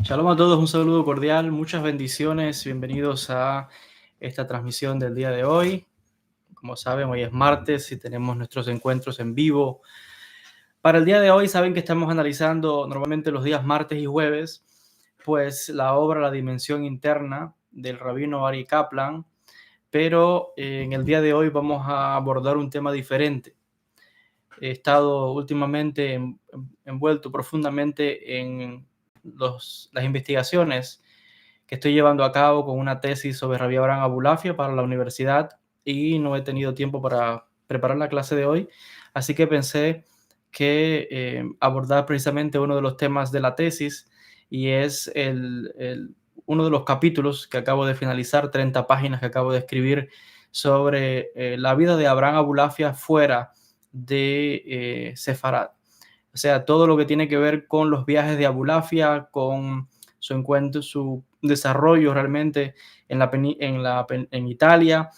Shalom a todos, un saludo cordial, muchas bendiciones, bienvenidos a esta transmisión del día de hoy. Como saben, hoy es martes y tenemos nuestros encuentros en vivo. Para el día de hoy, saben que estamos analizando normalmente los días martes y jueves, pues la obra La Dimensión Interna del rabino Ari Kaplan, pero en el día de hoy vamos a abordar un tema diferente. He estado últimamente envuelto profundamente en las investigaciones que estoy llevando a cabo con una tesis sobre Rabbi Abraham Abulafia para la universidad y no he tenido tiempo para preparar la clase de hoy, así que pensé que abordar precisamente uno de los temas de la tesis y es uno de los capítulos que acabo de finalizar, 30 páginas que acabo de escribir sobre la vida de Abraham Abulafia fuera de Sefarad. O sea, todo lo que tiene que ver con los viajes de Abulafia, con su encuentro, su desarrollo realmente en Italia.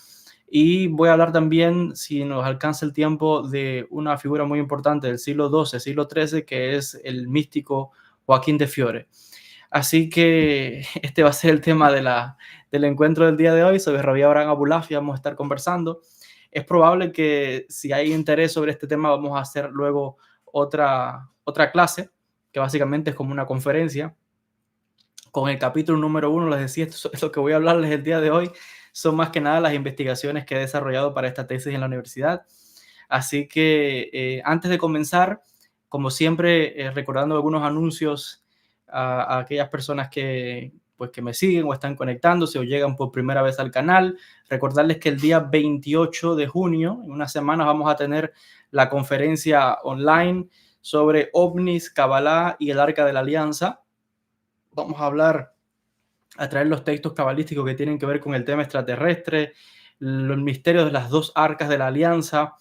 Y voy a hablar también, si nos alcanza el tiempo, de una figura muy importante del siglo XII, siglo XIII, que es el místico Joaquín de Fiore. Así que este va a ser el tema del encuentro del día de hoy. Sobre Rabbi Abraham Abulafia vamos a estar conversando. Es probable que si hay interés sobre este tema vamos a hacer luego otra clase, que básicamente es como una conferencia. Con el capítulo número 1, les decía, esto es lo que voy a hablarles el día de hoy, son más que nada las investigaciones que he desarrollado para esta tesis en la universidad. Así que antes de comenzar, como siempre, recordando algunos anuncios a aquellas personas que me siguen o están conectándose o llegan por primera vez al canal, recordarles que el día 28 de junio, en unas semanas, vamos a tener la conferencia online sobre ovnis, Kabbalah y el Arca de la Alianza. Vamos a traer los textos cabalísticos que tienen que ver con el tema extraterrestre, los misterios de las dos arcas de la alianza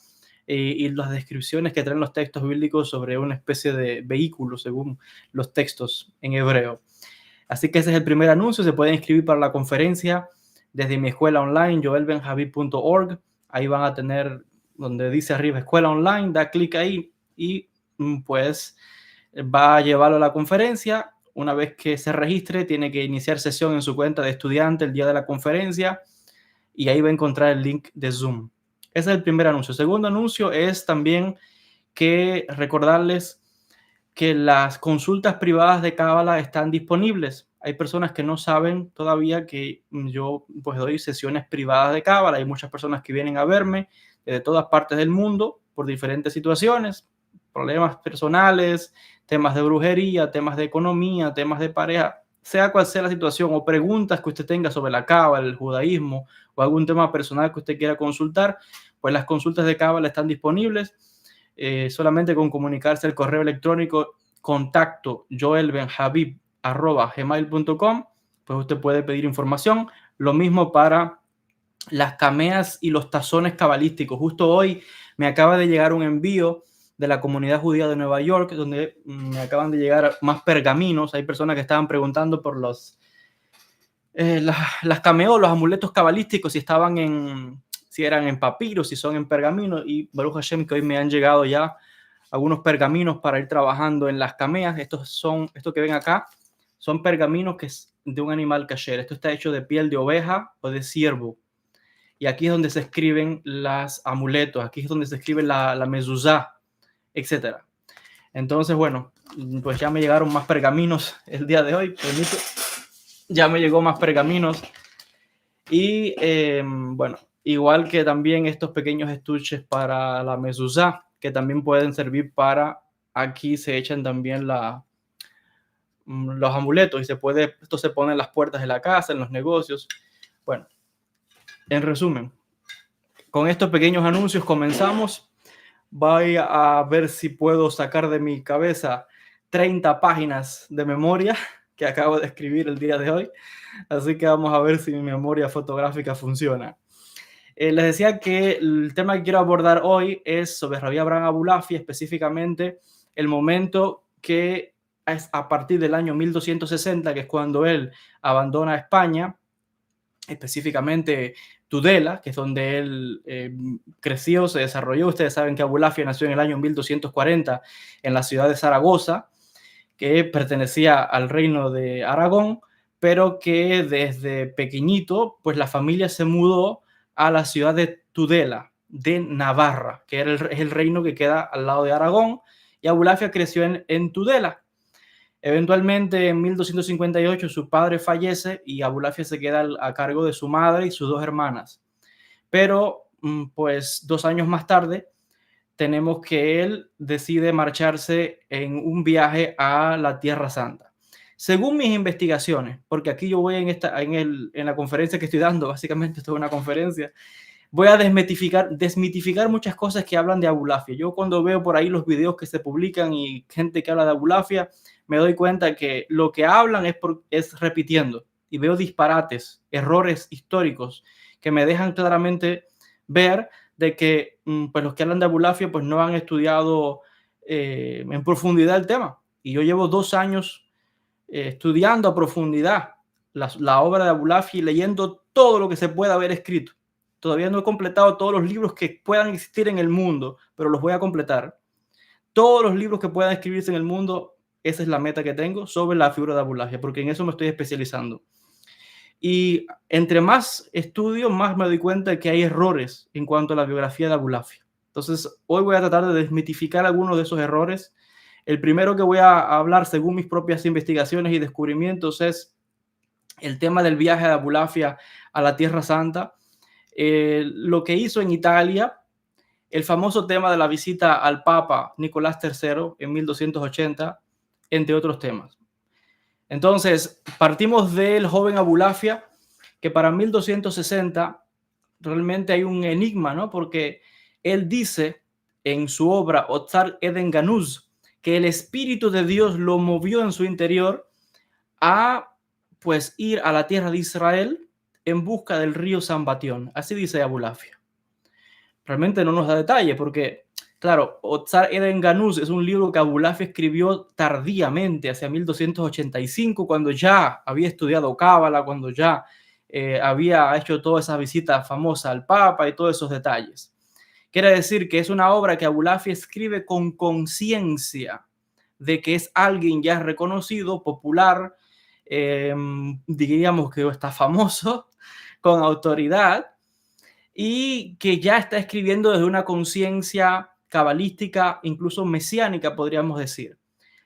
y las descripciones que traen los textos bíblicos sobre una especie de vehículo según los textos en hebreo. Así que ese es el primer anuncio. Se pueden inscribir para la conferencia desde mi escuela online, joelbenjavid.org. Ahí van a tener donde dice arriba escuela online, da clic ahí y pues va a llevarlo a la conferencia. Una vez que se registre, tiene que iniciar sesión en su cuenta de estudiante el día de la conferencia y ahí va a encontrar el link de Zoom. Ese es el primer anuncio. El segundo anuncio es también que recordarles que las consultas privadas de Cábala están disponibles. Hay personas que no saben todavía que yo pues doy sesiones privadas de Cábala. Hay muchas personas que vienen a verme de todas partes del mundo por diferentes situaciones, problemas personales, temas de brujería, temas de economía, temas de pareja, sea cual sea la situación, o preguntas que usted tenga sobre la Cábala, el judaísmo o algún tema personal que usted quiera consultar, pues las consultas de Cábala están disponibles. Solamente con comunicarse al correo electrónico contacto joelbenhabib@gmail.com, pues usted puede pedir información. Lo mismo para las cameas y los tazones cabalísticos. Justo hoy me acaba de llegar un envío de la comunidad judía de Nueva York, donde me acaban de llegar más pergaminos. Hay personas que estaban preguntando por las cameos, los amuletos cabalísticos, si eran en papiro, si son en pergamino, y Baruch Hashem que hoy me han llegado ya algunos pergaminos para ir trabajando en las cameas. Esto que ven acá son pergaminos que es de un animal kasher. Esto está hecho de piel de oveja o de ciervo. Y aquí es donde se escriben los amuletos, aquí es donde se escribe la mezuzá, etc. Entonces, bueno, pues ya me llegaron más pergaminos el día de hoy. Permito. Ya me llegó más pergaminos. Y bueno, igual que también estos pequeños estuches para la mezuzá, que también pueden servir para, aquí se echan también los amuletos y esto se pone en las puertas de la casa, en los negocios. Bueno, en resumen, con estos pequeños anuncios comenzamos. Voy a ver si puedo sacar de mi cabeza 30 páginas de memoria que acabo de escribir el día de hoy. Así que vamos a ver si mi memoria fotográfica funciona. Les decía que el tema que quiero abordar hoy es sobre Rabbi Abraham Abulafia, específicamente el momento que es a partir del año 1260, que es cuando él abandona España, específicamente Tudela, que es donde él creció, se desarrolló. Ustedes saben que Abulafia nació en el año 1240 en la ciudad de Zaragoza, que pertenecía al reino de Aragón, pero que desde pequeñito, pues la familia se mudó a la ciudad de Tudela, de Navarra, que es el reino que queda al lado de Aragón, y Abulafia creció en Tudela. Eventualmente, en 1258, su padre fallece y Abulafia se queda a cargo de su madre y sus dos hermanas. Pero, pues 2 años más tarde, tenemos que él decide marcharse en un viaje a la Tierra Santa. Según mis investigaciones, porque aquí yo voy en la conferencia que estoy dando, básicamente esto es una conferencia, voy a desmitificar muchas cosas que hablan de Abulafia. Yo cuando veo por ahí los videos que se publican y gente que habla de Abulafia, me doy cuenta que lo que hablan es repitiendo y veo disparates, errores históricos que me dejan claramente ver de que pues los que hablan de Abulafia pues no han estudiado en profundidad el tema. Y yo llevo 2 años estudiando a profundidad la obra de Abulafia y leyendo todo lo que se pueda haber escrito. Todavía no he completado todos los libros que puedan existir en el mundo, pero los voy a completar. Todos los libros que puedan escribirse en el mundo, esa es la meta que tengo sobre la figura de Abulafia, porque en eso me estoy especializando. Y entre más estudio, más me doy cuenta de que hay errores en cuanto a la biografía de Abulafia. Entonces, hoy voy a tratar de desmitificar algunos de esos errores. El primero que voy a hablar, según mis propias investigaciones y descubrimientos, es el tema del viaje de Abulafia a la Tierra Santa, lo que hizo en Italia, el famoso tema de la visita al Papa Nicolás III en 1280, entre otros temas. Entonces, partimos del joven Abulafia, que para 1260 realmente hay un enigma, ¿no? Porque él dice en su obra Otzar Eden Ganuz que el Espíritu de Dios lo movió en su interior a pues ir a la tierra de Israel en busca del río Sambatión. Así dice Abulafia. Realmente no nos da detalle porque, claro, Otzar Eden Ganuz es un libro que Abulafia escribió tardíamente, hacia 1285, cuando ya había estudiado Cábala, cuando ya había hecho toda esa visita famosa al Papa y todos esos detalles. Quiere decir que es una obra que Abulafia escribe con conciencia de que es alguien ya reconocido, popular, diríamos que está famoso, con autoridad, y que ya está escribiendo desde una conciencia cabalística, incluso mesiánica, podríamos decir,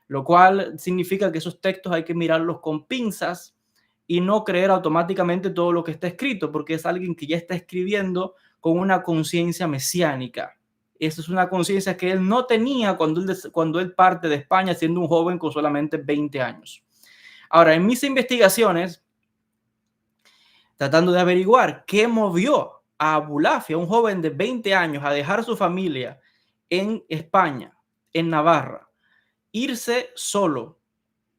lo cual significa que esos textos hay que mirarlos con pinzas y no creer automáticamente todo lo que está escrito, porque es alguien que ya está escribiendo con una conciencia mesiánica. Esa es una conciencia que él no tenía cuando él parte de España siendo un joven con solamente 20 años. Ahora, en mis investigaciones, tratando de averiguar qué movió a Abulafia, un joven de 20 años, a dejar su familia en España, en Navarra, irse solo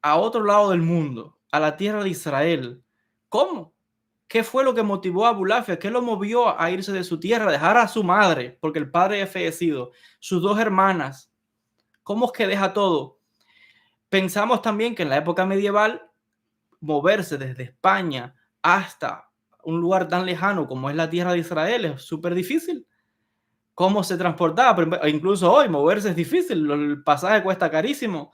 a otro lado del mundo, a la tierra de Israel. ¿Cómo? ¿Qué fue lo que motivó a Abulafia? ¿Qué lo movió a irse de su tierra, a dejar a su madre, porque el padre había fallecido, sus dos hermanas? ¿Cómo es que deja todo? Pensamos también que en la época medieval, moverse desde España hasta un lugar tan lejano como es la tierra de Israel es súper difícil. ¿Cómo se transportaba? Incluso hoy moverse es difícil, el pasaje cuesta carísimo.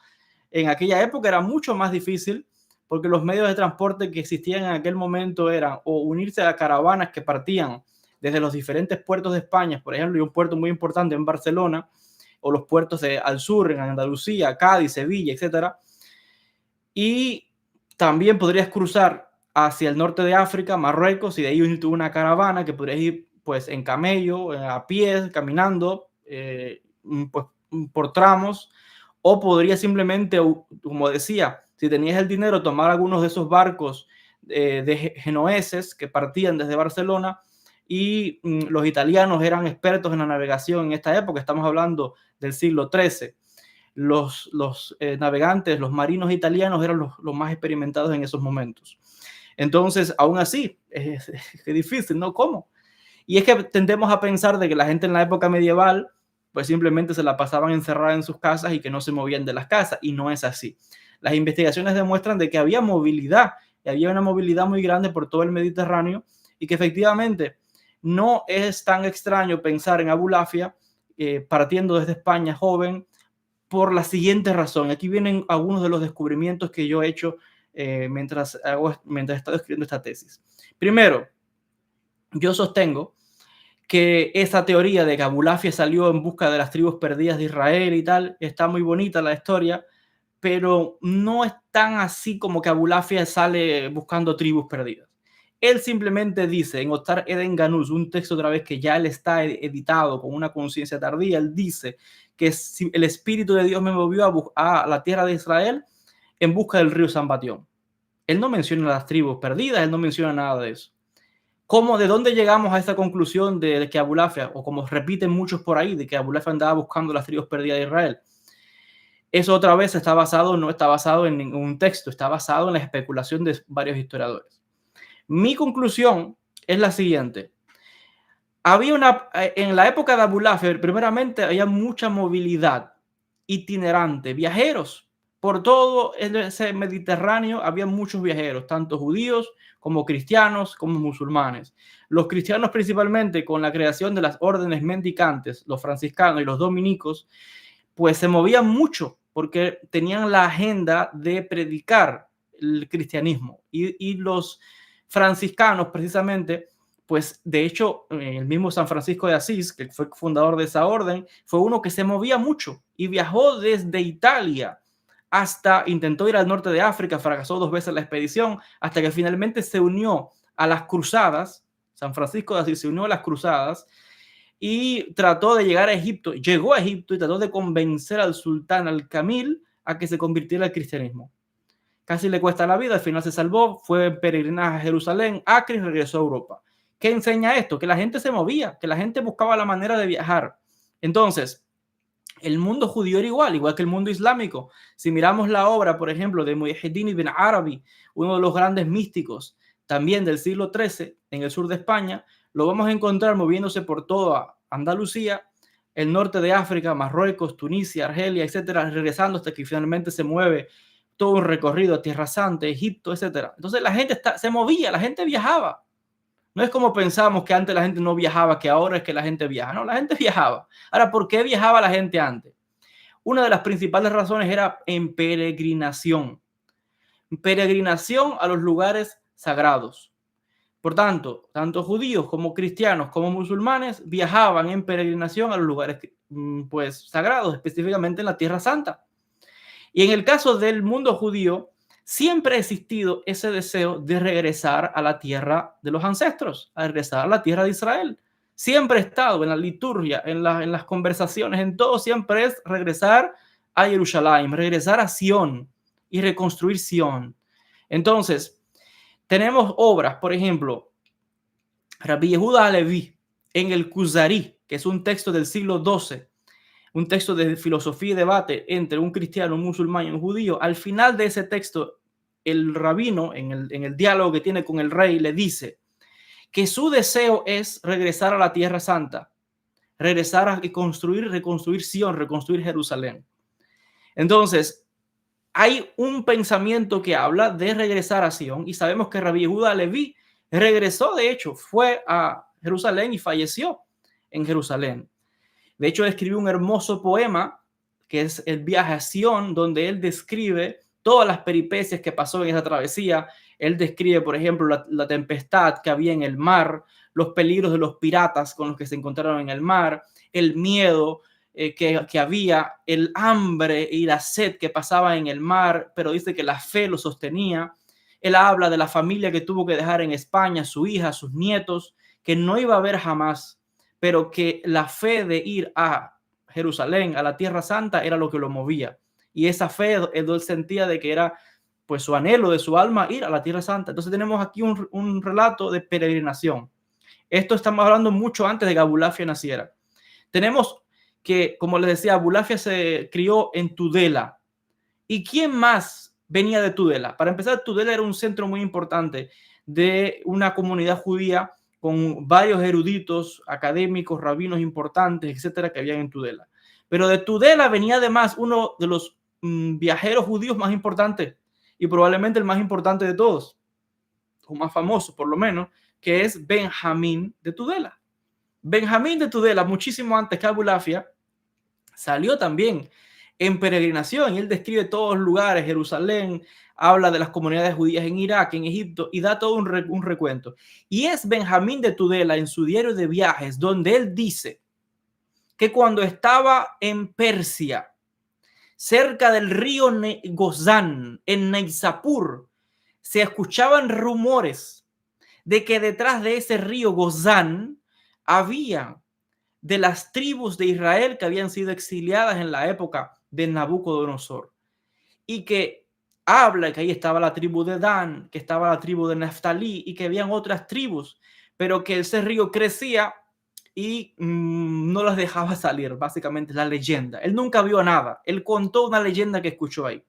En aquella época era mucho más difícil porque los medios de transporte que existían en aquel momento eran o unirse a caravanas que partían desde los diferentes puertos de España, por ejemplo, y un puerto muy importante en Barcelona, o los puertos al sur, en Andalucía, Cádiz, Sevilla, etcétera. Y también podrías cruzar hacia el norte de África, Marruecos, y de ahí unirte a una caravana que podrías ir pues en camello, a pie, caminando, pues por tramos, o podrías simplemente, como decía, si tenías el dinero, tomar algunos de esos barcos de genoeses que partían desde Barcelona, y los italianos eran expertos en la navegación en esta época, estamos hablando del siglo XIII. Los navegantes, los marinos italianos eran los más experimentados en esos momentos. Entonces, aún así, es difícil, ¿no? ¿Cómo? Y es que tendemos a pensar de que la gente en la época medieval pues simplemente se la pasaban encerrada en sus casas y que no se movían de las casas, y no es así. Las investigaciones demuestran de que había movilidad, y había una movilidad muy grande por todo el Mediterráneo, y que efectivamente no es tan extraño pensar en Abulafia partiendo desde España joven, por la siguiente razón. Aquí vienen algunos de los descubrimientos que yo he hecho mientras he estado escribiendo esta tesis. Primero, yo sostengo que esa teoría de que Abulafia salió en busca de las tribus perdidas de Israel y tal, está muy bonita la historia, pero no es tan así como que Abulafia sale buscando tribus perdidas. Él simplemente dice en Otar Eden Ganus, un texto otra vez que ya él está editado con una conciencia tardía, él dice que si el Espíritu de Dios me movió a la tierra de Israel en busca del río San Batión. Él no menciona las tribus perdidas, él no menciona nada de eso. ¿Cómo, de dónde llegamos a esta conclusión de que Abulafia, o como repiten muchos por ahí, de que Abulafia andaba buscando las tribus perdidas de Israel? Eso otra vez no está basado en ningún texto, está basado en la especulación de varios historiadores. Mi conclusión es la siguiente. En la época de Abulafia, primeramente, había mucha movilidad itinerante, viajeros. Por todo ese Mediterráneo había muchos viajeros, tanto judíos como cristianos, como musulmanes. Los cristianos principalmente con la creación de las órdenes mendicantes, los franciscanos y los dominicos, pues se movían mucho porque tenían la agenda de predicar el cristianismo. Y los franciscanos precisamente, pues de hecho el mismo San Francisco de Asís, que fue fundador de esa orden, fue uno que se movía mucho y viajó desde Italia hasta, intentó ir al norte de África, fracasó 2 veces la expedición, hasta que finalmente se unió a las cruzadas. San Francisco de Asís se unió a las cruzadas y trató de llegar a Egipto, llegó a Egipto y trató de convencer al sultán Al-Kamil a que se convirtiera al cristianismo. Casi le cuesta la vida, al final se salvó, fue en peregrinaje a Jerusalén, Acre y regresó a Europa. ¿Qué enseña esto? Que la gente se movía, que la gente buscaba la manera de viajar. Entonces, el mundo judío era igual que el mundo islámico. Si miramos la obra, por ejemplo, de Muhyiddin ibn Arabi, uno de los grandes místicos también del siglo XIII en el sur de España, lo vamos a encontrar moviéndose por toda Andalucía, el norte de África, Marruecos, Tunisia, Argelia, etcétera, regresando hasta que finalmente se mueve todo un recorrido a Tierra Santa, Egipto, etcétera. Entonces la gente se movía, la gente viajaba. No es como pensamos que antes la gente no viajaba, que ahora es que la gente viaja. No, la gente viajaba. Ahora, ¿por qué viajaba la gente antes? Una de las principales razones era en peregrinación. Peregrinación a los lugares sagrados. Por tanto, tanto judíos como cristianos como musulmanes viajaban en peregrinación a los lugares pues, sagrados, específicamente en la Tierra Santa. Y en el caso del mundo judío, siempre ha existido ese deseo de regresar a la tierra de los ancestros, a regresar a la tierra de Israel. Siempre ha estado en la liturgia, en las conversaciones, en todo, siempre es regresar a Jerusalén, regresar a Sión y reconstruir Sión. Entonces, tenemos obras, por ejemplo, Rabbi Yehuda Halevi en el Kuzari, que es un texto del siglo XII, un texto de filosofía y debate entre un cristiano, un musulmán y un judío. Al final de ese texto, el rabino, en el diálogo que tiene con el rey, le dice que su deseo es regresar a la Tierra Santa, regresar a reconstruir Sion, reconstruir Jerusalén. Entonces, hay un pensamiento que habla de regresar a Sion y sabemos que Rabbi Yehuda Halevi regresó, de hecho, fue a Jerusalén y falleció en Jerusalén. De hecho, escribió un hermoso poema que es El viaje a Sion, donde él describe todas las peripecias que pasó en esa travesía. Él describe, por ejemplo, la tempestad que había en el mar, los peligros de los piratas con los que se encontraron en el mar, el miedo que había, el hambre y la sed que pasaba en el mar, pero dice que la fe lo sostenía. Él habla de la familia que tuvo que dejar en España, su hija, sus nietos, que no iba a ver jamás, pero que la fe de ir a Jerusalén, a la Tierra Santa, era lo que lo movía. Y esa fe, él sentía de que era pues su anhelo de su alma ir a la Tierra Santa. Entonces tenemos aquí un relato de peregrinación. Esto estamos hablando mucho antes de que Abulafia naciera. Tenemos que, como les decía, Abulafia se crió en Tudela. ¿Y quién más venía de Tudela? Para empezar, Tudela era un centro muy importante de una comunidad judía con varios eruditos, académicos, rabinos importantes, etcétera, que habían en Tudela. Pero de Tudela venía además uno de los viajeros judíos más importantes y probablemente el más importante de todos, o más famoso por lo menos, que es Benjamín de Tudela. Benjamín de Tudela, muchísimo antes que Abulafia, salió también en peregrinación, y él describe todos los lugares, Jerusalén, habla de las comunidades judías en Irak, en Egipto, y da todo un recuento. Y es Benjamín de Tudela, en su diario de viajes, donde él dice que cuando estaba en Persia, cerca del río Gozán, en Neizapur, se escuchaban rumores de que detrás de ese río Gozán había de las tribus de Israel que habían sido exiliadas en la época de Nabucodonosor, y que habla que ahí estaba la tribu de Dan, que estaba la tribu de Neftalí y que habían otras tribus, pero que ese río crecía y no las dejaba salir. Básicamente es la leyenda. Él nunca vio nada, él contó una leyenda que escuchó ahí.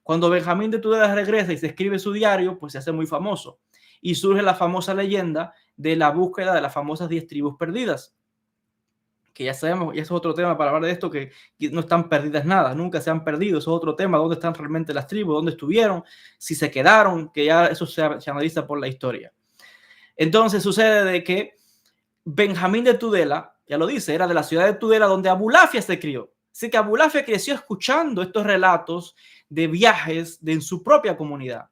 Cuando Benjamín de Tudela regresa y se escribe su diario, pues se hace muy famoso y surge la famosa leyenda de la búsqueda de las famosas 10 tribus perdidas, que ya sabemos, y eso es otro tema para hablar de esto, que no están perdidas nada, nunca se han perdido. Eso es otro tema: dónde están realmente las tribus, dónde estuvieron, si se quedaron, que ya eso se analiza por la historia. Entonces sucede de que Benjamín de Tudela, ya lo dice, era de la ciudad de Tudela donde Abulafia se crió. Así que Abulafia creció escuchando estos relatos de viajes en su propia comunidad.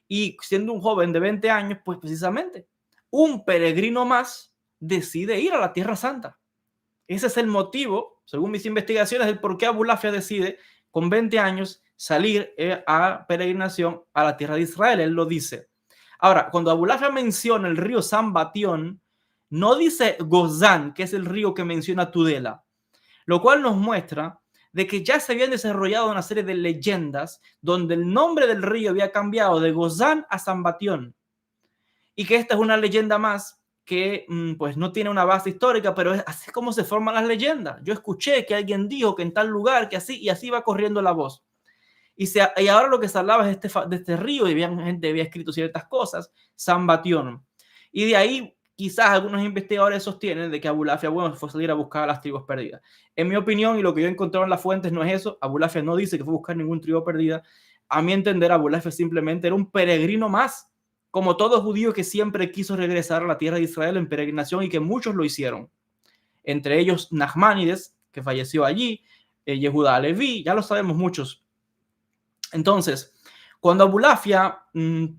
Y siendo un joven de 20 años, pues precisamente un peregrino más decide ir a la Tierra Santa. Ese es el motivo, según mis investigaciones, del por qué Abulafia decide con 20 años salir a peregrinación a la tierra de Israel. Él lo dice. Ahora, cuando Abulafia menciona el río San Batión, no dice Gozán, que es el río que menciona Tudela, lo cual nos muestra de que ya se habían desarrollado una serie de leyendas donde el nombre del río había cambiado de Gozán a San Batión, y que esta es una leyenda más que pues no tiene una base histórica, pero es así como se forman las leyendas. Yo escuché que alguien dijo que en tal lugar, que así, y así va corriendo la voz. Y ahora lo que se hablaba es de este río, y gente había escrito ciertas cosas, San Batión. Y de ahí quizás algunos investigadores sostienen de que Abulafia, bueno, fue a salir a buscar a las tribus perdidas. En mi opinión, y lo que yo he encontrado en las fuentes, no es eso. Abulafia no dice que fue a buscar ningún tribu perdida. A mi entender, Abulafia simplemente era un peregrino más, como todo judío que siempre quiso regresar a la tierra de Israel en peregrinación, y que muchos lo hicieron. Entre ellos Nachmanides, que falleció allí, Yehuda Leví, ya lo sabemos muchos. Entonces, cuando Abulafia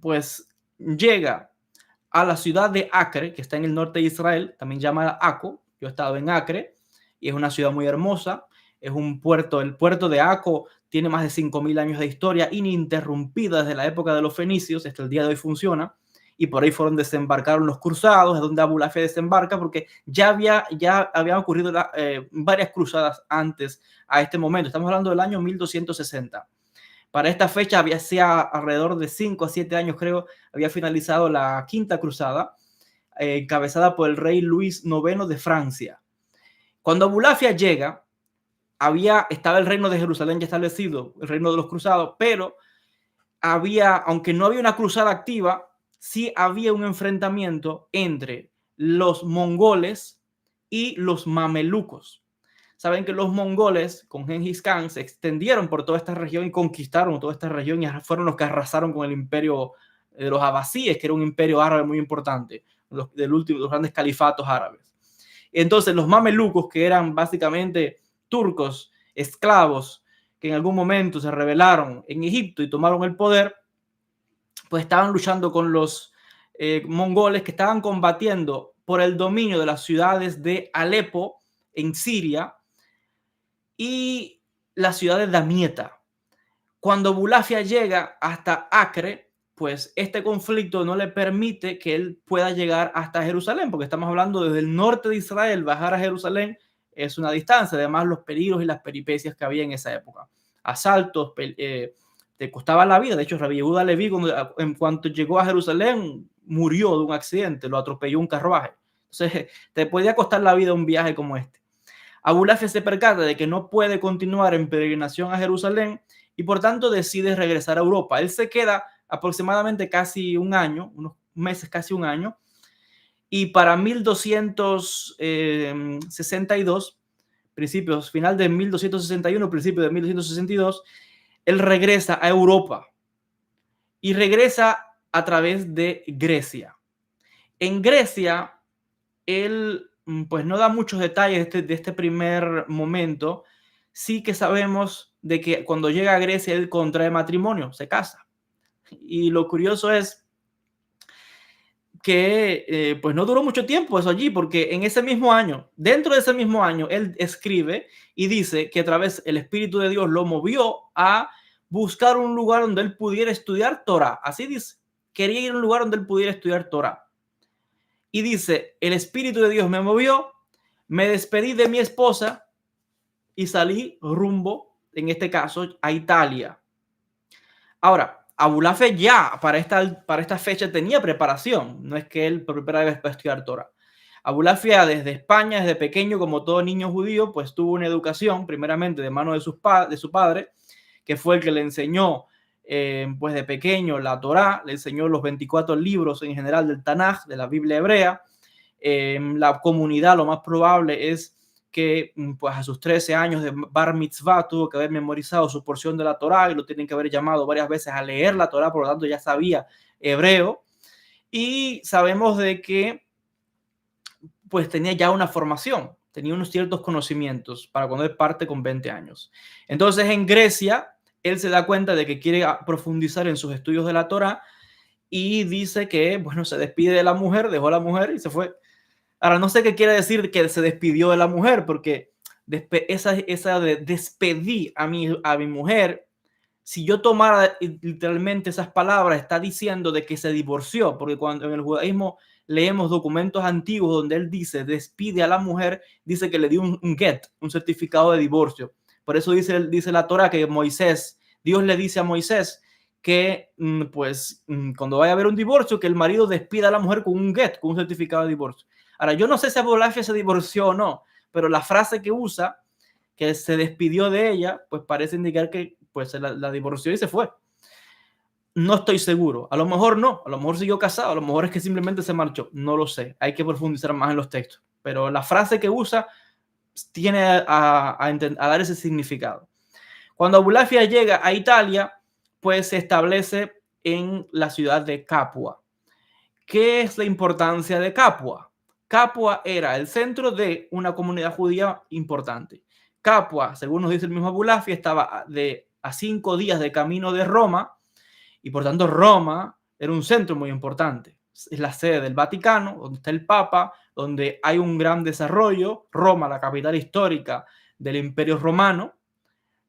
pues llega a la ciudad de Acre, que está en el norte de Israel, también llamada Aco. Yo he estado en Acre y es una ciudad muy hermosa. Es un puerto, el puerto de Aco tiene más de 5.000 años de historia ininterrumpida desde la época de los fenicios, hasta el día de hoy funciona. Y por ahí fueron desembarcaron los cruzados, es donde Abulafia desembarca, porque ya habían ocurrido varias cruzadas antes a este momento. Estamos hablando del año 1260. Para esta fecha hacía alrededor de 5 a 7 años, creo, había finalizado la Quinta Cruzada, encabezada por el rey Luis IX de Francia. Cuando Abulafia llega, estaba el reino de Jerusalén ya establecido, el reino de los cruzados, pero aunque no había una cruzada activa, sí había un enfrentamiento entre los mongoles y los mamelucos. Saben que los mongoles con Genghis Khan se extendieron por toda esta región y conquistaron toda esta región, y fueron los que arrasaron con el imperio de los abasíes, que era un imperio árabe muy importante, los grandes califatos árabes. Entonces los mamelucos, que eran básicamente turcos, esclavos, que en algún momento se rebelaron en Egipto y tomaron el poder, pues estaban luchando con los mongoles, que estaban combatiendo por el dominio de las ciudades de Alepo en Siria y la ciudad de Damieta. Cuando Abulafia llega hasta Acre, pues este conflicto no le permite que él pueda llegar hasta Jerusalén, porque estamos hablando desde el norte de Israel. Bajar a Jerusalén es una distancia, además los peligros y las peripecias que había en esa época. Asaltos, te costaba la vida. De hecho, Rabbi Yehuda Leví, en cuanto llegó a Jerusalén, murió de un accidente, lo atropelló un carruaje. Entonces, te podía costar la vida un viaje como este. Abulafia se percata de que no puede continuar en peregrinación a Jerusalén y por tanto decide regresar a Europa. Él se queda aproximadamente casi un año, unos meses, casi un año, y para 1262, final de 1261, principio de 1262, él regresa a Europa y regresa a través de Grecia. En Grecia, él pues no da muchos detalles de este primer momento. sí que sabemos de que cuando llega a Grecia él contrae matrimonio, se casa. Y lo curioso es que pues no duró mucho tiempo eso allí, porque en ese mismo año, dentro de ese mismo año, él escribe y dice que a través el Espíritu de Dios lo movió a buscar un lugar donde él pudiera estudiar Torah. Así dice, quería ir a un lugar donde él pudiera estudiar Torah. Y dice, el Espíritu de Dios me movió, me despedí de mi esposa y salí rumbo, en este caso, a Italia. Ahora, Abulafia ya para esta fecha tenía preparación, no es que él por primera vez va a estudiar Torah. Abulafia desde España, desde pequeño, como todo niño judío, pues tuvo una educación, primeramente de mano de su padre, que fue el que le enseñó pues de pequeño la Torah, le enseñó los 24 libros en general del Tanaj, de la Biblia hebrea. La comunidad, lo más probable es que pues a sus 13 años de bar mitzvah tuvo que haber memorizado su porción de la Torá y lo tienen que haber llamado varias veces a leer la Torá, por lo tanto ya sabía hebreo y sabemos de que pues tenía ya una formación, tenía unos ciertos conocimientos para cuando él parte con 20 años. Entonces en Grecia él se da cuenta de que quiere profundizar en sus estudios de la Torá y dice que, bueno, se despide de la mujer, dejó a la mujer y se fue. Ahora, no sé qué quiere decir que se despidió de la mujer, porque esa de despedí a mi mujer, si yo tomara literalmente esas palabras, está diciendo de que se divorció, porque cuando en el judaísmo leemos documentos antiguos donde él dice despide a la mujer, dice que le dio un get, un certificado de divorcio. Por eso dice la Torah que Dios le dice a Moisés que pues cuando vaya a haber un divorcio, que el marido despida a la mujer con un get, con un certificado de divorcio. Ahora, yo no sé si Abulafia se divorció o no, pero la frase que usa, que se despidió de ella, pues parece indicar que pues la divorció y se fue. No estoy seguro. A lo mejor no, a lo mejor siguió casado, a lo mejor es que simplemente se marchó. No lo sé. Hay que profundizar más en los textos. Pero la frase que usa tiene a dar ese significado. Cuando Abulafia llega a Italia, pues se establece en la ciudad de Capua. ¿Qué es la importancia de Capua? Capua era el centro de una comunidad judía importante. Capua, según nos dice el mismo Abulafia, estaba a 5 días de camino de Roma y por tanto Roma era un centro muy importante. Es la sede del Vaticano, donde está el Papa, donde hay un gran desarrollo. Roma, la capital histórica del Imperio Romano,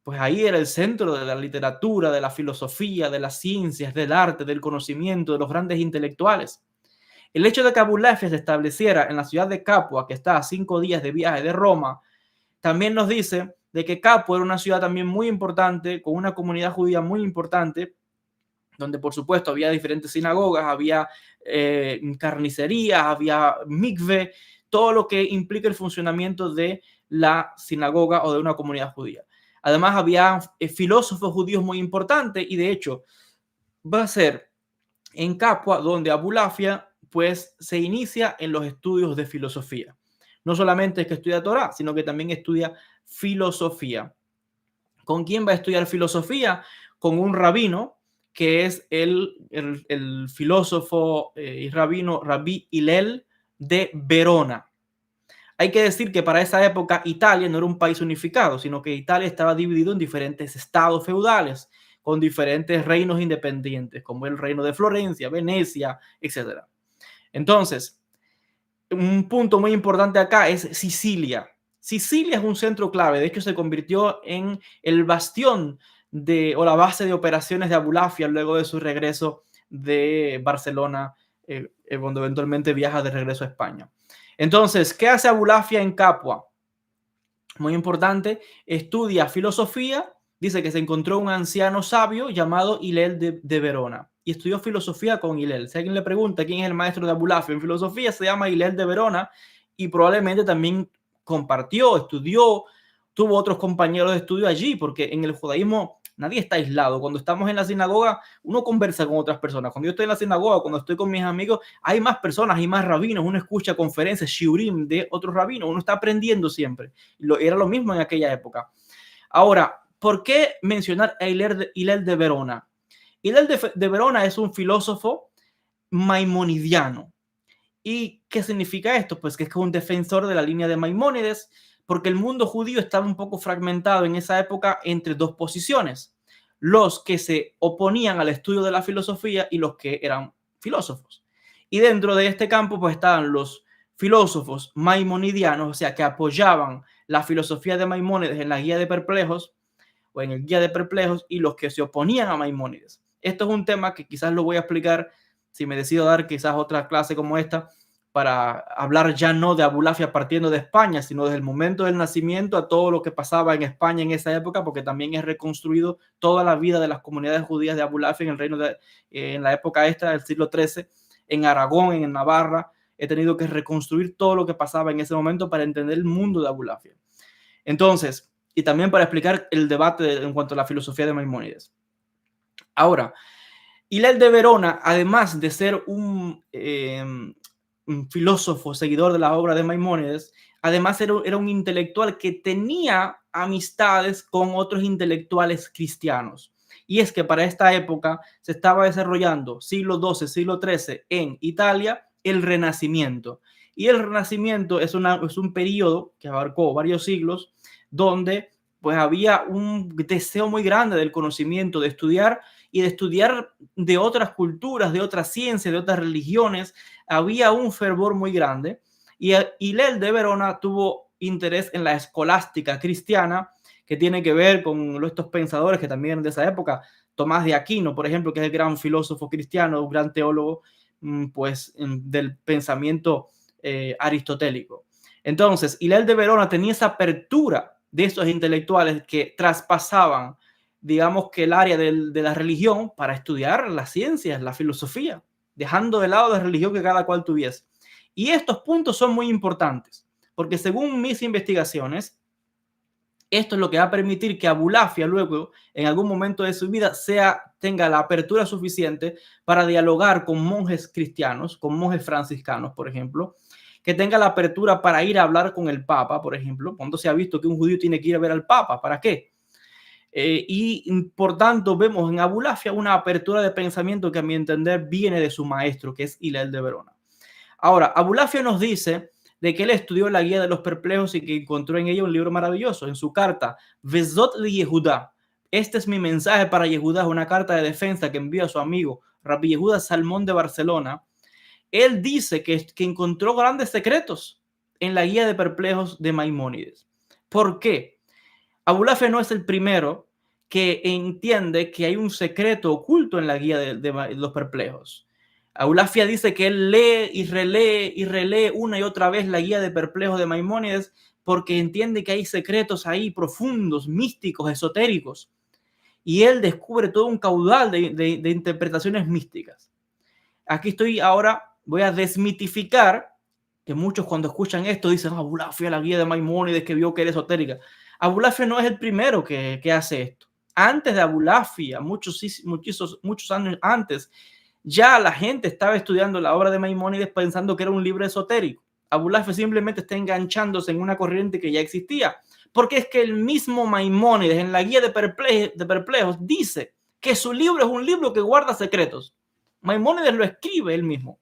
pues ahí era el centro de la literatura, de la filosofía, de las ciencias, del arte, del conocimiento, de los grandes intelectuales. El hecho de que Abulafia se estableciera en la ciudad de Capua, que está a 5 días de viaje de Roma, también nos dice de que Capua era una ciudad también muy importante, con una comunidad judía muy importante, donde por supuesto había diferentes sinagogas, había carnicerías, había mikve, todo lo que implica el funcionamiento de la sinagoga o de una comunidad judía. Además había filósofos judíos muy importantes y de hecho va a ser en Capua donde Abulafia pues se inicia en los estudios de filosofía. No solamente es que estudia Torah, sino que también estudia filosofía. ¿Con quién va a estudiar filosofía? Con un rabino que es el filósofo y rabino Rabí Hillel de Verona. Hay que decir que para esa época Italia no era un país unificado, sino que Italia estaba dividido en diferentes estados feudales, con diferentes reinos independientes, como el reino de Florencia, Venecia, etc. Entonces, un punto muy importante acá es Sicilia. Sicilia es un centro clave, de hecho se convirtió en el bastión o la base de operaciones de Abulafia luego de su regreso de Barcelona, cuando eventualmente viaja de regreso a España. Entonces, ¿qué hace Abulafia en Capua? Muy importante, estudia filosofía, dice que se encontró un anciano sabio llamado Hillel de Verona y estudió filosofía con Hillel. Si alguien le pregunta quién es el maestro de Abulafia en filosofía, se llama Hillel de Verona y probablemente también compartió, estudió, tuvo otros compañeros de estudio allí, porque en el judaísmo nadie está aislado. Cuando estamos en la sinagoga, uno conversa con otras personas. Cuando yo estoy en la sinagoga, cuando estoy con mis amigos, hay más personas, hay más rabinos. Uno escucha conferencias, shiurim de otros rabinos. Uno está aprendiendo siempre. Era lo mismo en aquella época. Ahora, ¿por qué mencionar a Hillel de Verona? Hillel de Verona es un filósofo maimonidiano. ¿Y qué significa esto? Pues que es un defensor de la línea de Maimónides, porque el mundo judío estaba un poco fragmentado en esa época entre dos posiciones: los que se oponían al estudio de la filosofía y los que eran filósofos. Y dentro de este campo pues estaban los filósofos maimonidianos, o sea, que apoyaban la filosofía de Maimónides en la Guía de Perplejos o en el Guía de Perplejos, y los que se oponían a Maimónides. Esto es un tema que quizás lo voy a explicar si me decido dar quizás otra clase como esta, para hablar ya no de Abulafia partiendo de España, sino desde el momento del nacimiento a todo lo que pasaba en España en esa época, porque también es reconstruido toda la vida de las comunidades judías de Abulafia en el reino en la época esta del siglo XIII, en Aragón, en Navarra. He tenido que reconstruir todo lo que pasaba en ese momento para entender el mundo de Abulafia. Entonces, y también para explicar el debate en cuanto a la filosofía de Maimónides. Ahora, Hillel de Verona, además de ser un filósofo seguidor de la obra de Maimónides, además era un intelectual que tenía amistades con otros intelectuales cristianos. Y es que para esta época se estaba desarrollando, siglo XII, siglo XIII, en Italia, el Renacimiento. Y el Renacimiento es un periodo que abarcó varios siglos, donde pues había un deseo muy grande del conocimiento, de estudiar y de estudiar de otras culturas, de otras ciencias, de otras religiones. Había un fervor muy grande, y Hillel de Verona tuvo interés en la escolástica cristiana, que tiene que ver con estos pensadores que también eran de esa época. Tomás de Aquino, por ejemplo, que es el gran filósofo cristiano, un gran teólogo pues del pensamiento aristotélico. Entonces, Hillel de Verona tenía esa apertura de esos intelectuales que traspasaban, digamos, que el área de la religión para estudiar las ciencias, la filosofía, dejando de lado la religión que cada cual tuviese. Y estos puntos son muy importantes, porque según mis investigaciones, esto es lo que va a permitir que Abulafia luego, en algún momento de su vida, tenga la apertura suficiente para dialogar con monjes cristianos, con monjes franciscanos, por ejemplo, que tenga la apertura para ir a hablar con el Papa, por ejemplo, cuando se ha visto que un judío tiene que ir a ver al Papa. ¿Para qué? Y por tanto vemos en Abulafia una apertura de pensamiento que a mi entender viene de su maestro, que es Hillel de Verona. Ahora, Abulafia nos dice de que él estudió la Guía de los Perplejos y que encontró en ella un libro maravilloso. En su carta, Vezot li Yehudá, este es mi mensaje para Yehudá, una carta de defensa que envió a su amigo Rabbi Yehuda Salmón de Barcelona. Él dice que encontró grandes secretos en la Guía de Perplejos de Maimónides. ¿Por qué? Abulafia no es el primero que entiende que hay un secreto oculto en la Guía de los Perplejos. Abulafia dice que él lee y relee una y otra vez la Guía de Perplejos de Maimónides porque entiende que hay secretos ahí profundos, místicos, esotéricos. Y él descubre todo un caudal de interpretaciones místicas. Aquí estoy ahora, voy a desmitificar, que muchos cuando escuchan esto dicen, Abulafia, la Guía de Maimónides, que vio que era esotérica. Abulafia no es el primero que hace esto. Antes de Abulafia, muchos años antes, ya la gente estaba estudiando la obra de Maimónides pensando que era un libro esotérico. Abulafia simplemente está enganchándose en una corriente que ya existía, porque es que el mismo Maimónides en la Guía de Perplejos dice que su libro es un libro que guarda secretos. Maimónides lo escribe él mismo.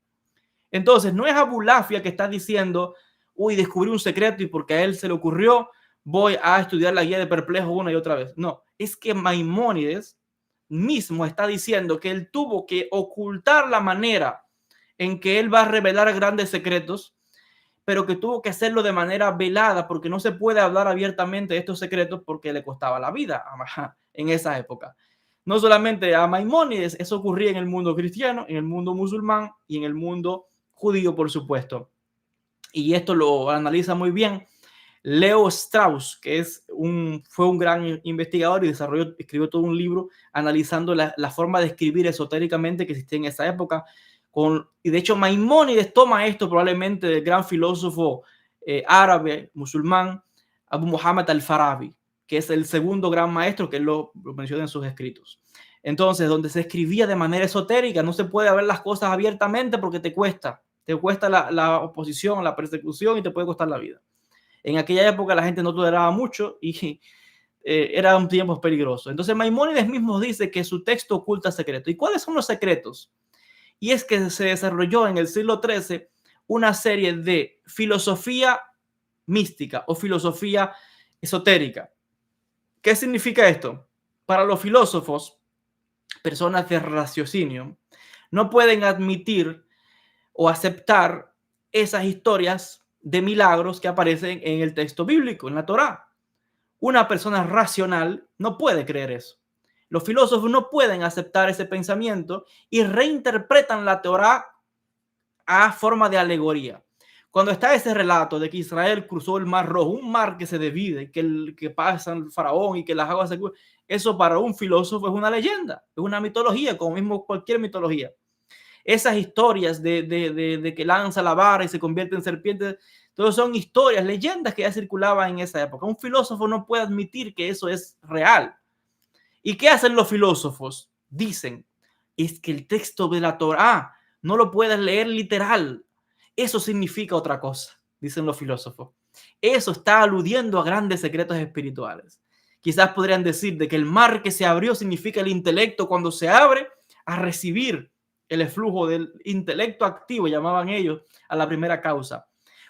Entonces, no es Abulafia que está diciendo, uy, descubrí un secreto y porque a él se le ocurrió, voy a estudiar la Guía de Perplejos una y otra vez. No, es que Maimónides mismo está diciendo que él tuvo que ocultar la manera en que él va a revelar grandes secretos, pero que tuvo que hacerlo de manera velada, porque no se puede hablar abiertamente de estos secretos porque le costaba la vida en esa época. No solamente a Maimónides, eso ocurría en el mundo cristiano, en el mundo musulmán y en el mundo judío, por supuesto. Y esto lo analiza muy bien Leo Strauss, que fue un gran investigador y escribió todo un libro analizando la forma de escribir esotéricamente que existía en esa época. Y de hecho Maimónides toma esto probablemente del gran filósofo árabe, musulmán, Abu Muhammad al-Farabi, que es el segundo gran maestro que él lo menciona en sus escritos. Entonces, donde se escribía de manera esotérica, no se puede ver las cosas abiertamente porque te cuesta la oposición, la persecución y te puede costar la vida. En aquella época la gente no toleraba mucho y eran tiempos peligrosos. Entonces Maimónides mismo dice que su texto oculta secretos. ¿Y cuáles son los secretos? Y es que se desarrolló en el siglo XIII una serie de filosofía mística o filosofía esotérica. ¿Qué significa esto? Para los filósofos, personas de raciocinio, no pueden admitir o aceptar esas historias de milagros que aparecen en el texto bíblico, en la Torá. Una persona racional no puede creer eso. Los filósofos no pueden aceptar ese pensamiento y reinterpretan la Torá a forma de alegoría. Cuando está ese relato de que Israel cruzó el Mar Rojo, un mar que se divide, que pasa el faraón y que las aguas se cubren, eso para un filósofo es una leyenda, es una mitología, como mismo cualquier mitología. Esas historias de que lanza la vara y se convierte en serpiente, todos son historias, leyendas que ya circulaban en esa época. Un filósofo no puede admitir que eso es real. ¿Y qué hacen los filósofos? Dicen, es que el texto de la Torá no lo puedes leer literal. Eso significa otra cosa, dicen los filósofos. Eso está aludiendo a grandes secretos espirituales. Quizás podrían decir de que el mar que se abrió significa el intelecto cuando se abre a recibir el flujo del intelecto activo, llamaban ellos, a la primera causa.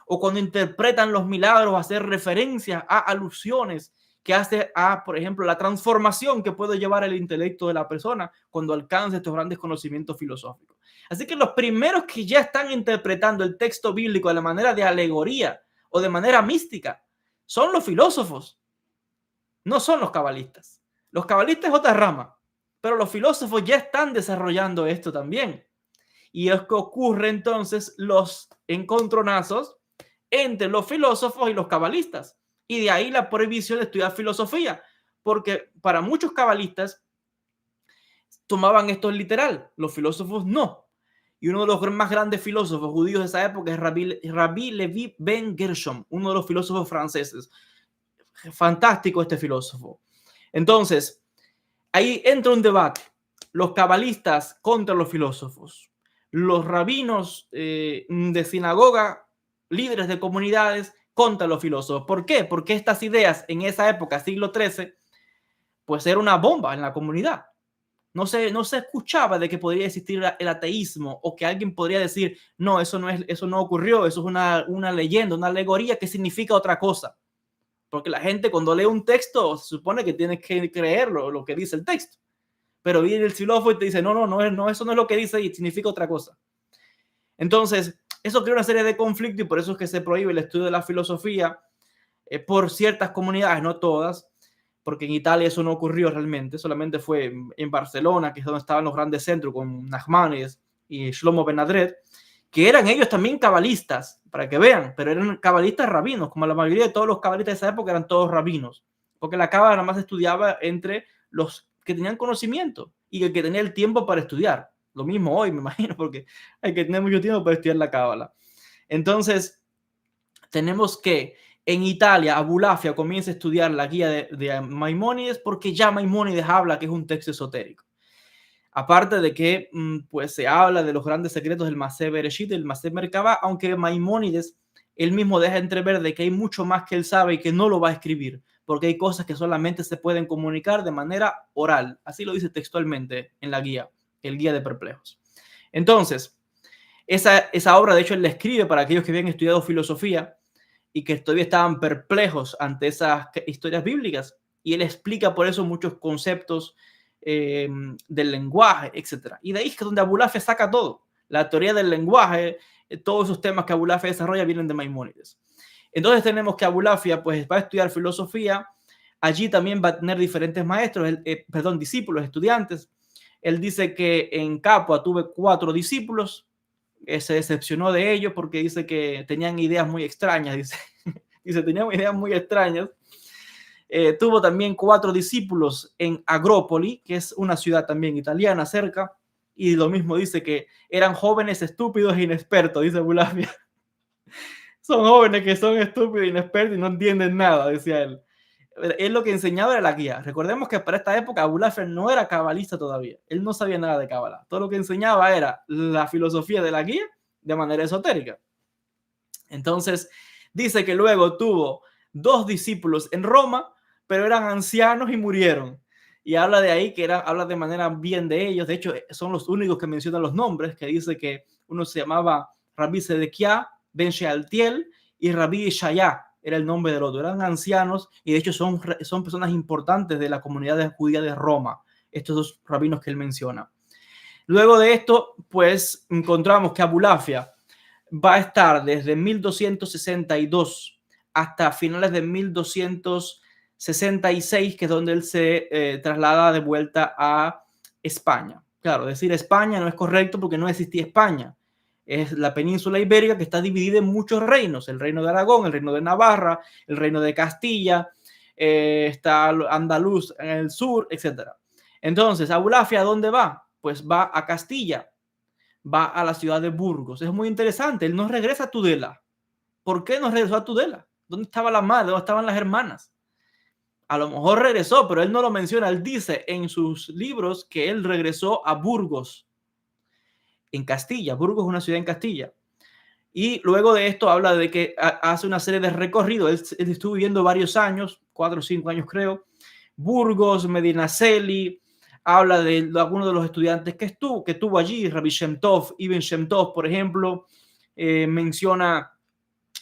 O cuando interpretan los milagros, hacer referencia a alusiones que hace a, por ejemplo, la transformación que puede llevar el intelecto de la persona cuando alcanza estos grandes conocimientos filosóficos. Así que los primeros que ya están interpretando el texto bíblico de la manera de alegoría o de manera mística son los filósofos, no son los cabalistas. Los cabalistas es otra rama, pero los filósofos ya están desarrollando esto también. Y es que ocurre entonces los encontronazos entre los filósofos y los cabalistas. Y de ahí la prohibición de estudiar filosofía, porque para muchos cabalistas tomaban esto literal, los filósofos no. Y uno de los más grandes filósofos judíos de esa época es Rabbi Levi Ben Gershom, uno de los filósofos franceses. Fantástico este filósofo. Entonces, ahí entra un debate. Los cabalistas contra los filósofos. Los rabinos de sinagoga, líderes de comunidades, contra los filósofos. ¿Por qué? Porque estas ideas en esa época, siglo XIII, pues era una bomba en la comunidad. No se escuchaba de que podría existir el ateísmo o que alguien podría decir, no, eso no ocurrió, eso es una leyenda, una alegoría que significa otra cosa. Porque la gente cuando lee un texto se supone que tienes que creerlo, lo que dice el texto. Pero viene el filósofo y te dice, no, eso no es lo que dice y significa otra cosa. Entonces, eso crea una serie de conflictos y por eso es que se prohíbe el estudio de la filosofía por ciertas comunidades, no todas, porque en Italia eso no ocurrió realmente, solamente fue en Barcelona, que es donde estaban los grandes centros con Nachmanides y Shlomo Ben Adret, que eran ellos también cabalistas, para que vean, pero eran cabalistas rabinos, como la mayoría de todos los cabalistas de esa época eran todos rabinos, porque la cábala nada más estudiaba entre los que tenían conocimiento y el que tenía el tiempo para estudiar. Lo mismo hoy, me imagino, porque hay que tener mucho tiempo para estudiar la cábala. Entonces, tenemos que en Italia, Abulafia comienza a estudiar la guía de Maimónides porque ya Maimónides habla que es un texto esotérico. Aparte de que pues se habla de los grandes secretos del Masé Bereshit, del Masé Merkabah, aunque Maimónides él mismo deja entrever de que hay mucho más que él sabe y que no lo va a escribir, porque hay cosas que solamente se pueden comunicar de manera oral. Así lo dice textualmente en la guía, el guía de perplejos. Entonces, esa obra, de hecho, él la escribe para aquellos que habían estudiado filosofía y que todavía estaban perplejos ante esas historias bíblicas. Y él explica por eso muchos conceptos del lenguaje, etc. Y de ahí es donde Abulafia saca todo. La teoría del lenguaje, todos esos temas que Abulafia desarrolla vienen de Maimónides. Entonces tenemos que Abulafia pues va a estudiar filosofía. Allí también va a tener diferentes maestros, discípulos, estudiantes. Él dice que en Capua tuve 4 discípulos. Se decepcionó de ellos porque dice que tenían ideas muy extrañas, tenían ideas muy extrañas. Tuvo también 4 discípulos en Agrópoli, que es una ciudad también italiana cerca, y lo mismo dice que eran jóvenes estúpidos e inexpertos, dice Abulafia. Son jóvenes que son estúpidos e inexpertos y no entienden nada, decía él. Él lo que enseñaba era la guía. Recordemos que para esta época Abulafia no era cabalista todavía. Él no sabía nada de cábala. Todo lo que enseñaba era la filosofía de la guía de manera esotérica. Entonces, dice que luego tuvo 2 discípulos en Roma, pero eran ancianos y murieron. Y habla de ahí que habla de manera bien de ellos. De hecho, son los únicos que mencionan los nombres, que dice que uno se llamaba Rabbi Sedequiá Ben Shealtiel y Rabbi Shaya. era el nombre del otro. Eran ancianos y de hecho son personas importantes de la comunidad judía de Roma, estos dos rabinos que él menciona. Luego de esto, pues encontramos que Abulafia va a estar desde 1262 hasta finales de 1266, que es donde él se traslada de vuelta a España. Claro, decir España no es correcto porque no existía España. Es la península ibérica que está dividida en muchos reinos: el reino de Aragón, el reino de Navarra, el reino de Castilla, está Andaluz en el sur, etc. Entonces, Abulafia, ¿a dónde va? Pues va a Castilla, va a la ciudad de Burgos. Es muy interesante, él no regresa a Tudela. ¿Por qué no regresó a Tudela? ¿Dónde estaba la madre? ¿Dónde estaban las hermanas? A lo mejor regresó, pero él no lo menciona. Él dice en sus libros que él regresó a Burgos, en Castilla. Burgos es una ciudad en Castilla. Y luego de esto habla de que hace una serie de recorridos. Él estuvo viviendo varios años, 4 o 5 años creo. Burgos, Medinaceli, habla de algunos de los estudiantes que tuvo allí, Rabbi Shem Tov, Ibn Shem Tov, por ejemplo. Menciona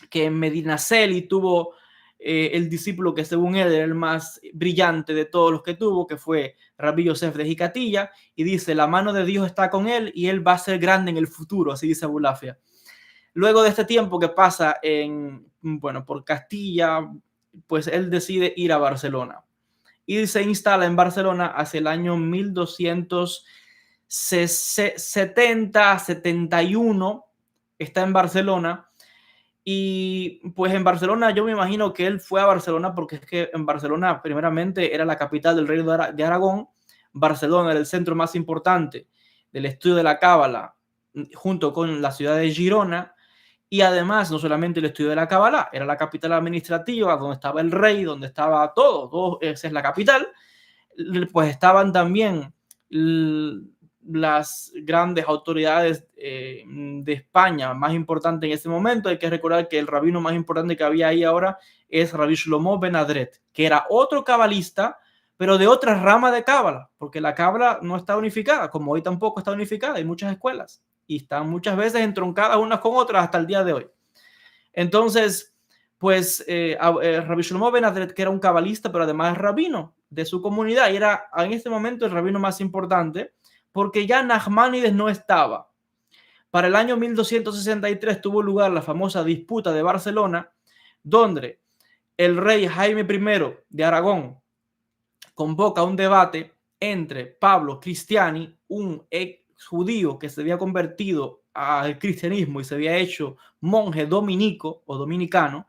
que en Medinaceli tuvo el discípulo que según él era el más brillante de todos los que tuvo, que fue Rabbi Yosef de Jicatilla, y dice: la mano de Dios está con él y él va a ser grande en el futuro, así dice Abulafia. Luego de este tiempo que pasa por Castilla, pues él decide ir a Barcelona y se instala en Barcelona hacia el año 1270-71. Está en Barcelona. Y pues en Barcelona yo me imagino que él fue a Barcelona porque es que en Barcelona primeramente era la capital del reino de Aragón. Barcelona era el centro más importante del estudio de la Cábala, junto con la ciudad de Girona. Y además, no solamente el estudio de la Cábala, era la capital administrativa, donde estaba el rey, donde estaba todo, esa es la capital. Pues estaban también las grandes autoridades de España más importantes en ese momento. Hay que recordar que el rabino más importante que había ahí ahora es Rabbi Shlomo Ben Adret, que era otro cabalista, pero de otra rama de Cábala, porque la Cábala no está unificada, como hoy tampoco está unificada. Hay muchas escuelas y están muchas veces entroncadas unas con otras hasta el día de hoy. Entonces, pues Rabbi Shlomo Ben Adret, que era un cabalista, pero además es rabino de su comunidad, y era en este momento el rabino más importante, porque ya Nachmanides no estaba. Para el año 1263 tuvo lugar la famosa disputa de Barcelona, donde el rey Jaime I de Aragón convoca un debate entre Pablo Cristiani, un ex judío que se había convertido al cristianismo y se había hecho monje dominico o dominicano,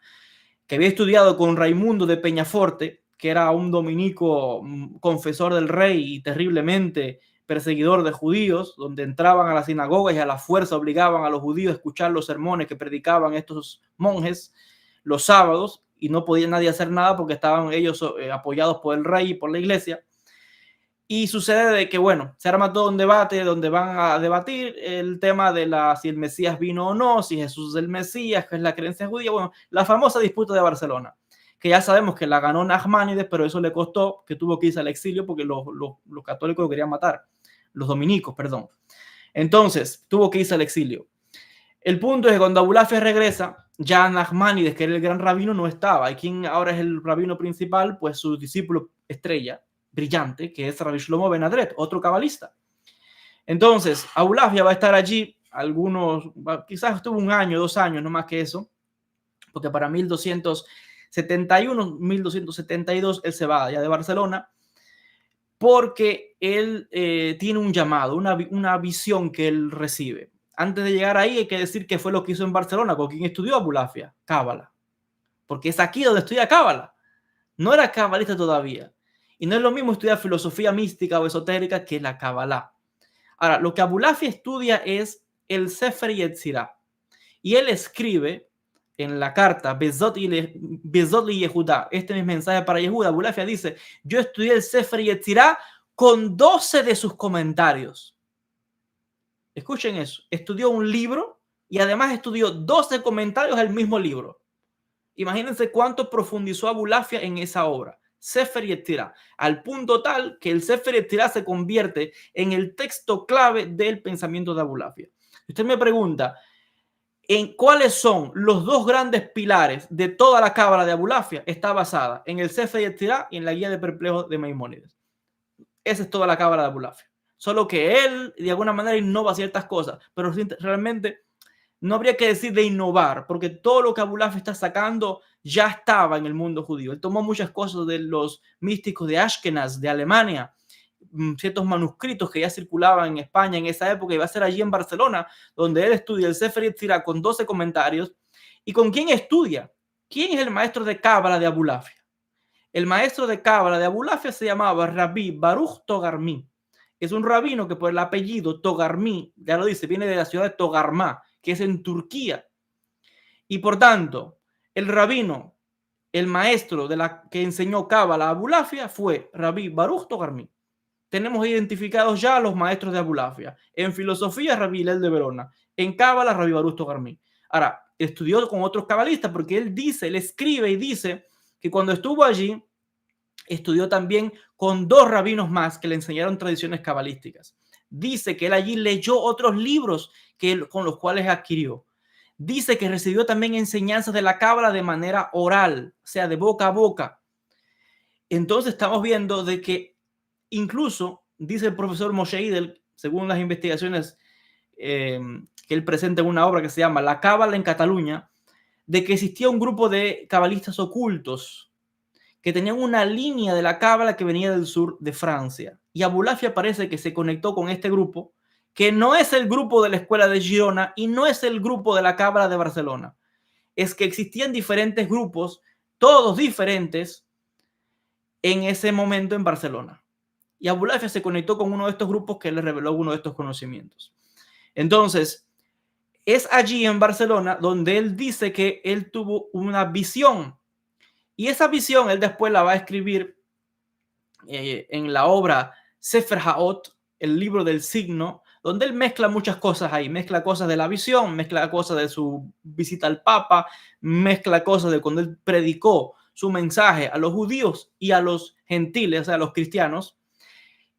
que había estudiado con Raimundo de Peñaforte, que era un dominico confesor del rey y terriblemente perseguidor de judíos, donde entraban a las sinagogas y a la fuerza obligaban a los judíos a escuchar los sermones que predicaban estos monjes los sábados, y no podía nadie hacer nada porque estaban ellos apoyados por el rey y por la iglesia. Y sucede de que, bueno, se arma todo un debate donde van a debatir el tema de si el Mesías vino o no, si Jesús es el Mesías, que es la creencia judía. Bueno, la famosa disputa de Barcelona, que ya sabemos que la ganó Nachmanides, pero eso le costó que tuvo que irse al exilio porque los católicos lo querían matar, los dominicos, perdón. Entonces, tuvo que irse al exilio. El punto es que cuando Abulafia regresa, ya Nachmanides, que era el gran rabino, no estaba. Y quien ahora es el rabino principal, pues su discípulo estrella, brillante, que es Rabbi Shlomo Ben Adret, otro cabalista. Entonces, Abulafia va a estar allí quizás estuvo 1 año, 2 años, no más que eso, porque para 1271, 1272, él se va allá de Barcelona, porque él tiene un llamado, una visión que él recibe. Antes de llegar ahí hay que decir qué fue lo que hizo en Barcelona, con quien estudió Abulafia, Cábala, porque es aquí donde estudia Cábala. No era cabalista todavía. Y no es lo mismo estudiar filosofía mística o esotérica que la Kabbalah. Ahora, lo que Abulafia estudia es el Sefer Yetzirah. Y él escribe en la carta Bezot li Yehuda, este es mi mensaje para Yehuda. Abulafia dice: yo estudié el Sefer Yetzirah con 12 de sus comentarios. Escuchen eso. Estudió un libro y además estudió 12 comentarios al mismo libro. Imagínense cuánto profundizó Abulafia en esa obra, Sefer Yetzirah, al punto tal que el Sefer Yetzirah se convierte en el texto clave del pensamiento de Abulafia. Usted me pregunta, ¿En cuáles son los dos grandes pilares de toda la cábala de Abulafia? Está basada en el Sefer Yetzirah y en la guía de perplejos de Maimónides. Esa es toda la cábala de Abulafia. Solo que él, de alguna manera, innova ciertas cosas, pero realmente no habría que decir de innovar, porque todo lo que Abulafia está sacando ya estaba en el mundo judío. Él tomó muchas cosas de los místicos de Ashkenaz, de Alemania, ciertos manuscritos que ya circulaban en España en esa época, y va a ser allí en Barcelona, donde él estudia el Sefer Yetzirah con 12 comentarios. ¿Y con quién estudia? ¿Quién es el maestro de cábala de Abulafia? El maestro de cábala de Abulafia se llamaba Rabbi Baruch Togarmí. Es un rabino que por el apellido Togarmí, ya lo dice, viene de la ciudad de Togarmá, que es en Turquía. Y por tanto, el rabino, el maestro de la que enseñó cábala a Abulafia fue Rabbi Baruch Togarmí. Tenemos identificados ya a los maestros de Abulafia. En filosofía, Rabbi Hillel de Verona. En cábala, Rabbi Baruch Togarmí. Ahora, estudió con otros cabalistas porque él dice, él escribe y dice que cuando estuvo allí, estudió también con 2 rabinos más que le enseñaron tradiciones cabalísticas. Dice que él allí leyó otros libros con los cuales adquirió. Dice que recibió también enseñanzas de la cábala de manera oral, o sea, de boca a boca. Entonces estamos viendo de que incluso, dice el profesor Moshe Idel, según las investigaciones que él presenta en una obra que se llama La Cábala en Cataluña, de que existía un grupo de cabalistas ocultos que tenían una línea de la cábala que venía del sur de Francia. Y Abulafia parece que se conectó con este grupo, que no es el grupo de la escuela de Girona y no es el grupo de la cábala de Barcelona. Es que existían diferentes grupos, todos diferentes, en ese momento en Barcelona. Y Abulafia se conectó con uno de estos grupos que le reveló uno de estos conocimientos. Entonces, es allí en Barcelona donde él dice que él tuvo una visión. Y esa visión él después la va a escribir en la obra Sefer Haot, el libro del signo, donde él mezcla muchas cosas ahí. Mezcla cosas de la visión, mezcla cosas de su visita al Papa, mezcla cosas de cuando él predicó su mensaje a los judíos y a los gentiles, o sea, a los cristianos,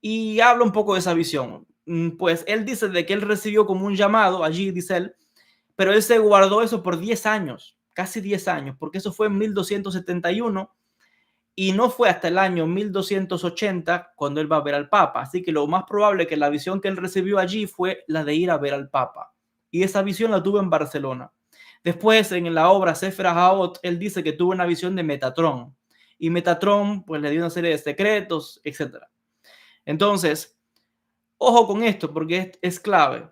y habla un poco de esa visión. Pues él dice de que él recibió como un llamado, allí dice él, pero él se guardó eso por 10 años, casi 10 años, porque eso fue en 1271 y no fue hasta el año 1280 cuando él va a ver al Papa. Así que lo más probable es que la visión que él recibió allí fue la de ir a ver al Papa. Y esa visión la tuvo en Barcelona. Después, en la obra Sefer Haot, él dice que tuvo una visión de Metatrón. Y Metatrón pues le dio una serie de secretos, etc. Entonces, ojo con esto porque es clave.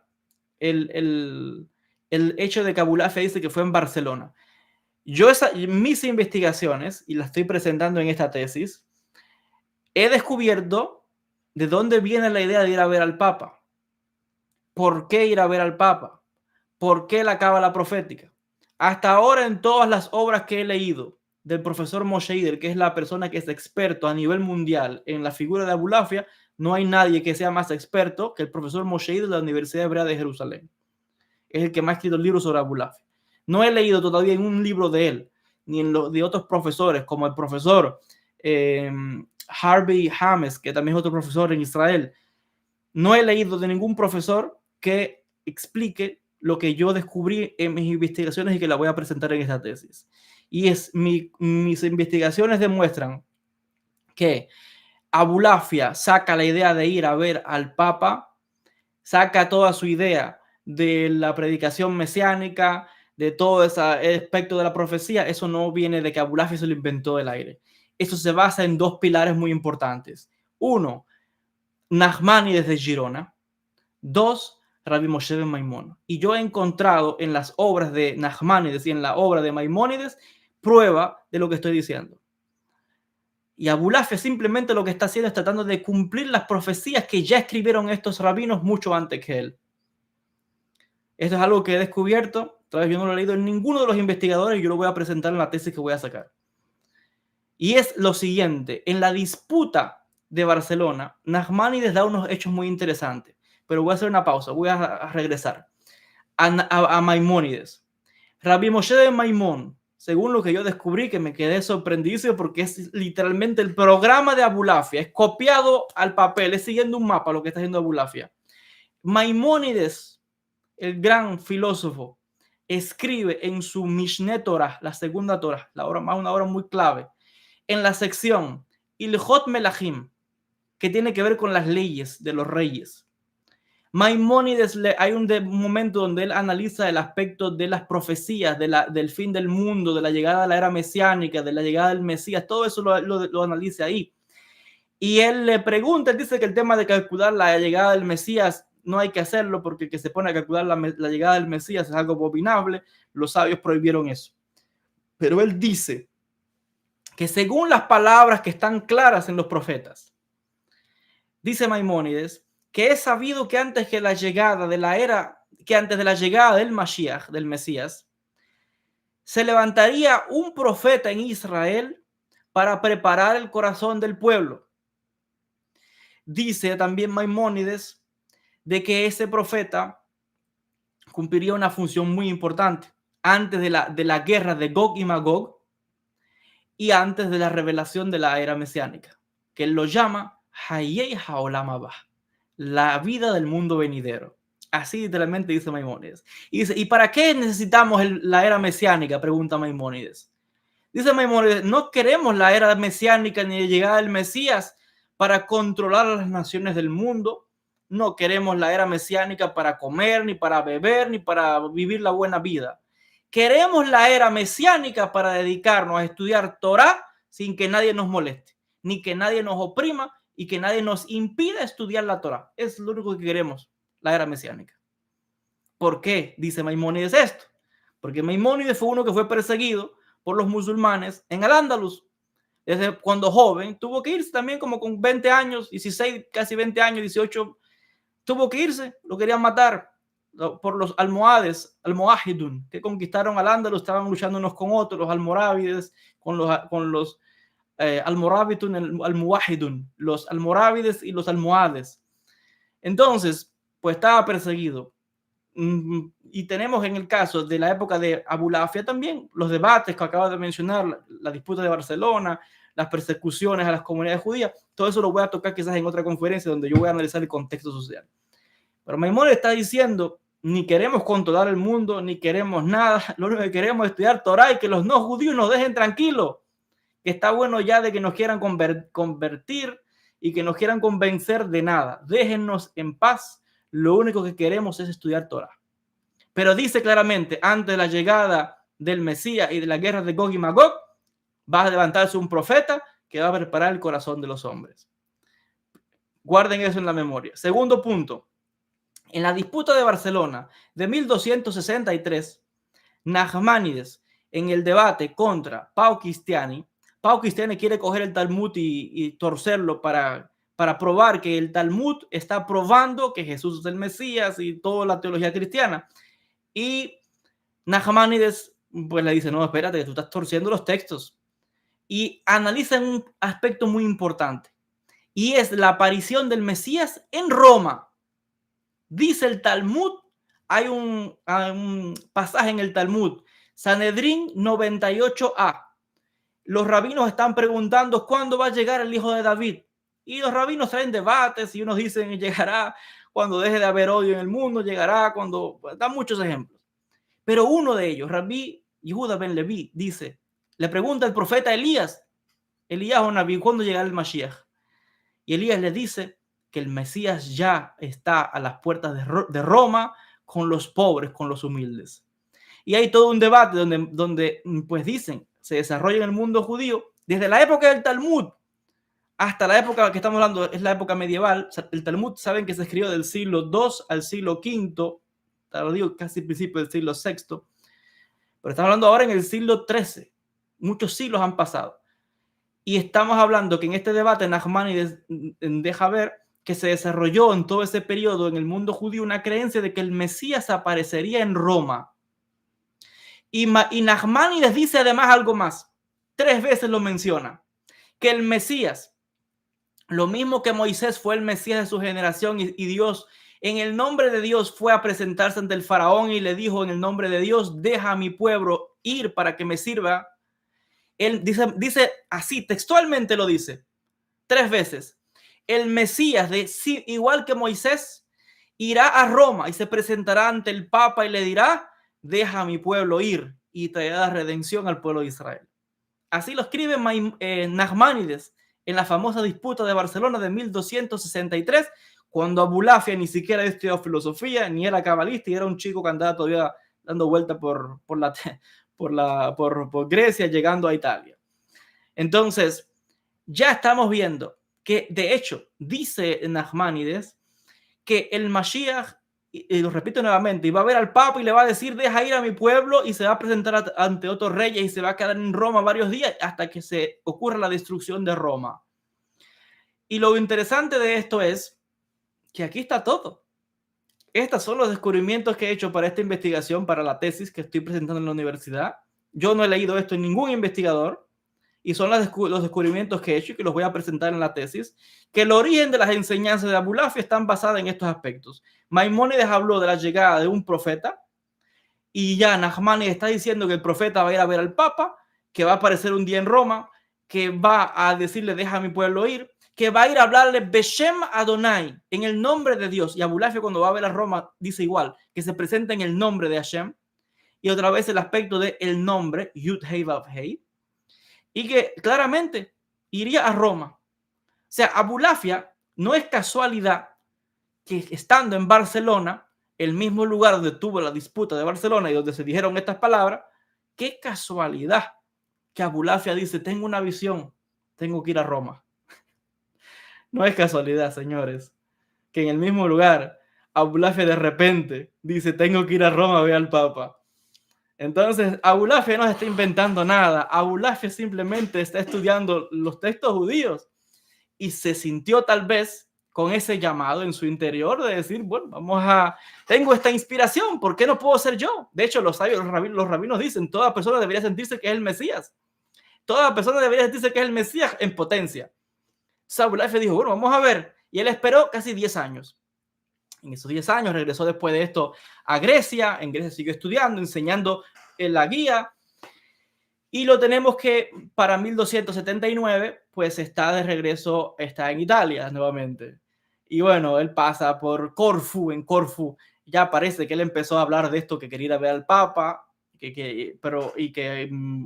El hecho de que Abulafia dice que fue en Barcelona. Mis investigaciones, y las estoy presentando en esta tesis, he descubierto de dónde viene la idea de ir a ver al Papa. ¿Por qué ir a ver al Papa? ¿Por qué la cábala profética? Hasta ahora, en todas las obras que he leído del profesor Moshe Idel, que es la persona que es experto a nivel mundial en la figura de Abulafia, no hay nadie que sea más experto que el profesor Moshe Idel de la Universidad Hebrea de Jerusalén. Es el que más ha escrito libros sobre Abulafia. No he leído todavía en un libro de él, ni en los de otros profesores, como el profesor Harvey James, que también es otro profesor en Israel. No he leído de ningún profesor que explique lo que yo descubrí en mis investigaciones y que la voy a presentar en esta tesis. Y mis investigaciones demuestran que Abulafia saca la idea de ir a ver al Papa, saca toda su idea de la predicación mesiánica, de todo ese aspecto de la profecía. Eso no viene de que Abulafia se lo inventó del aire. Eso se basa en 2 pilares muy importantes. 1, Nachmanides de Girona. 2, Rabbi Moshe ben Maimón. Y yo he encontrado en las obras de Nachmanides y en la obra de Maimónides prueba de lo que estoy diciendo. Y Abulafia simplemente lo que está haciendo es tratando de cumplir las profecías que ya escribieron estos rabinos mucho antes que él. Esto es algo que he descubierto, tal vez yo no lo he leído en ninguno de los investigadores y yo lo voy a presentar en la tesis que voy a sacar. Y es lo siguiente, en la disputa de Barcelona, Nachmanides da unos hechos muy interesantes, pero voy a hacer una pausa, voy a regresar a Maimónides. Rabbi Moshe ben Maimón, según lo que yo descubrí, que me quedé sorprendido porque es literalmente el programa de Abulafia, es copiado al papel, es siguiendo un mapa lo que está haciendo Abulafia. Maimónides, el gran filósofo, escribe en su Mishneh Torah, la segunda Torah, una obra muy clave, en la sección Ilhot Melachim, que tiene que ver con las leyes de los reyes. Maimónides, hay un momento donde él analiza el aspecto de las profecías, del fin del mundo, de la llegada de la era mesiánica, de la llegada del Mesías, todo eso lo analiza ahí. Y él le pregunta, él dice que el tema de calcular la llegada del Mesías no hay que hacerlo porque el que se pone a calcular la llegada del Mesías es algo abominable, los sabios prohibieron eso. Pero él dice que según las palabras que están claras en los profetas, dice Maimónides, que es sabido que antes de la llegada del Mashiach, del Mesías, se levantaría un profeta en Israel para preparar el corazón del pueblo. Dice también Maimónides de que ese profeta cumpliría una función muy importante antes de la guerra de Gog y Magog y antes de la revelación de la era mesiánica, que él lo llama Hayei Haolam Haba, la vida del mundo venidero. Así literalmente dice Maimónides. Y dice, ¿y para qué necesitamos la era mesiánica? Pregunta Maimónides. Dice Maimónides, no queremos la era mesiánica ni la llegada del Mesías para controlar a las naciones del mundo. No queremos la era mesiánica para comer, ni para beber, ni para vivir la buena vida. Queremos la era mesiánica para dedicarnos a estudiar Torah sin que nadie nos moleste, ni que nadie nos oprima y que nadie nos impida estudiar la Torah. Es lo único que queremos, la era mesiánica. ¿Por qué dice Maimónides esto? Porque Maimónides fue uno que fue perseguido por los musulmanes en Al-Ándalus. Desde cuando joven tuvo que irse también como con 20 años, 16, casi 20 años, 18, tuvo que irse, lo querían matar por los almohadidun, que conquistaron Al-Ándalus, estaban luchando unos con otros, los almorávides, con los almorabitun, almuwahidun, los almorávides y los almohades. Entonces, pues estaba perseguido. Y tenemos en el caso de la época de Abulafia también los debates que acabo de mencionar, la disputa de Barcelona, las persecuciones a las comunidades judías. Todo eso lo voy a tocar quizás en otra conferencia donde yo voy a analizar el contexto social. Pero Maimónides está diciendo, ni queremos controlar el mundo, ni queremos nada, lo único que queremos es estudiar Torah y que los no judíos nos dejen tranquilos, que está bueno ya de que nos quieran convertir y que nos quieran convencer de nada. Déjennos en paz, lo único que queremos es estudiar Torah. Pero dice claramente, antes de la llegada del Mesías y de la guerra de Gog y Magog, va a levantarse un profeta que va a preparar el corazón de los hombres. Guarden eso en la memoria. Segundo punto. En la disputa de Barcelona de 1263, Nachmanides, en el debate contra Pau Cristiani quiere coger el Talmud y torcerlo para probar que el Talmud está probando que Jesús es el Mesías y toda la teología cristiana. Y Nachmanides pues le dice, no, espérate, que tú estás torciendo los textos. Y analiza un aspecto muy importante, y es la aparición del Mesías en Roma. Dice el Talmud, hay un pasaje en el Talmud, Sanedrín 98a. Los rabinos están preguntando cuándo va a llegar el hijo de David. Y los rabinos traen debates y unos dicen llegará cuando deje de haber odio en el mundo, llegará cuando... Dan muchos ejemplos. Pero uno de ellos, Rabbi Yehuda ben Levi, dice, le pregunta al profeta Elías o Naví, ¿cuándo llegará el Mashiach? Y Elías le dice que el Mesías ya está a las puertas de Roma con los pobres, con los humildes. Y hay todo un debate donde pues dicen, se desarrolla en el mundo judío desde la época del Talmud hasta la época que estamos hablando, es la época medieval. El Talmud, saben que se escribió del siglo II al siglo V, lo digo casi principio del siglo VI, pero estamos hablando ahora en el siglo XIII. Muchos siglos han pasado. Y estamos hablando que en este debate Nachmanides deja ver que se desarrolló en todo ese periodo en el mundo judío una creencia de que el Mesías aparecería en Roma. Y Nachmanides dice además algo más. 3 veces lo menciona. Que el Mesías, lo mismo que Moisés fue el Mesías de su generación y Dios, en el nombre de Dios fue a presentarse ante el faraón y le dijo en el nombre de Dios, deja a mi pueblo ir para que me sirva. Él dice así, textualmente lo dice 3 veces. El Mesías, igual que Moisés, irá a Roma y se presentará ante el Papa y le dirá deja a mi pueblo ir y traerá redención al pueblo de Israel. Así lo escribe Nachmanides en la famosa disputa de Barcelona de 1263, cuando Abulafia ni siquiera había estudiado filosofía, ni era cabalista, y era un chico que andaba todavía dando vuelta por Grecia, llegando a Italia. Entonces, ya estamos viendo que, de hecho, dice Nachmanides que el Mashiach, y lo repito nuevamente, y va a ver al Papa y le va a decir, deja ir a mi pueblo, y se va a presentar ante otros reyes y se va a quedar en Roma varios días hasta que se ocurra la destrucción de Roma. Y lo interesante de esto es que aquí está todo. Estos son los descubrimientos que he hecho para esta investigación, para la tesis que estoy presentando en la universidad. Yo no he leído esto en ningún investigador, y son los descubrimientos que he hecho y que los voy a presentar en la tesis, que el origen de las enseñanzas de Abulafia están basadas en estos aspectos. Maimónides habló de la llegada de un profeta, y ya Nachmanides está diciendo que el profeta va a ir a ver al Papa, que va a aparecer un día en Roma, que va a decirle, deja a mi pueblo ir, que va a ir a hablarle Beshem Adonai, en el nombre de Dios. Y Abulafia, cuando va a ver a Roma, dice igual, que se presenta en el nombre de Hashem. Y otra vez el aspecto de el nombre, Yud Hei Vav Hei, y que claramente iría a Roma. O sea, Abulafia, no es casualidad que estando en Barcelona, el mismo lugar donde tuvo la disputa de Barcelona y donde se dijeron estas palabras, qué casualidad que Abulafia dice, tengo una visión, tengo que ir a Roma. No es casualidad, señores, que en el mismo lugar Abulafia de repente dice, tengo que ir a Roma a ver al Papa. Entonces, Abulafia no se está inventando nada. Abulafia simplemente está estudiando los textos judíos y se sintió tal vez con ese llamado en su interior de decir, bueno, tengo esta inspiración, ¿por qué no puedo ser yo? De hecho, los rabinos dicen, toda persona debería sentirse que es el Mesías. Toda persona debería sentirse que es el Mesías en potencia. Abulafia dijo, bueno, vamos a ver. Y él esperó casi 10 años. En esos 10 años regresó después de esto a Grecia. En Grecia siguió estudiando, enseñando en la guía. Y lo tenemos que para 1279, pues está de regreso, está en Italia nuevamente. Y bueno, él pasa por Corfú. En Corfú ya parece que él empezó a hablar de esto, que quería ver al Papa,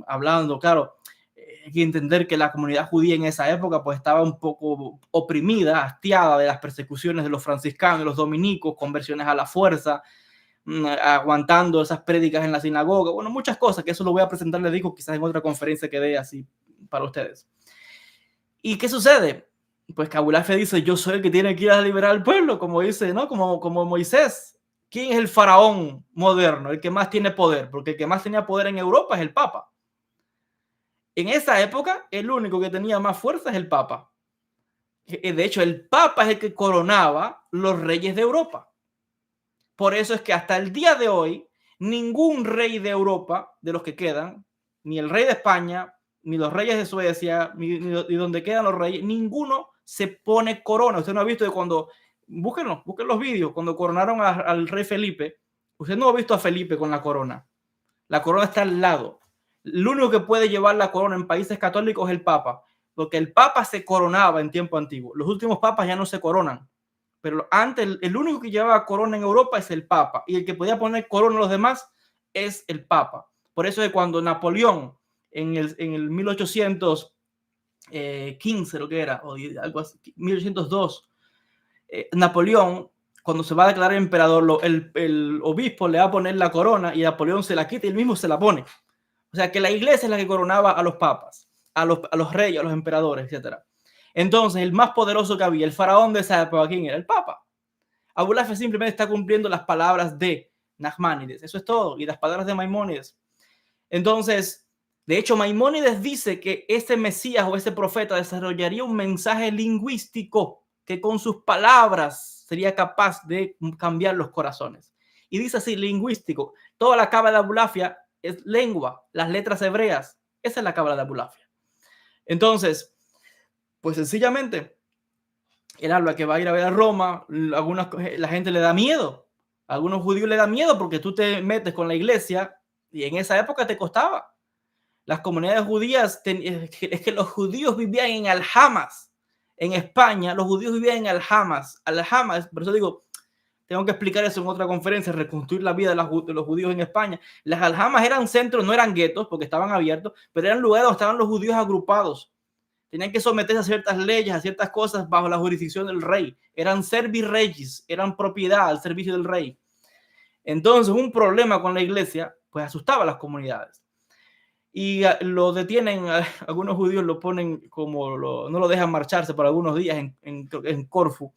hablando, claro, hay que entender que la comunidad judía en esa época pues estaba un poco oprimida, hastiada de las persecuciones de los franciscanos, los dominicos, conversiones a la fuerza, aguantando esas prédicas en la sinagoga, bueno, muchas cosas, que eso lo voy a presentar, les digo, quizás en otra conferencia que dé así para ustedes. ¿Y qué sucede? Pues que Abulafia dice, yo soy el que tiene que ir a liberar al pueblo, como dice, ¿no? Como Moisés. ¿Quién es el faraón moderno? El que más tiene poder, porque el que más tenía poder en Europa es el Papa. En esa época, el único que tenía más fuerza es el Papa. De hecho, el Papa es el que coronaba los reyes de Europa. Por eso es que hasta el día de hoy, ningún rey de Europa, de los que quedan, ni el rey de España, ni los reyes de Suecia, ni donde quedan los reyes, ninguno se pone corona. Usted no ha visto de cuando, busquen los vídeos, cuando coronaron al rey Felipe, usted no ha visto a Felipe con la corona. La corona está al lado. El único que puede llevar la corona en países católicos es el Papa, porque el Papa se coronaba en tiempo antiguo. Los últimos papas ya no se coronan. Pero antes, el único que llevaba corona en Europa es el Papa, y el que podía poner corona a los demás es el Papa. Por eso es cuando Napoleón, en el 1815, lo que era, o algo así, 1802, Napoleón, cuando se va a declarar emperador, el obispo le va a poner la corona y Napoleón se la quita y él mismo se la pone. O sea, que la iglesia es la que coronaba a los papas, a los reyes, a los emperadores, etc. Entonces, el más poderoso que había, el faraón de esa época, ¿quién era? El Papa. Abulafia simplemente está cumpliendo las palabras de Nachmanides. Eso es todo. Y las palabras de Maimónides. Entonces, de hecho, Maimónides dice que ese Mesías o ese profeta desarrollaría un mensaje lingüístico que con sus palabras sería capaz de cambiar los corazones. Y dice así, lingüístico. Toda la cábala de Abulafia es lengua, las letras hebreas. Esa es la cábala de Abulafia. Entonces, pues sencillamente, él habla que va a ir a ver a Roma. La gente le da miedo. A algunos judíos le da miedo porque tú te metes con la iglesia y en esa época te costaba. Las comunidades judías, es que los judíos vivían en Aljamas. En España, los judíos vivían en Aljamas. Aljamas, por eso digo, Tengo que explicar eso en otra conferencia, reconstruir la vida de los judíos en España. Las aljamas eran centros, no eran guetos porque estaban abiertos, pero eran lugares donde estaban los judíos agrupados. Tenían que someterse a ciertas leyes, a ciertas cosas bajo la jurisdicción del rey. Eran servirreyes, eran propiedad al servicio del rey. Entonces, un problema con la iglesia, pues asustaba a las comunidades. Y lo detienen, algunos judíos lo ponen como, no lo dejan marcharse por algunos días en Corfú.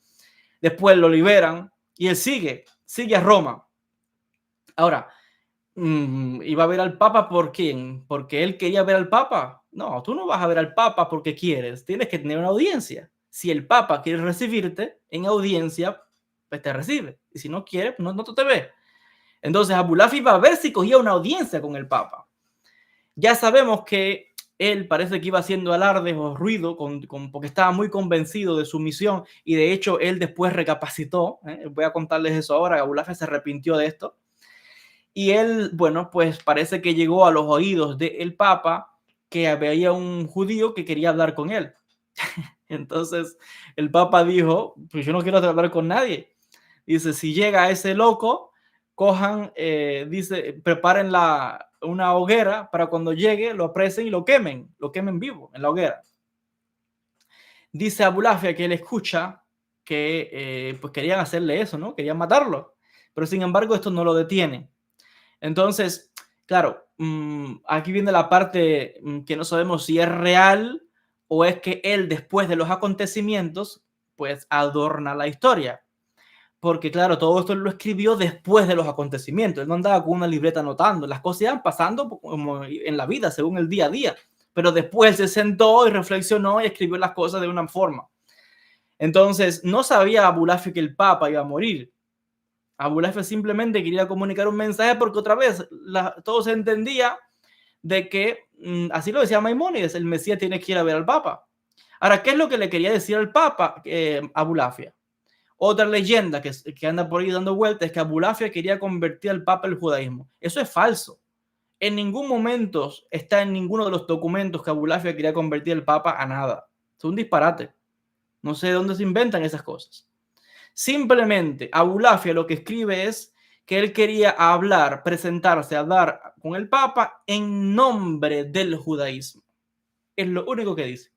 Después lo liberan y él sigue a Roma. Ahora, ¿iba a ver al Papa por quién? ¿Porque él quería ver al Papa? No, tú no vas a ver al Papa porque quieres. Tienes que tener una audiencia. Si el Papa quiere recibirte en audiencia, pues te recibe. Y si no quiere, no te ve. Entonces Abulaf iba a ver si cogía una audiencia con el Papa. Ya sabemos que él parece que iba haciendo alardes o ruido porque estaba muy convencido de su misión y de hecho él después recapacitó. Voy a contarles eso ahora. Abulaf se arrepintió de esto. Y él, bueno, pues parece que llegó a los oídos del Papa que había un judío que quería hablar con él. Entonces el Papa dijo, pues yo no quiero hablar con nadie. Dice, si llega ese loco, cojan, dice, preparen una hoguera para cuando llegue, lo apresen y lo quemen vivo en la hoguera. Dice Abulafia que él escucha que pues querían hacerle eso, ¿no? Querían matarlo. Pero sin embargo esto no lo detiene. Entonces, claro, aquí viene la parte que no sabemos si es real o es que él después de los acontecimientos pues adorna la historia. Porque claro, todo esto lo escribió después de los acontecimientos. Él no andaba con una libreta anotando. Las cosas iban pasando como en la vida, según el día a día. Pero después se sentó y reflexionó y escribió las cosas de una forma. Entonces, no sabía Abulafia que el Papa iba a morir. Abulafia simplemente quería comunicar un mensaje porque otra vez todo se entendía de que, así lo decía Maimónides, el Mesías tiene que ir a ver al Papa. Ahora, ¿qué es lo que le quería decir al Papa Abulafia? Otra leyenda que anda por ahí dando vueltas es que Abulafia quería convertir al Papa al judaísmo. Eso es falso. En ningún momento está en ninguno de los documentos que Abulafia quería convertir al Papa a nada. Es un disparate. No sé de dónde se inventan esas cosas. Simplemente Abulafia lo que escribe es que él quería hablar, presentarse, hablar con el Papa en nombre del judaísmo. Es lo único que dice.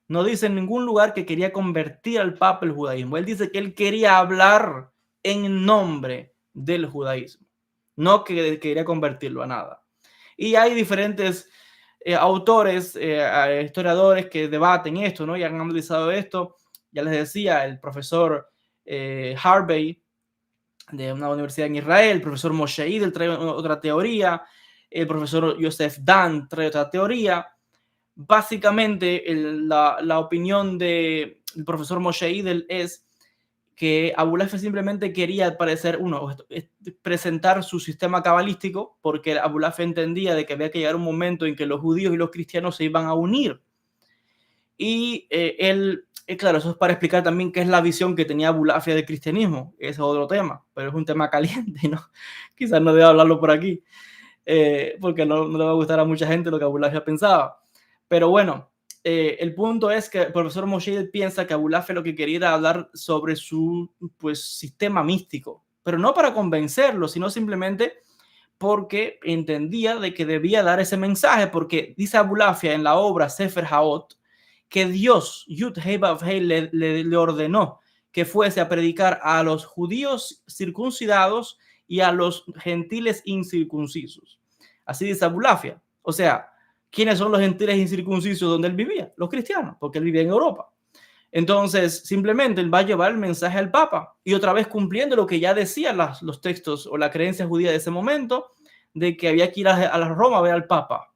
No dice en ningún lugar que quería convertir al Papa al judaísmo. Él dice que él quería hablar en nombre del judaísmo, no que quería convertirlo a nada. Y hay diferentes autores, historiadores que debaten esto, ¿no? Y han analizado esto. Ya les decía, el profesor Harvey de una universidad en Israel, el profesor Moshe Idel trae otra teoría, el profesor Yosef Dan trae otra teoría. Básicamente, la opinión del profesor Moshe Idel es que Abulafia simplemente quería presentar su sistema cabalístico porque Abulafia entendía de que había que llegar un momento en que los judíos y los cristianos se iban a unir. Y claro, eso es para explicar también qué es la visión que tenía Abulafia del cristianismo. Ese es otro tema, pero es un tema caliente, ¿no? Quizás no deba hablarlo por aquí, porque no le va a gustar a mucha gente lo que Abulafia pensaba. Pero bueno, el punto es que el profesor Moshe piensa que Abulafia lo que quería era hablar sobre su sistema místico, pero no para convencerlo, sino simplemente porque entendía de que debía dar ese mensaje, porque dice Abulafia en la obra Sefer Haot que Dios, Yud Hei Vav Hei, le ordenó que fuese a predicar a los judíos circuncidados y a los gentiles incircuncisos. Así dice Abulafia. O sea, ¿quiénes son los gentiles incircuncisos donde él vivía? Los cristianos, porque él vivía en Europa. Entonces, simplemente él va a llevar el mensaje al Papa y otra vez cumpliendo lo que ya decían los textos o la creencia judía de ese momento, de que había que ir a la Roma a ver al Papa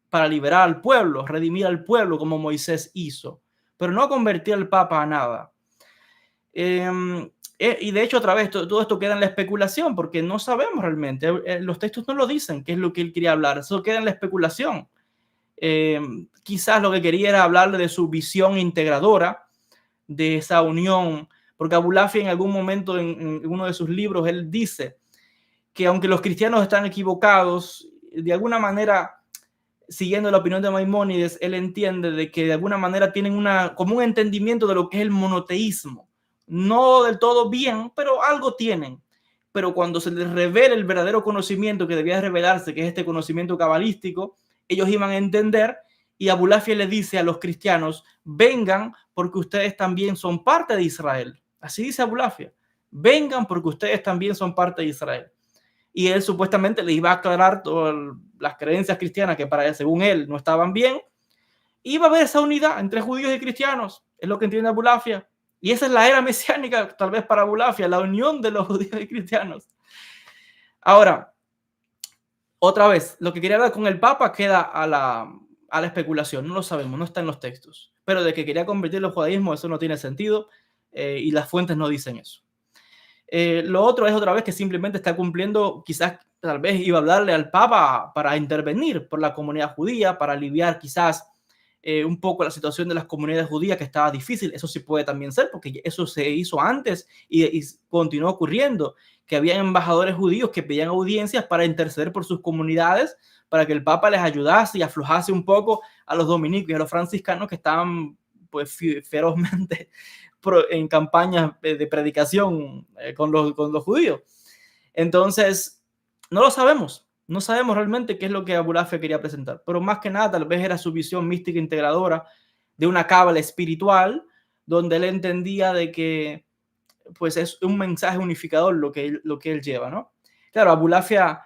para liberar al pueblo, redimir al pueblo como Moisés hizo, pero no convertir al Papa a nada. Y de hecho, otra vez, todo esto queda en la especulación porque no sabemos realmente. Los textos no lo dicen qué es lo que él quería hablar, eso queda en la especulación. Quizás lo que quería era hablarle de su visión integradora, de esa unión, porque Abulafia en algún momento en uno de sus libros, él dice que aunque los cristianos están equivocados, de alguna manera, siguiendo la opinión de Maimónides, él entiende de que de alguna manera tienen como un entendimiento de lo que es el monoteísmo. no del todo bien, pero algo tienen. Pero cuando se les revela el verdadero conocimiento que debía revelarse, que es este conocimiento cabalístico, ellos iban a entender, y Abulafia le dice a los cristianos: vengan porque ustedes también son parte de Israel. Así dice Abulafia: vengan porque ustedes también son parte de Israel. Y él supuestamente le iba a aclarar todas las creencias cristianas que para él, según él, no estaban bien. Iba a haber esa unidad entre judíos y cristianos, es lo que entiende Abulafia. Y esa es la era mesiánica, tal vez para Abulafia, la unión de los judíos y cristianos. Ahora, otra vez, lo que quería hablar con el Papa queda a la especulación, no lo sabemos, no está en los textos. Pero de que quería convertir el judaísmo, eso no tiene sentido, y las fuentes no dicen eso. Lo otro es otra vez que simplemente está cumpliendo, quizás tal vez iba a hablarle al Papa para intervenir por la comunidad judía, para aliviar quizás un poco la situación de las comunidades judías, que estaba difícil. Eso sí puede también ser, porque eso se hizo antes y continuó ocurriendo, que había embajadores judíos que pedían audiencias para interceder por sus comunidades, para que el Papa les ayudase y aflojase un poco a los dominicos y a los franciscanos que estaban pues ferozmente en campañas de predicación con los judíos. Entonces, no lo sabemos. No sabemos realmente qué es lo que Abulafia quería presentar, pero más que nada tal vez era su visión mística integradora de una cábala espiritual, donde él entendía de que pues es un mensaje unificador lo que él lleva, ¿no? Claro, Abulafia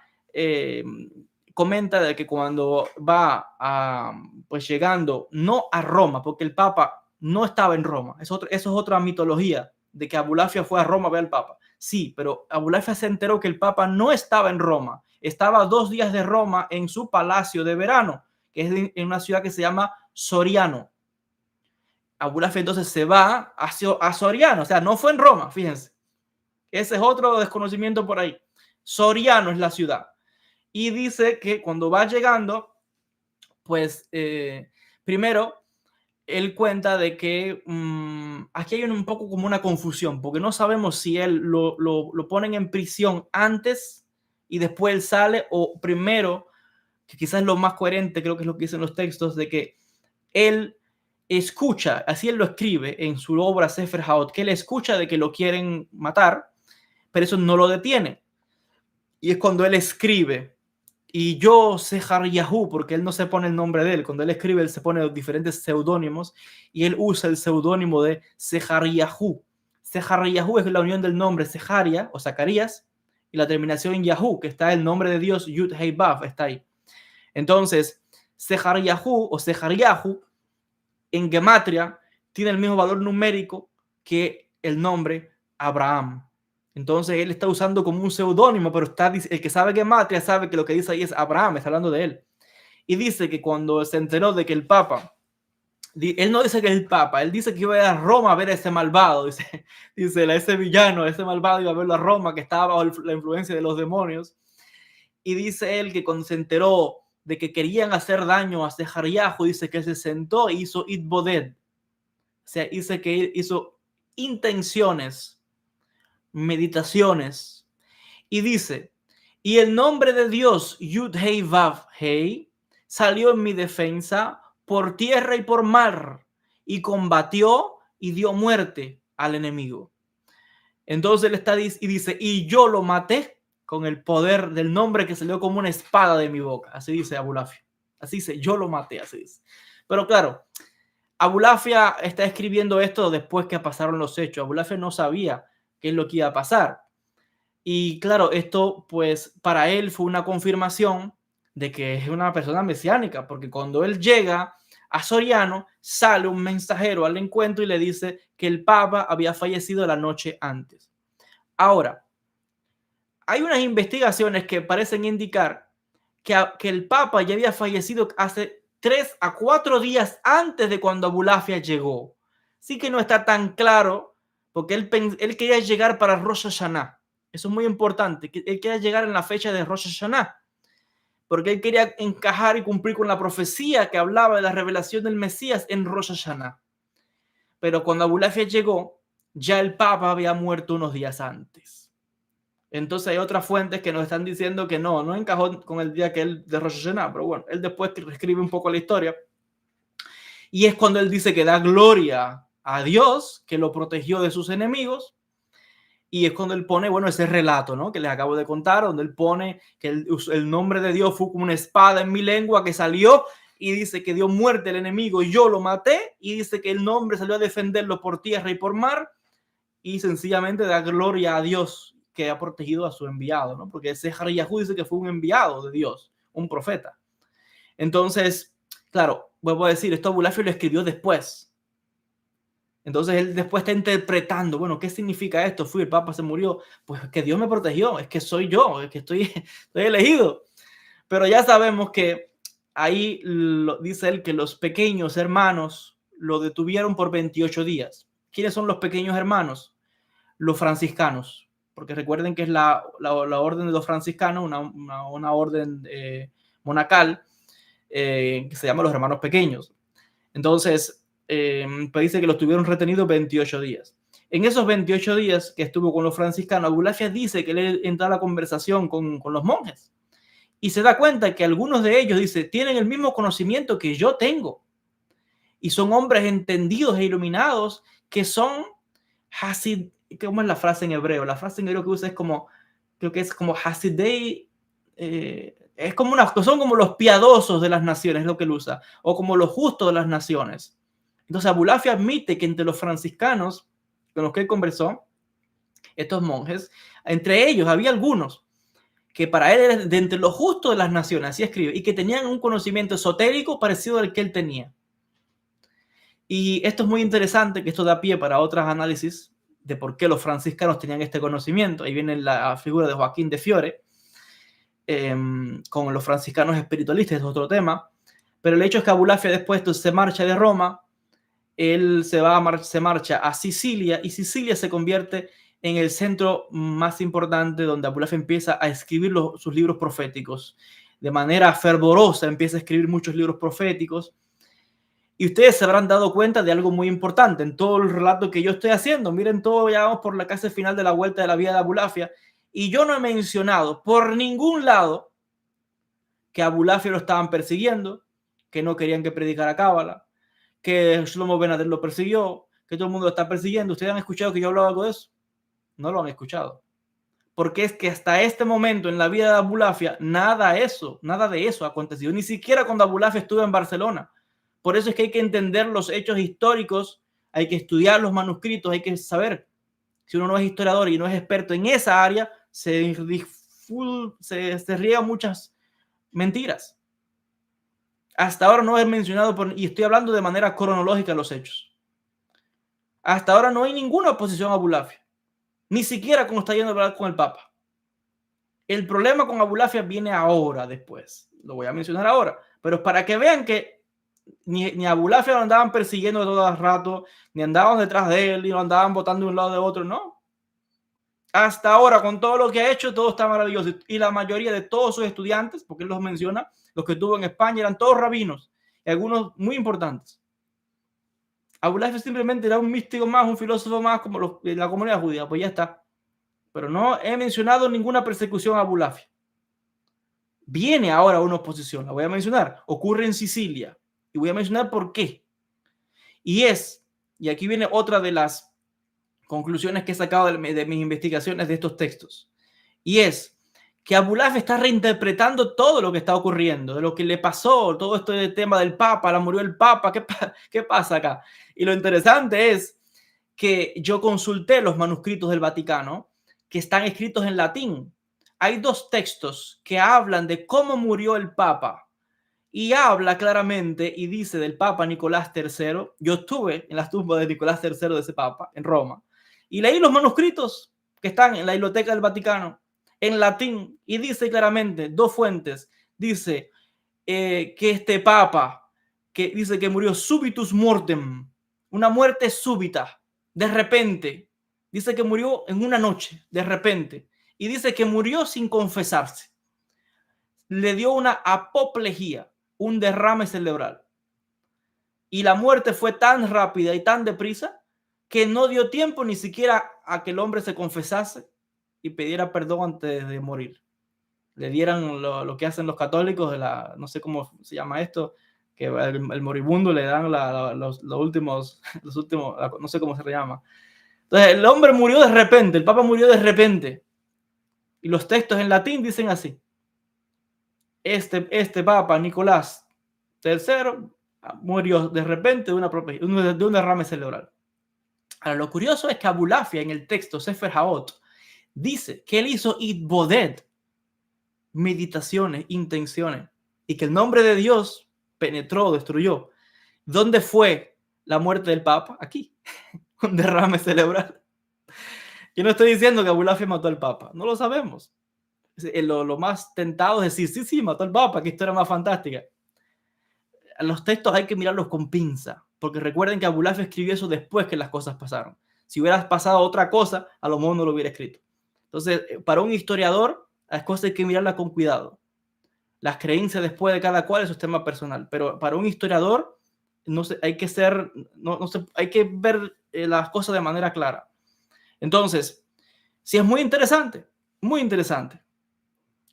comenta de que cuando va pues llegando, no a Roma, porque el Papa no estaba en Roma, eso es otra mitología, de que Abulafia fue a Roma a ver al Papa. Sí, pero Abulafia se enteró que el Papa no estaba en Roma, estaba a 2 días de Roma en su palacio de verano, que es en una ciudad que se llama Soriano. Abulafia entonces se va a Soriano, o sea, no fue en Roma, fíjense. Ese es otro desconocimiento por ahí. Soriano es la ciudad. Y dice que cuando va llegando, pues primero él cuenta de que aquí hay un poco como una confusión, porque no sabemos si él lo ponen en prisión antes y después él sale, o primero, que quizás es lo más coherente, creo que es lo que dicen los textos, de que él escucha, así él lo escribe en su obra Sefer Haot, que él escucha de que lo quieren matar, pero eso no lo detiene. Y es cuando él escribe: y yo, Sejar Yahú, porque él no se pone el nombre de él. Cuando él escribe, él se pone diferentes seudónimos y él usa el seudónimo de Sejar Yahú. Sejar Yahú es la unión del nombre Sejaria o Zacarías y la terminación en Yahú, que está el nombre de Dios, Yud Hei Vav, está ahí. Entonces, Sejar Yahú o Sejar Yahú en gematria tiene el mismo valor numérico que el nombre Abraham. Entonces él está usando como un seudónimo, pero el que sabe gematria sabe que lo que dice ahí es Abraham, está hablando de él. Y dice que cuando se enteró de que el Papa, él no dice que es el Papa, él dice que iba a ir a Roma a ver a ese malvado, dice ese villano, ese malvado iba a verlo a Roma, que estaba bajo la influencia de los demonios. Y dice él que cuando se enteró de que querían hacer daño a Sejariahu, dice que se sentó e hizo itboded. O sea, dice que hizo intenciones, meditaciones, y dice: y el nombre de Dios, Yud Hei Vav Hei, salió en mi defensa por tierra y por mar, y combatió y dio muerte al enemigo. Entonces él está y dice: y yo lo maté con el poder del nombre que salió como una espada de mi boca. Así dice Abulafia. Así dice: yo lo maté, así dice. Pero claro, Abulafia está escribiendo esto después que pasaron los hechos. Abulafia no sabía qué es lo que iba a pasar. Y claro, esto pues para él fue una confirmación de que es una persona mesiánica, porque cuando él llega a Soriano, sale un mensajero al encuentro y le dice que el Papa había fallecido la noche antes. Ahora, hay unas investigaciones que parecen indicar que el Papa ya había fallecido hace 3 a 4 días antes de cuando Abulafia llegó. Sí que no está tan claro, porque él quería llegar para Rosh Hashanah. Eso es muy importante, que él quería llegar en la fecha de Rosh Hashanah, porque él quería encajar y cumplir con la profecía que hablaba de la revelación del Mesías en Rosh Hashanah. Pero cuando Abulafia llegó, ya el Papa había muerto unos días antes. Entonces hay otras fuentes que nos están diciendo que no encajó con el día que él de Rosh Hashanah, pero él después escribe un poco la historia. Y es cuando él dice que da gloria a Dios, que lo protegió de sus enemigos. Y es cuando él pone, bueno, ese relato, ¿no?, que les acabo de contar, donde él pone que el nombre de Dios fue como una espada en mi lengua que salió y dice que dio muerte al enemigo y yo lo maté, y dice que el nombre salió a defenderlo por tierra y por mar, y sencillamente da gloria a Dios que ha protegido a su enviado, ¿no? Porque ese Yahú dice que fue un enviado de Dios, un profeta. Entonces, claro, vuelvo a decir, esto Abulafia lo escribió después. Entonces él después está interpretando, bueno, ¿qué significa esto? El Papa se murió, pues que Dios me protegió, es que soy yo, es que estoy elegido. Pero ya sabemos que ahí dice él que los pequeños hermanos lo detuvieron por 28 días. ¿Quiénes son los pequeños hermanos? Los franciscanos, porque recuerden que es la orden de los franciscanos, una orden monacal que se llama los hermanos pequeños. Entonces, pues dice que los tuvieron retenidos 28 días. En esos 28 días que estuvo con los franciscanos, Abulafia dice que él entra a la conversación con los monjes y se da cuenta que algunos de ellos, dice, tienen el mismo conocimiento que yo tengo y son hombres entendidos e iluminados que son Hasid. ¿Cómo es la frase en hebreo? La frase en hebreo que usa es como, creo que es como Hasidei, es como son como los piadosos de las naciones, es lo que él usa, o como los justos de las naciones. Entonces Abulafia admite que entre los franciscanos con los que él conversó, estos monjes, entre ellos había algunos que para él eran de entre los justos de las naciones, así escribe, y que tenían un conocimiento esotérico parecido al que él tenía. Y esto es muy interesante, que esto da pie para otros análisis de por qué los franciscanos tenían este conocimiento. Ahí viene la figura de Joaquín de Fiore, con los franciscanos espiritualistas, es otro tema. Pero el hecho es que Abulafia después se marcha de Roma, él se marcha a Sicilia, y Sicilia se convierte en el centro más importante donde Abulafia empieza a escribir sus libros proféticos. De manera fervorosa empieza a escribir muchos libros proféticos. Y ustedes se habrán dado cuenta de algo muy importante en todo el relato que yo estoy haciendo. Miren todo, ya vamos por la casi final de la vuelta de la vida de Abulafia. Y yo no he mencionado por ningún lado que a Abulafia lo estaban persiguiendo, que no querían que predicara cábala, que Shlomo Ben Adher lo persiguió, que todo el mundo lo está persiguiendo. ¿Ustedes han escuchado que yo he hablado algo de eso? No lo han escuchado. Porque es que hasta este momento en la vida de Abulafia, nada de eso ha acontecido. Ni siquiera cuando Abulafia estuvo en Barcelona. Por eso es que hay que entender los hechos históricos, hay que estudiar los manuscritos, hay que saber. Si uno no es historiador y no es experto en esa área, se riega muchas mentiras. Hasta ahora no he mencionado, y estoy hablando de manera cronológica, los hechos. Hasta ahora no hay ninguna oposición a Abulafia, ni siquiera como está yendo a hablar con el Papa. El problema con Abulafia viene ahora, después. Lo voy a mencionar ahora, pero para que vean que ni a Abulafia lo andaban persiguiendo todo el rato, ni andaban detrás de él, ni lo andaban botando de un lado de otro, no. Hasta ahora, con todo lo que ha hecho, todo está maravilloso. Y la mayoría de todos sus estudiantes, porque él los menciona, los que tuvo en España, eran todos rabinos, y algunos muy importantes. Abulafia simplemente era un místico más, un filósofo más, como la comunidad judía, pues ya está. Pero no he mencionado ninguna persecución a Abulafia. Viene ahora una oposición, la voy a mencionar, ocurre en Sicilia, y voy a mencionar por qué. Y aquí viene otra de las conclusiones que he sacado de mis investigaciones de estos textos, y es que Abulafia está reinterpretando todo lo que está ocurriendo, de lo que le pasó, todo esto del tema del Papa, murió el Papa, ¿qué pasa acá? Y lo interesante es que yo consulté los manuscritos del Vaticano que están escritos en latín. Hay dos textos que hablan de cómo murió el Papa y habla claramente y dice del Papa Nicolás III. Yo estuve en las tumbas de Nicolás III, de ese Papa, en Roma, y leí los manuscritos que están en la Biblioteca del Vaticano en latín, y dice claramente, dos fuentes, dice que este Papa, que dice que murió subitus mortem, una muerte súbita, de repente, dice que murió en una noche, de repente, y dice que murió sin confesarse. Le dio una apoplejía, un derrame cerebral. Y la muerte fue tan rápida y tan deprisa que no dio tiempo ni siquiera a que el hombre se confesase y pidiera perdón antes de morir. Le dieran lo que hacen los católicos, no sé cómo se llama esto, que el moribundo le dan los últimos, no sé cómo se le llama. Entonces, el hombre murió de repente, el Papa murió de repente. Y los textos en latín dicen así. Este Papa, Nicolás III, murió de repente de un derrame cerebral. Ahora, lo curioso es que Abulafia en el texto Sefer Haot dice que él hizo itboded, meditaciones, intenciones, y que el nombre de Dios penetró, destruyó. ¿Dónde fue la muerte del Papa? Aquí, un derrame cerebral. Yo no estoy diciendo que Abulafia mató al Papa, no lo sabemos. Lo más tentado es decir, sí, mató al Papa, qué historia más fantástica. Los textos hay que mirarlos con pinza, porque recuerden que Abulafia escribió eso después que las cosas pasaron. Si hubiera pasado otra cosa, a lo mejor no lo hubiera escrito. Entonces, para un historiador, las cosas hay que mirarlas con cuidado. Las creencias después de cada cual es un tema personal, pero para un historiador no sé, hay que ser, no sé, hay que ver las cosas de manera clara. Entonces, sí es muy interesante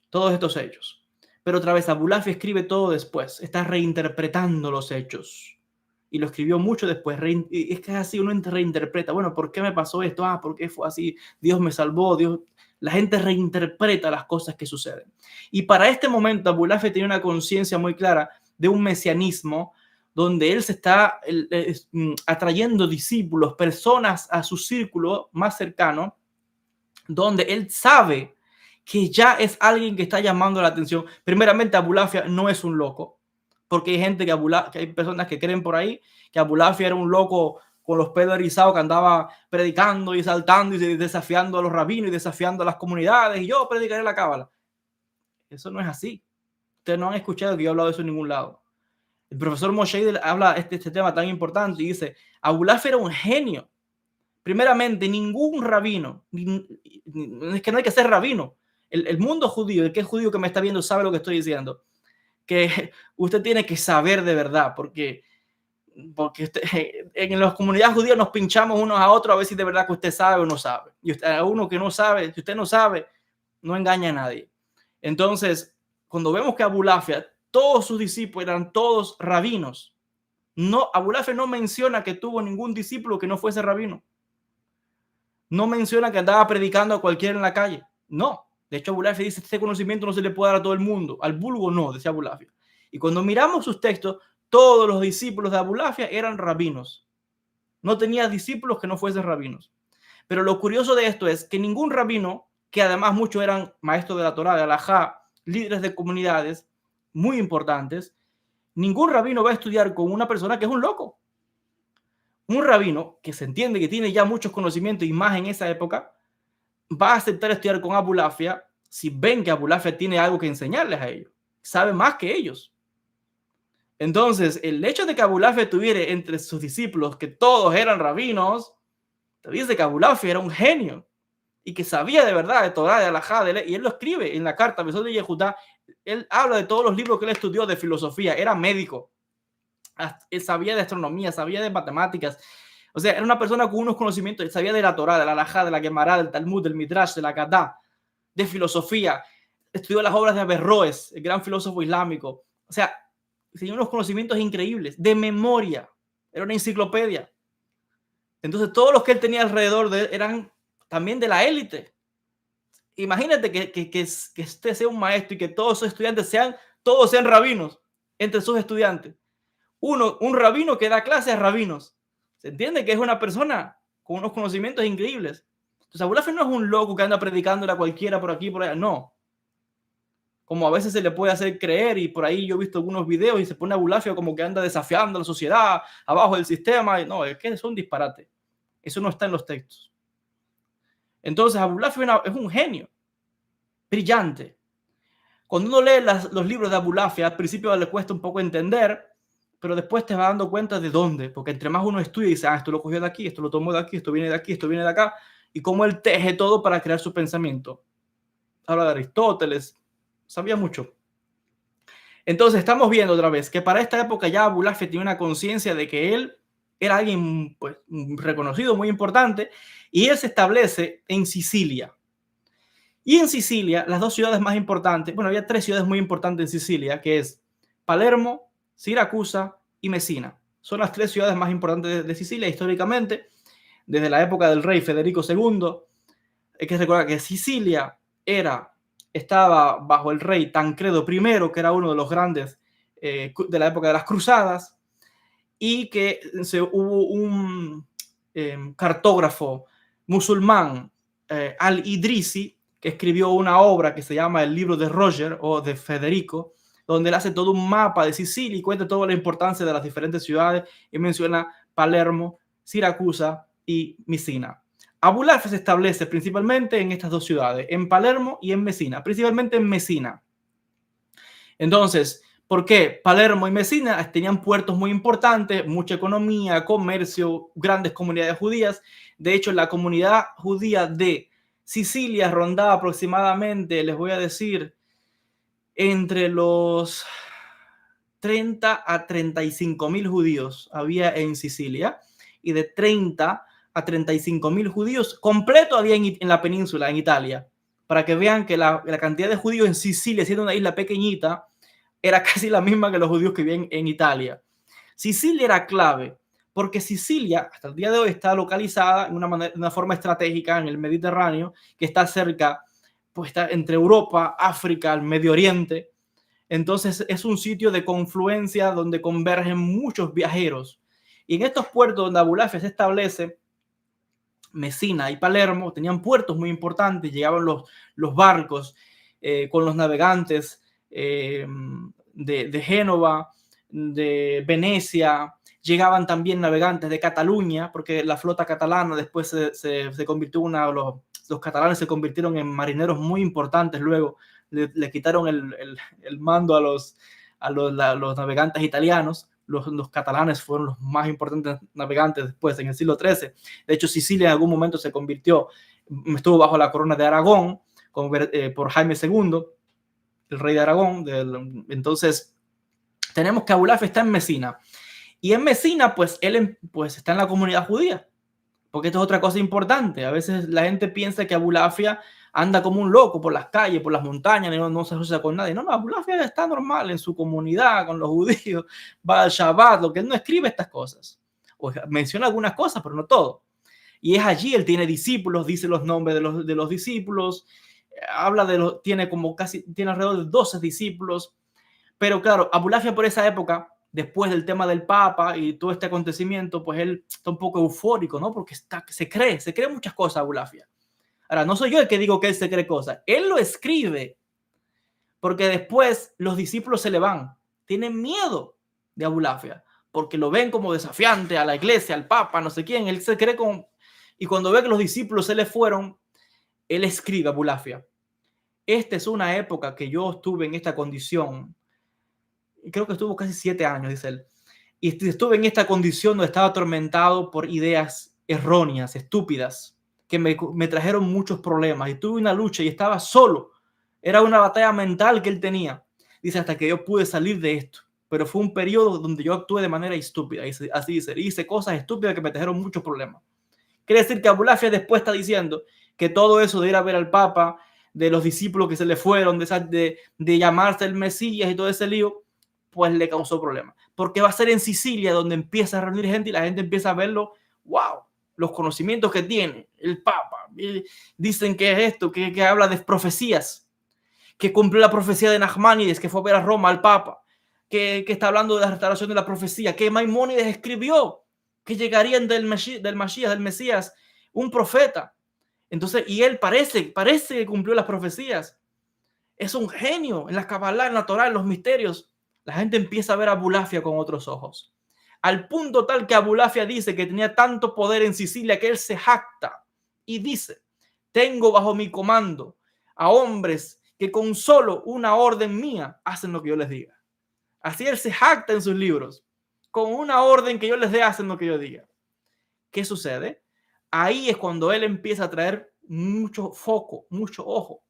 todos estos hechos. Pero otra vez, Abulafia escribe todo después, está reinterpretando los hechos. Y lo escribió mucho después. Es que así uno reinterpreta. Bueno, ¿por qué me pasó esto? ¿Por qué fue así? Dios me salvó. La gente reinterpreta las cosas que suceden. Y para este momento, Abulafia tenía una conciencia muy clara de un mesianismo donde él se está atrayendo discípulos, personas a su círculo más cercano, donde él sabe que ya es alguien que está llamando la atención. Primeramente, Abulafia no es un loco, porque hay gente que hay personas que creen por ahí que Abulafia era un loco con los pelos erizados que andaba predicando y saltando y desafiando a los rabinos y desafiando a las comunidades, y yo predicaré la cábala. Eso no es así. Ustedes no han escuchado que yo he hablado de eso en ningún lado. El profesor Moshe habla de este tema tan importante y dice, Abulafia era un genio. Primeramente, ningún rabino, es que no hay que ser rabino. El mundo judío, el que es judío que me está viendo sabe lo que estoy diciendo. Que usted tiene que saber de verdad, porque usted, en las comunidades judías nos pinchamos unos a otros a ver si de verdad que usted sabe o no sabe. Y usted, a uno que no sabe, si usted no sabe, no engaña a nadie. Entonces, cuando vemos que Abulafia, todos sus discípulos eran todos rabinos, no, Abulafia no menciona que tuvo ningún discípulo que no fuese rabino. No menciona que andaba predicando a cualquiera en la calle. No. De hecho, Abulafia dice, este conocimiento no se le puede dar a todo el mundo. Al vulgo no, decía Abulafia. Y cuando miramos sus textos, todos los discípulos de Abulafia eran rabinos. No tenía discípulos que no fuesen rabinos. Pero lo curioso de esto es que ningún rabino, que además muchos eran maestros de la Torá, de Alajá, líderes de comunidades muy importantes, ningún rabino va a estudiar con una persona que es un loco. Un rabino que se entiende que tiene ya muchos conocimientos y más en esa época, va a aceptar estudiar con Abulafia si ven que Abulafia tiene algo que enseñarles a ellos. Sabe más que ellos. Entonces, el hecho de que Abulafia tuviera entre sus discípulos que todos eran rabinos, te dice que Abulafia era un genio y que sabía de verdad de Torá, de Alajá, de ley. Y él lo escribe en la carta, Besot de Yehudá. Él habla de todos los libros que él estudió de filosofía. Era médico. Él sabía de astronomía, sabía de matemáticas. O sea, era una persona con unos conocimientos. Él sabía de la Torá, de la Alajá, de la Gemara, del Talmud, del Midrash, de la Gadá, de filosofía. Estudió las obras de Averroes, el gran filósofo islámico. O sea, tenía unos conocimientos increíbles, de memoria. Era una enciclopedia. Entonces, todos los que él tenía alrededor de él eran también de la élite. Imagínate que usted sea un maestro y que todos sus estudiantes todos sean rabinos entre sus estudiantes. Un rabino que da clases a rabinos. Se entiende que es una persona con unos conocimientos increíbles. Entonces, Abulafia no es un loco que anda predicándole a cualquiera por aquí y por allá. No. Como a veces se le puede hacer creer, y por ahí yo he visto algunos videos y se pone Abulafia como que anda desafiando a la sociedad, abajo del sistema. Y no, es que es un disparate. Eso no está en los textos. Entonces, Abulafia es un genio, brillante. Cuando uno lee los libros de Abulafia, al principio le cuesta un poco entender, pero después te vas dando cuenta de dónde, porque entre más uno estudia y dice, esto lo cogió de aquí, esto lo tomó de aquí, esto viene de aquí, esto viene de acá, y cómo él teje todo para crear su pensamiento. Habla de Aristóteles, sabía mucho. Entonces estamos viendo otra vez que para esta época ya Abulafia tiene una conciencia de que él era alguien pues, reconocido, muy importante, y él se establece en Sicilia. Y en Sicilia, las dos ciudades más importantes, bueno, había tres ciudades muy importantes en Sicilia, que es Palermo, Siracusa y Mesina. Son las 3 ciudades más importantes de Sicilia históricamente, desde la época del rey Federico II. Hay que recordar que Sicilia estaba bajo el rey Tancredo I, que era uno de los grandes de la época de las cruzadas, y que hubo un cartógrafo musulmán, al-Idrisi, que escribió una obra que se llama el libro de Roger o de Federico, donde él hace todo un mapa de Sicilia y cuenta toda la importancia de las diferentes ciudades y menciona Palermo, Siracusa y Messina. Abulafia se establece principalmente en estas 2 ciudades, en Palermo y en Messina, principalmente en Messina. Entonces, ¿por qué? Palermo y Messina tenían puertos muy importantes, mucha economía, comercio, grandes comunidades judías. De hecho, la comunidad judía de Sicilia rondaba aproximadamente, les voy a decir, entre los 30 a 35.000 judíos había en Sicilia, y de 30 a 35.000 judíos completo había en la península, en Italia, para que vean que la cantidad de judíos en Sicilia, siendo una isla pequeñita, era casi la misma que los judíos que viven en Italia. Sicilia era clave, porque Sicilia hasta el día de hoy está localizada de una forma estratégica en el Mediterráneo, que está cerca, pues está entre Europa, África, el Medio Oriente. Entonces es un sitio de confluencia donde convergen muchos viajeros. Y en estos puertos donde Abulafia se establece, Messina y Palermo tenían puertos muy importantes, llegaban los barcos con los navegantes de Génova, de Venecia, llegaban también navegantes de Cataluña, porque la flota catalana después se convirtió los catalanes se convirtieron en marineros muy importantes. Luego le quitaron el mando a los navegantes italianos. Los catalanes fueron los más importantes navegantes después, en el siglo XIII. De hecho, Sicilia en algún momento estuvo bajo la corona de Aragón por Jaime II, el rey de Aragón. Entonces, tenemos que Abulafia está en Messina. Y en Messina, pues él pues, está en la comunidad judía. Porque esto es otra cosa importante. A veces la gente piensa que Abulafia anda como un loco por las calles, por las montañas, y no se asocia con nadie. No, Abulafia está normal en su comunidad, con los judíos, va al Shabbat, lo que él no escribe estas cosas. O menciona algunas cosas, pero no todo. Y es allí, él tiene discípulos, dice los nombres de los discípulos, tiene alrededor de 12 discípulos. Pero claro, Abulafia por esa época, después del tema del Papa y todo este acontecimiento, pues él está un poco eufórico, ¿no? Porque se cree muchas cosas Abulafia. Ahora, no soy yo el que digo que él se cree cosas. Él lo escribe porque después los discípulos se le van. Tienen miedo de Abulafia porque lo ven como desafiante a la iglesia, al Papa, no sé quién. Él se cree como... Y cuando ve que los discípulos se le fueron, él escribe a Abulafia. Esta es una época que yo estuve en esta condición. Y creo que estuvo casi 7 años, dice él. Y estuve en esta condición donde estaba atormentado por ideas erróneas, estúpidas, que me trajeron muchos problemas. Y tuve una lucha y estaba solo. Era una batalla mental que él tenía. Dice, hasta que yo pude salir de esto. Pero fue un periodo donde yo actué de manera estúpida. Así dice, hice cosas estúpidas que me trajeron muchos problemas. Quiere decir que Abulafia después está diciendo que todo eso de ir a ver al Papa, de los discípulos que se le fueron, de llamarse el Mesías y todo ese lío, pues le causó problemas. Porque va a ser en Sicilia donde empieza a reunir gente y la gente empieza a verlo. ¡Wow! Los conocimientos que tiene el Papa. Dicen que es esto, que habla de profecías, que cumplió la profecía de Nachmanides, que fue a ver a Roma al Papa, que está hablando de la restauración de la profecía, que Maimónides escribió que llegarían del Mesías, un profeta. Entonces, y él parece que cumplió las profecías. Es un genio en la Kabbalah, en la Torah, en los misterios. La gente empieza a ver a Abulafia con otros ojos. Al punto tal que Abulafia dice que tenía tanto poder en Sicilia que él se jacta y dice, tengo bajo mi comando a hombres que con solo una orden mía hacen lo que yo les diga. Así él se jacta en sus libros. Con una orden que yo les dé, hacen lo que yo diga. ¿Qué sucede? Ahí es cuando él empieza a traer mucho foco, mucho ojo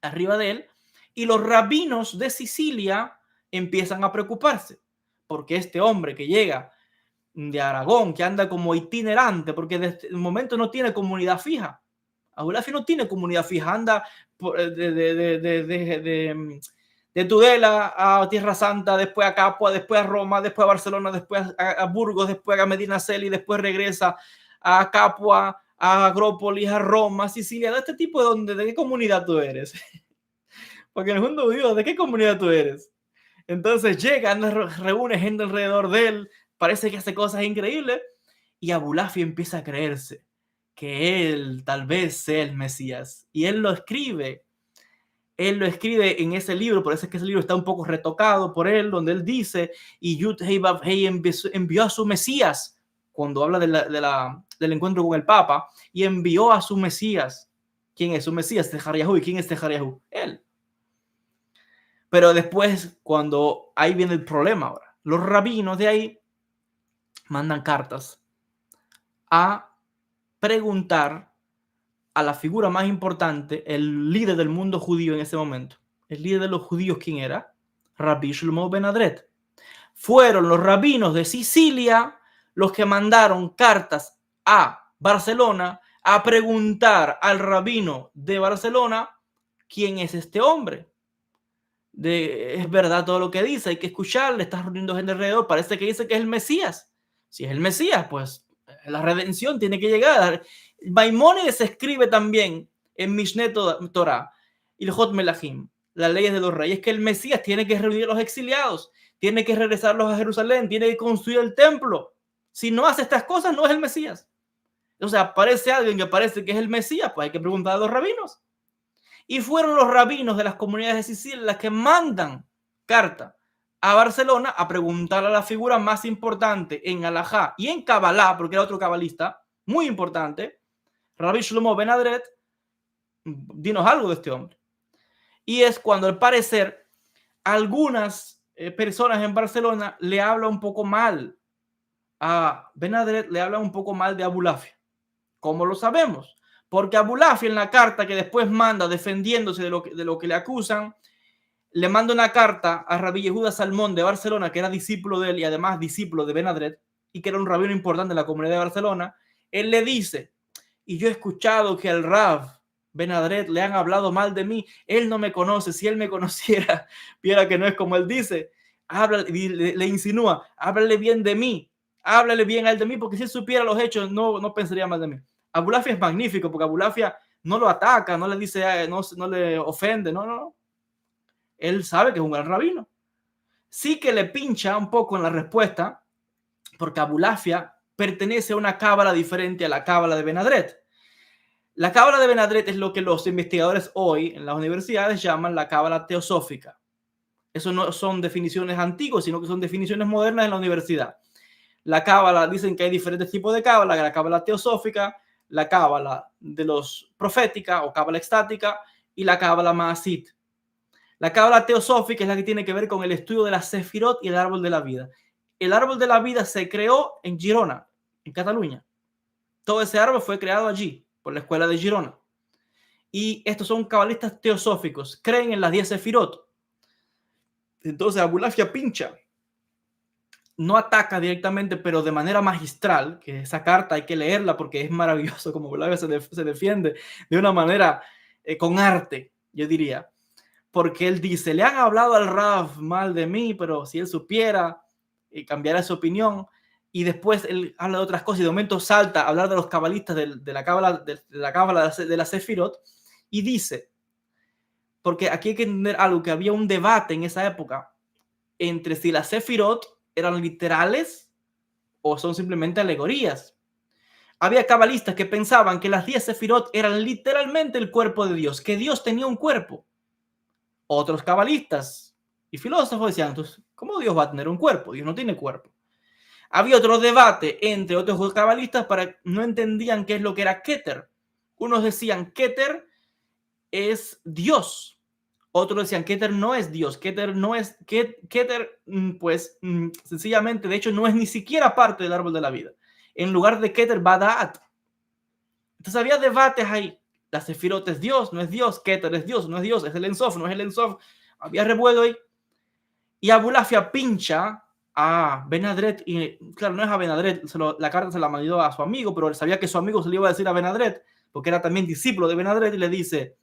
arriba de él, y los rabinos de Sicilia empiezan a preocuparse, porque este hombre que llega de Aragón, que anda como itinerante, porque desde el momento no tiene comunidad fija. Abulafia no tiene comunidad fija, anda de Tudela a Tierra Santa, después a Capua, después a Roma, después a Barcelona, después a Burgos, después a Medinaceli, después regresa a Capua, a Agrópolis, a Roma, Sicilia. De este tipo, ¿de qué comunidad tú eres? Porque en el mundo judío, ¿de qué comunidad tú eres? Entonces llega, reúne gente alrededor de él, parece que hace cosas increíbles, y Abulafia empieza a creerse que él tal vez sea el Mesías. Y él lo escribe en ese libro, por eso es que ese libro está un poco retocado por él, donde él dice, y Yud Hei Vav Hei envió a su Mesías, cuando habla del encuentro con el Papa, y envió a su Mesías. ¿Quién es su Mesías? Tejaryahu. ¿Y quién es Tejaryahu? Él. Pero después, cuando ahí viene el problema ahora, los rabinos de ahí mandan cartas a preguntar a la figura más importante, el líder del mundo judío en ese momento. El líder de los judíos, ¿quién era? Rabbi Shlomo ben Adret. Fueron los rabinos de Sicilia los que mandaron cartas a Barcelona a preguntar al rabino de Barcelona quién es este hombre. Es verdad todo lo que dice, hay que escucharle, está reuniendo gente alrededor, parece que dice que es el Mesías. Si es el Mesías, pues la redención tiene que llegar. Maimónides escribe también en Mishneh Torah, Ilhot Melahim, las leyes de los reyes, que el Mesías tiene que reunir a los exiliados, tiene que regresarlos a Jerusalén, tiene que construir el templo. Si no hace estas cosas, no es el Mesías. O sea, aparece alguien que parece que es el Mesías, pues hay que preguntar a los rabinos. Y fueron los rabinos de las comunidades de Sicilia las que mandan carta a Barcelona a preguntar a la figura más importante en Alajá y en Kabbalah, porque era otro cabalista muy importante, Rabbi Shlomo ben Adret, dinos algo de este hombre. Y es cuando al parecer algunas personas en Barcelona le hablan un poco mal a Ben Adret, le hablan un poco mal de Abulafia. ¿Cómo lo sabemos? Porque Abulafia en la carta que después manda defendiéndose de lo que le acusan, le manda una carta a Rabbi Yehuda Salmón de Barcelona, que era discípulo de él y además discípulo de Ben Adret, y que era un rabino importante en la comunidad de Barcelona. Él le dice, y yo he escuchado que al Rav Ben Adret le han hablado mal de mí, él no me conoce, si él me conociera, viera que no es como él dice, le insinúa, háblale bien de mí, háblale bien a él de mí, porque si él supiera los hechos, no pensaría mal de mí. Abulafia es magnífico, porque Abulafia no lo ataca, no le dice, no le ofende, no. Él sabe que es un gran rabino. Sí que le pincha un poco en la respuesta, porque Abulafia pertenece a una cábala diferente a la cábala de Ben Adret. La cábala de Ben Adret es lo que los investigadores hoy en las universidades llaman la cábala teosófica. Eso no son definiciones antiguas, sino que son definiciones modernas en la universidad. La cábala, dicen que hay diferentes tipos de cábala, la cábala teosófica, la cábala de los profética o cábala extática y la cábala maasit. La cábala teosófica es la que tiene que ver con el estudio de la Sefirot y el árbol de la vida. El árbol de la vida se creó en Girona, en Cataluña. Todo ese árbol fue creado allí, por la escuela de Girona. Y estos son cabalistas teosóficos, creen en las 10 Sefirot. Entonces Abulafia pincha. No ataca directamente, pero de manera magistral, que esa carta hay que leerla porque es maravilloso como Abulafia se defiende de una manera con arte, yo diría. Porque él dice, le han hablado al Rav mal de mí, pero si él supiera, cambiará su opinión. Y después él habla de otras cosas y de momento salta a hablar de los cabalistas de la cábala de la Sefirot y dice, porque aquí hay que entender algo, que había un debate en esa época entre si las Sefirot eran literales o son simplemente alegorías. Había cabalistas que pensaban que las 10 Sefirot eran literalmente el cuerpo de Dios, que Dios tenía un cuerpo. Otros cabalistas y filósofos decían, entonces, ¿cómo Dios va a tener un cuerpo? Dios no tiene cuerpo. Había otro debate entre otros cabalistas para no entendían qué es lo que era Keter. Unos decían Keter es Dios. Otros decían Keter no es Dios. Keter no es Keter, pues sencillamente, de hecho, no es ni siquiera parte del árbol de la vida. En lugar de Keter va Da'at. Entonces había debates ahí. La Sefirot es Dios, no es Dios. Keter es Dios, no es Dios. Es el Ensof, no es el Ensof. Había revuelo ahí. Y Abulafia pincha a Ben Adret. Y claro, no es a Ben Adret. La carta se la mandó a su amigo, pero él sabía que su amigo se le iba a decir a Ben Adret, porque era también discípulo de Ben Adret, y le dice,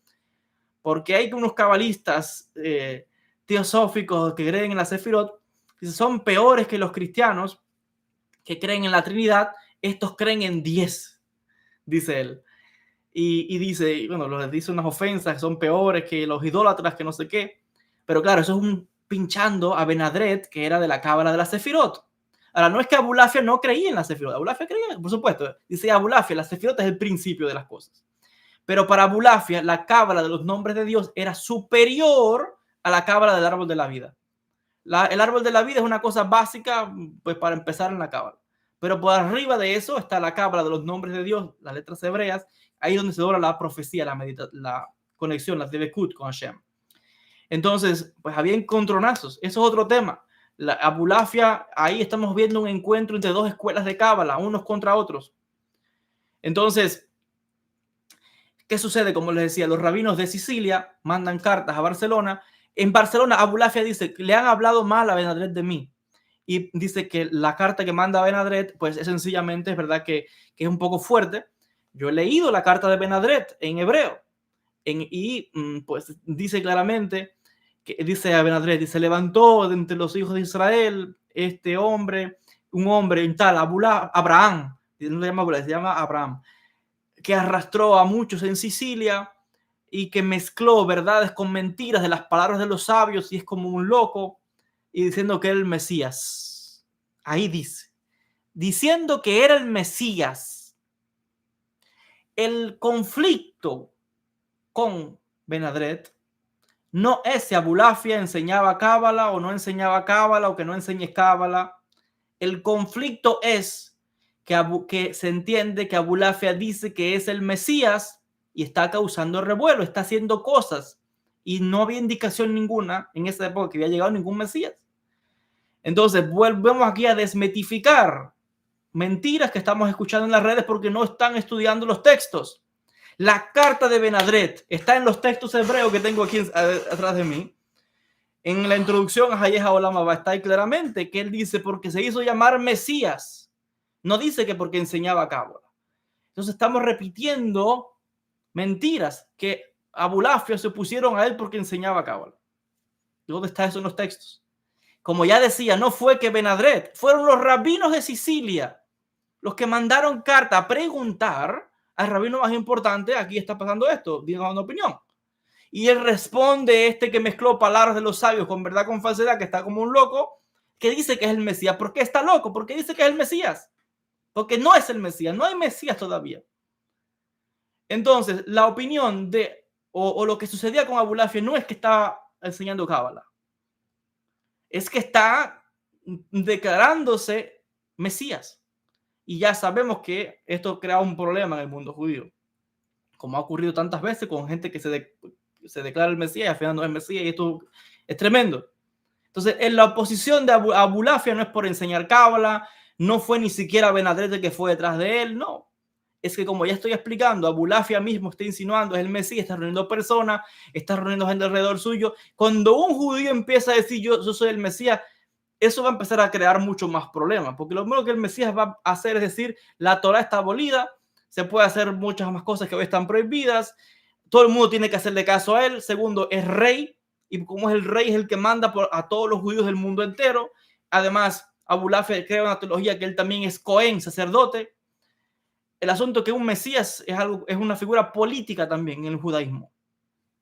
porque hay unos cabalistas te teosóficos que creen en la Sefirot, son peores que los cristianos que creen en la Trinidad. Estos creen en 10, dice él. Y dice, bueno, les dice unas ofensas que son peores que los idólatras, que no sé qué. Pero claro, eso es un pinchando a Ben-Hadret, que era de la cábala de la Sefirot. Ahora, no es que Abulafia no creía en la Sefirot. Abulafia creía, por supuesto. Dice Abulafia, la Sefirot es el principio de las cosas. Pero para Abulafia, la cábala de los nombres de Dios era superior a la cábala del árbol de la vida. El árbol de la vida es una cosa básica, pues, para empezar en la cábala. Pero por arriba de eso está la cábala de los nombres de Dios, las letras hebreas, ahí donde se dobla la profecía, la conexión, la Debekut con Hashem. Entonces, pues había encontronazos. Eso es otro tema. La Abulafia, ahí estamos viendo un encuentro entre dos escuelas de cábala, unos contra otros. Entonces, ¿qué sucede? Como les decía, los rabinos de Sicilia mandan cartas a Barcelona. En Barcelona, Abulafia dice que le han hablado mal a Ben-Hadret de mí. Y dice que la carta que manda Ben-Hadret, pues es sencillamente, es verdad que es un poco fuerte. Yo he leído la carta de Ben-Hadret en hebreo. Y pues dice claramente, que dice a Ben-Hadret, se levantó de entre los hijos de Israel este hombre, un hombre, un tal Abraham, no se llama Abulaf, se llama Abraham, que arrastró a muchos en Sicilia y que mezcló verdades con mentiras de las palabras de los sabios y es como un loco, y diciendo que era el Mesías. Ahí dice, diciendo que era el Mesías. El conflicto con Ben-Hadret no es si Abulafia enseñaba cábala o no enseñaba cábala o que no enseñe cábala. El conflicto es que se entiende que Abulafia dice que es el Mesías y está causando revuelo, está haciendo cosas y no había indicación ninguna en esa época que había llegado ningún Mesías. Entonces volvemos aquí a desmitificar mentiras que estamos escuchando en las redes porque no están estudiando los textos. La carta de Ben-Hadret está en los textos hebreos que tengo aquí atrás de mí. En la introducción a Hayej Haolam Haba está ahí claramente que él dice porque se hizo llamar Mesías. No dice que porque enseñaba cábala. Entonces estamos repitiendo mentiras que Abulafia se pusieron a él porque enseñaba cábala. ¿Dónde está eso en los textos? Como ya decía, no fue que Ben-Hadret, fueron los rabinos de Sicilia los que mandaron carta a preguntar al rabino más importante, aquí está pasando esto, digan una opinión. Y él responde, que mezcló palabras de los sabios con verdad, con falsedad, que está como un loco, que dice que es el Mesías. ¿Por qué está loco? Porque dice que es el Mesías. Porque no es el Mesías, no hay Mesías todavía. Entonces, la opinión o lo que sucedía con Abulafia no es que estaba enseñando cábala, es que está declarándose Mesías. Y ya sabemos que esto crea un problema en el mundo judío, como ha ocurrido tantas veces con gente que se declara el Mesías y al final no es el Mesías, y esto es tremendo. Entonces, en la oposición de Abulafia no es por enseñar cábala, no fue ni siquiera Ben-Hadret el que fue detrás de él, no. Es que, como ya estoy explicando, Abulafia mismo está insinuando es el Mesías, está reuniendo personas, está reuniendo gente alrededor suyo. Cuando un judío empieza a decir yo soy el Mesías, eso va a empezar a crear mucho más problemas, porque lo primero que el Mesías va a hacer es decir, la Torá está abolida, se puede hacer muchas más cosas que hoy están prohibidas, todo el mundo tiene que hacerle caso a él. Segundo, es rey, y como es el rey, es el que manda a todos los judíos del mundo entero. Además, Abulafia crea una teología que él también es Cohen, sacerdote. El asunto es que un Mesías es una figura política también en el judaísmo.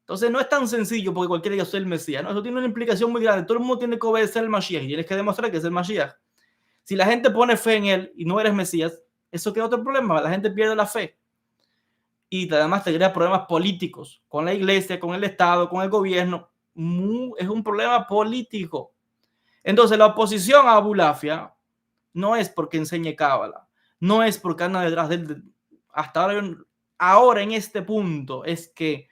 Entonces no es tan sencillo porque cualquiera diga soy el Mesías, ¿no? Eso tiene una implicación muy grande. Todo el mundo tiene que obedecer al Mashiach y tienes que demostrar que es el Mashiach. Si la gente pone fe en él y no eres Mesías, eso crea otro problema. La gente pierde la fe. Y además te crea problemas políticos con la iglesia, con el Estado, con el gobierno. Es un problema político. Entonces la oposición a Abulafia no es porque enseñe cábala, no es porque anda detrás de él. Hasta ahora en este punto es que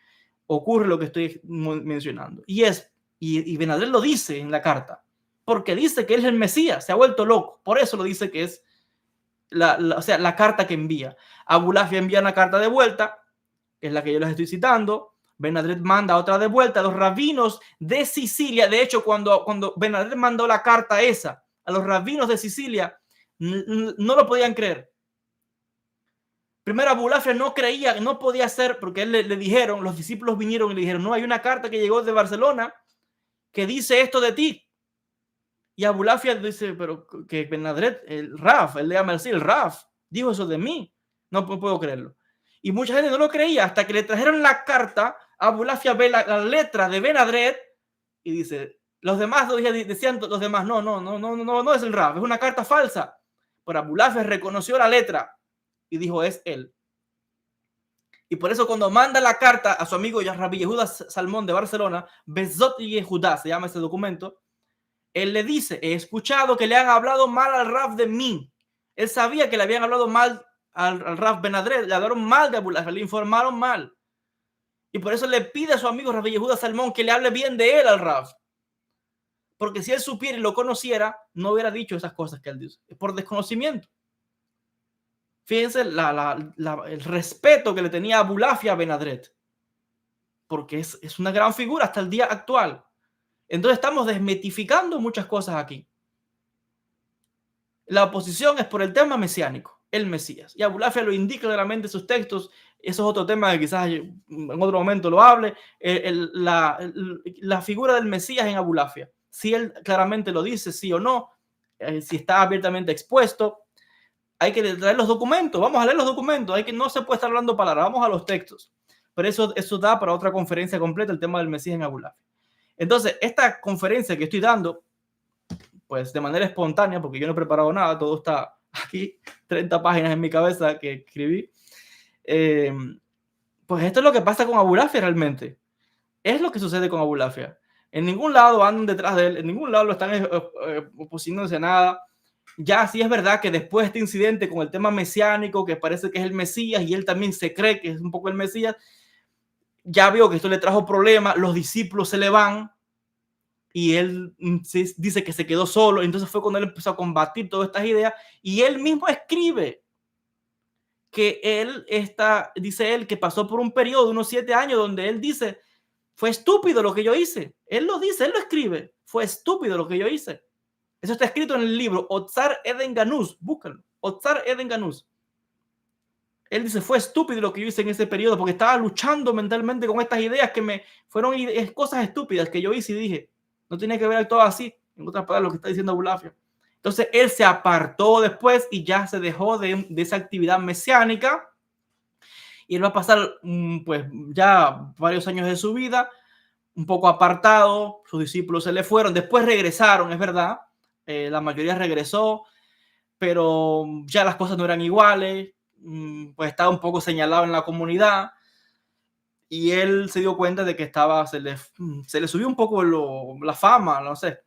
ocurre lo que estoy mencionando. Y Ben-Hadret lo dice en la carta, porque dice que él es el Mesías, se ha vuelto loco. Por eso lo dice que es la carta que envía. Abulafia envía una carta de vuelta, que es la que yo les estoy citando. Ben-Hadret manda otra de vuelta a los rabinos de Sicilia. De hecho, cuando Ben-Hadret mandó la carta esa a los rabinos de Sicilia, no lo podían creer. Primero, Abulafia no creía, no podía ser, porque él le dijeron, los discípulos vinieron y le dijeron, no, hay una carta que llegó de Barcelona que dice esto de ti. Y Abulafia dice, pero que Ben Adret, el Raf, él le llama así, el Raf, dijo eso de mí. No puedo creerlo. Y mucha gente no lo creía hasta que le trajeron la carta. Abulafia ve la letra de Ben Adret y dice, los demás decían, los demás, no es el Raf, es una carta falsa. Pero Abulafia reconoció la letra y dijo, es él. Y por eso cuando manda la carta a su amigo Rabbi Yehuda Salmón de Barcelona, Bezot y Yehudá se llama ese documento, él le dice, he escuchado que le han hablado mal al Raf de mí. Él sabía que le habían hablado mal al Raf Ben Adret, le hablaron mal de Abulafia, le informaron mal. Y por eso le pide a su amigo Rabbi Yehuda Salmón que le hable bien de él al Raf. Porque si él supiera y lo conociera, no hubiera dicho esas cosas que él dice. Es por desconocimiento. Fíjense el respeto que le tenía Abulafia a Ben Adret. Porque es una gran figura hasta el día actual. Entonces estamos desmitificando muchas cosas aquí. La oposición es por el tema mesiánico, el Mesías. Y Abulafia lo indica claramente en sus textos. Eso es otro tema que quizás en otro momento lo hable. La figura del Mesías en Abulafia. Si él claramente lo dice, sí o no. Si está abiertamente expuesto. Hay que traer los documentos. Vamos a leer los documentos. No se puede estar hablando palabras. Vamos a los textos. Pero eso da para otra conferencia completa el tema del Mesías en Abulafia. Entonces, esta conferencia que estoy dando, pues de manera espontánea, porque yo no he preparado nada, todo está aquí, 30 páginas en mi cabeza que escribí. Pues esto es lo que pasa con Abulafia realmente. Es lo que sucede con Abulafia. En ningún lado andan detrás de él, en ningún lado lo están oponiéndose a nada. Ya sí es verdad que después de este incidente con el tema mesiánico, que parece que es el Mesías y él también se cree que es un poco el Mesías, ya vio que esto le trajo problemas, los discípulos se le van y él dice que se quedó solo. Entonces fue cuando él empezó a combatir todas estas ideas y él mismo escribe que dice él que pasó por un periodo de unos 7 años donde él dice, fue estúpido lo que yo hice. Él lo dice, él lo escribe, fue estúpido lo que yo hice. Eso está escrito en el libro Otzar Eden Ganuz, búscalo, Otzar Eden Ganuz. Él dice, fue estúpido lo que yo hice en ese periodo porque estaba luchando mentalmente con estas ideas que fueron cosas estúpidas que yo hice y dije, no tiene que ver todo así. En otras palabras, lo que está diciendo Abulafia. Entonces, él se apartó después y ya se dejó de esa actividad mesiánica y él va a pasar, pues, ya varios años de su vida un poco apartado. Sus discípulos se le fueron, después regresaron, es verdad, la mayoría regresó, pero ya las cosas no eran iguales. Pues estaba un poco señalado en la comunidad y él se dio cuenta de que se le subió un poco la fama, no sé.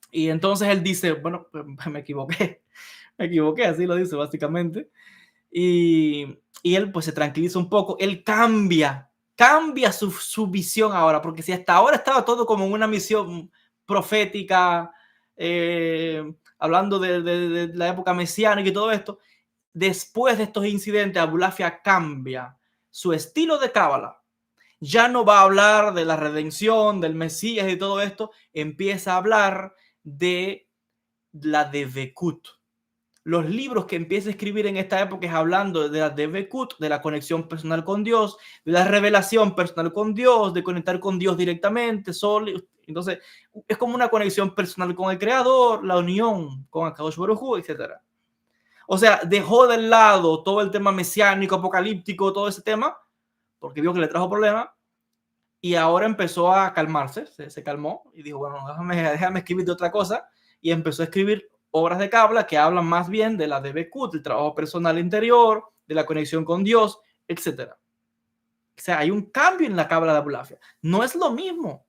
Y entonces él dice, bueno, me equivoqué, así lo dice básicamente. Y él pues se tranquiliza un poco, él cambia su visión ahora, porque si hasta ahora estaba todo como en una misión profética, hablando de la época mesiánica y todo esto, después de estos incidentes, Abulafia cambia su estilo de cábala. Ya no va a hablar de la redención, del Mesías y todo esto. Empieza a hablar de la Devekut. Los libros que empieza a escribir en esta época es hablando de la Devekut, de la conexión personal con Dios, de la revelación personal con Dios, de conectar con Dios directamente. Entonces, es como una conexión personal con el Creador, la unión con Akadosh Baruj Hu, etc. O sea, dejó de lado todo el tema mesiánico, apocalíptico, todo ese tema, porque vio que le trajo problemas, y ahora empezó a calmarse, se calmó y dijo, bueno, déjame escribir de otra cosa, y empezó a escribir obras de Kabbalah que hablan más bien de la Devekut, del trabajo personal interior, de la conexión con Dios, etc. O sea, hay un cambio en la Kabbalah de Abulafia. No es lo mismo.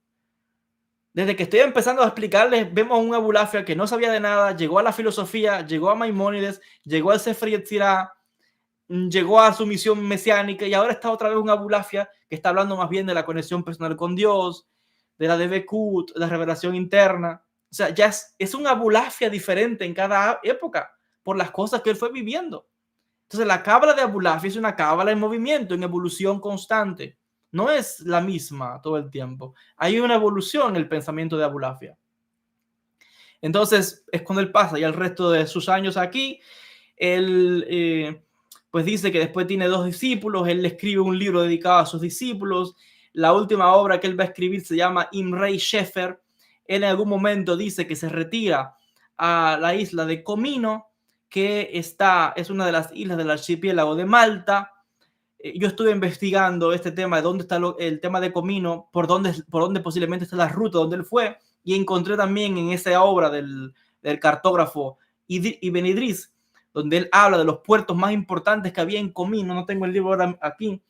Desde que estoy empezando a explicarles, vemos a un Abulafia que no sabía de nada, llegó a la filosofía, llegó a Maimónides, llegó al Sefer Yetzirah, llegó a su misión mesiánica y ahora está otra vez un Abulafia que está hablando más bien de la conexión personal con Dios, de la Devekut, de la revelación interna. O sea, ya es un Abulafia diferente en cada época por las cosas que él fue viviendo. Entonces, la cábala de Abulafia es una cábala en movimiento, en evolución constante. No es la misma todo el tiempo. Hay una evolución en el pensamiento de Abulafia. Entonces, es cuando él pasa ya el resto de sus años aquí. Él, pues dice que después tiene 2 discípulos. Él le escribe un libro dedicado a sus discípulos. la última obra que él va a escribir se llama Imre Schaeffer. Él en algún momento dice que se retira a la isla de Comino, que es una de las islas del archipiélago de Malta. Yo estuve investigando este tema de dónde está el tema de Comino, por dónde posiblemente está la ruta donde él fue, y encontré también en esa obra del cartógrafo Ibn Idris, donde él habla de los puertos más importantes que había en Comino. No tengo el libro ahora aquí,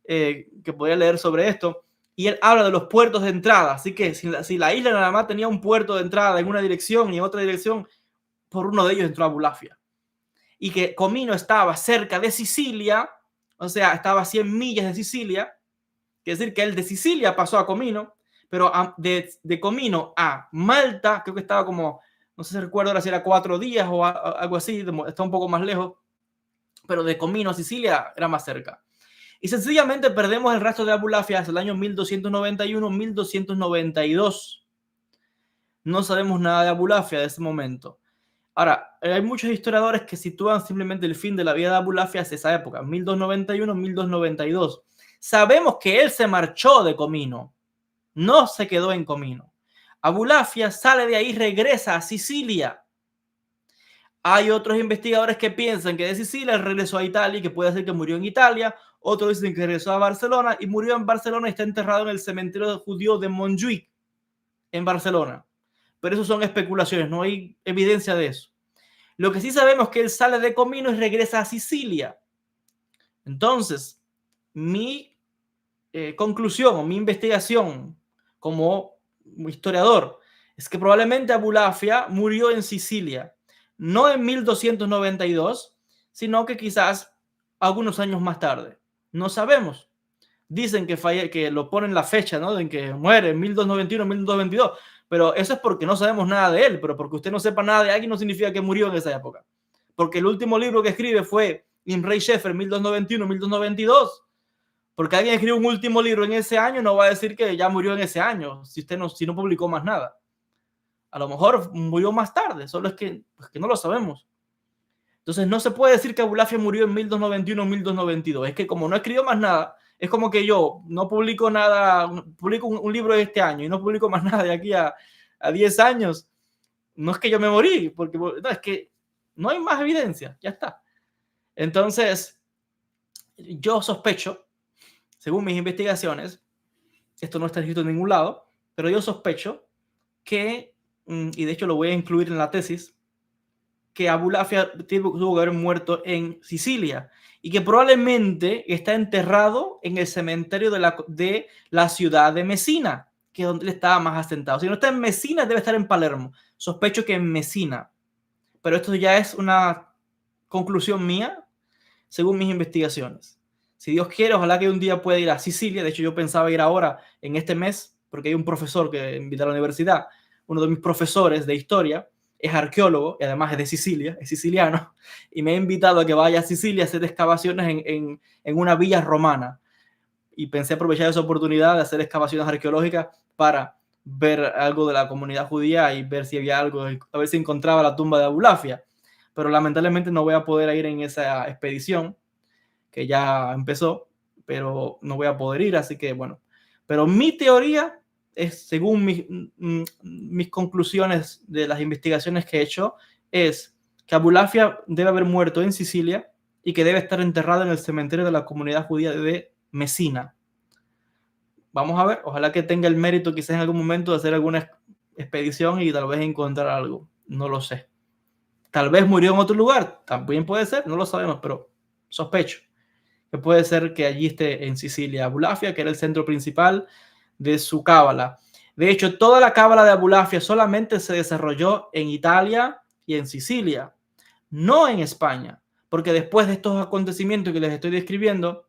que podría leer sobre esto, y él habla de los puertos de entrada. Así que si la isla nada más tenía un puerto de entrada en una dirección y en otra dirección, por uno de ellos entró Abulafia. Y que Comino estaba cerca de Sicilia, o sea, estaba a 100 millas de Sicilia, quiere decir que él de Sicilia pasó a Comino, pero de Comino a Malta, creo que estaba como, no sé si recuerdo ahora si era 4 días o algo así, está un poco más lejos, pero de Comino a Sicilia era más cerca. Y sencillamente perdemos el rastro de Abulafia hasta el año 1291-1292. No sabemos nada de Abulafia de ese momento. Ahora, hay muchos historiadores que sitúan simplemente el fin de la vida de Abulafia hacia esa época, 1291-1292. Sabemos que él se marchó de Comino, no se quedó en Comino. Abulafia sale de ahí, regresa a Sicilia. Hay otros investigadores que piensan que de Sicilia regresó a Italia y que puede ser que murió en Italia. Otros dicen que regresó a Barcelona y murió en Barcelona y está enterrado en el cementerio judío de Montjuïc, en Barcelona. Pero eso son especulaciones, no hay evidencia de eso. Lo que sí sabemos es que él sale de Comino y regresa a Sicilia. Entonces, mi conclusión o mi investigación como historiador es que probablemente Abulafia murió en Sicilia, no en 1292, sino que quizás algunos años más tarde. No sabemos. Dicen que lo ponen la fecha, ¿no? En que muere en 1291, 1222, pero eso es porque no sabemos nada de él. Pero porque usted no sepa nada de alguien no significa que murió en esa época, porque el último libro que escribe fue Imre Schaeffer, 1291, 1292. Porque alguien escribe un último libro en ese año, no va a decir que ya murió en ese año, si no publicó más nada. A lo mejor murió más tarde, solo es que no lo sabemos. Entonces no se puede decir que Abulafia murió en 1291 o 1292. Es que como no escribió más nada, es como que yo no publico nada, publico un libro de este año y no publico más nada de aquí a 10 años. No es que yo me morí, porque no, es que no hay más evidencia, ya está. Entonces, yo sospecho, según mis investigaciones, esto no está escrito en ningún lado, pero yo sospecho que, y de hecho lo voy a incluir en la tesis, que Abulafia tuvo que haber muerto en Sicilia y que probablemente está enterrado en el cementerio de la ciudad de Mesina, que es donde él estaba más asentado. Si no está en Mesina, debe estar en Palermo. Sospecho que en Mesina. Pero esto ya es una conclusión mía, según mis investigaciones. Si Dios quiere, ojalá que un día pueda ir a Sicilia. De hecho, yo pensaba ir ahora, en este mes, porque hay un profesor que invita a la universidad, uno de mis profesores de historia, es arqueólogo y además es de Sicilia, es siciliano, y me ha invitado a que vaya a Sicilia a hacer excavaciones en una villa romana. Y pensé aprovechar esa oportunidad de hacer excavaciones arqueológicas para ver algo de la comunidad judía y ver si había algo, a ver si encontraba la tumba de Abulafia. Pero lamentablemente no voy a poder ir en esa expedición, que ya empezó, pero no voy a poder ir, así que bueno. Pero mi teoría es, según mis conclusiones de las investigaciones que he hecho, es que Abulafia debe haber muerto en Sicilia y que debe estar enterrado en el cementerio de la comunidad judía de Mesina. Vamos a ver, ojalá que tenga el mérito quizás en algún momento de hacer alguna expedición y tal vez encontrar algo, no lo sé. Tal vez murió en otro lugar, también puede ser, no lo sabemos, pero sospecho que puede ser que allí esté en Sicilia Abulafia, que era el centro principal de su cábala. De hecho, toda la cábala de Abulafia solamente se desarrolló en Italia y en Sicilia, no en España, porque después de estos acontecimientos que les estoy describiendo,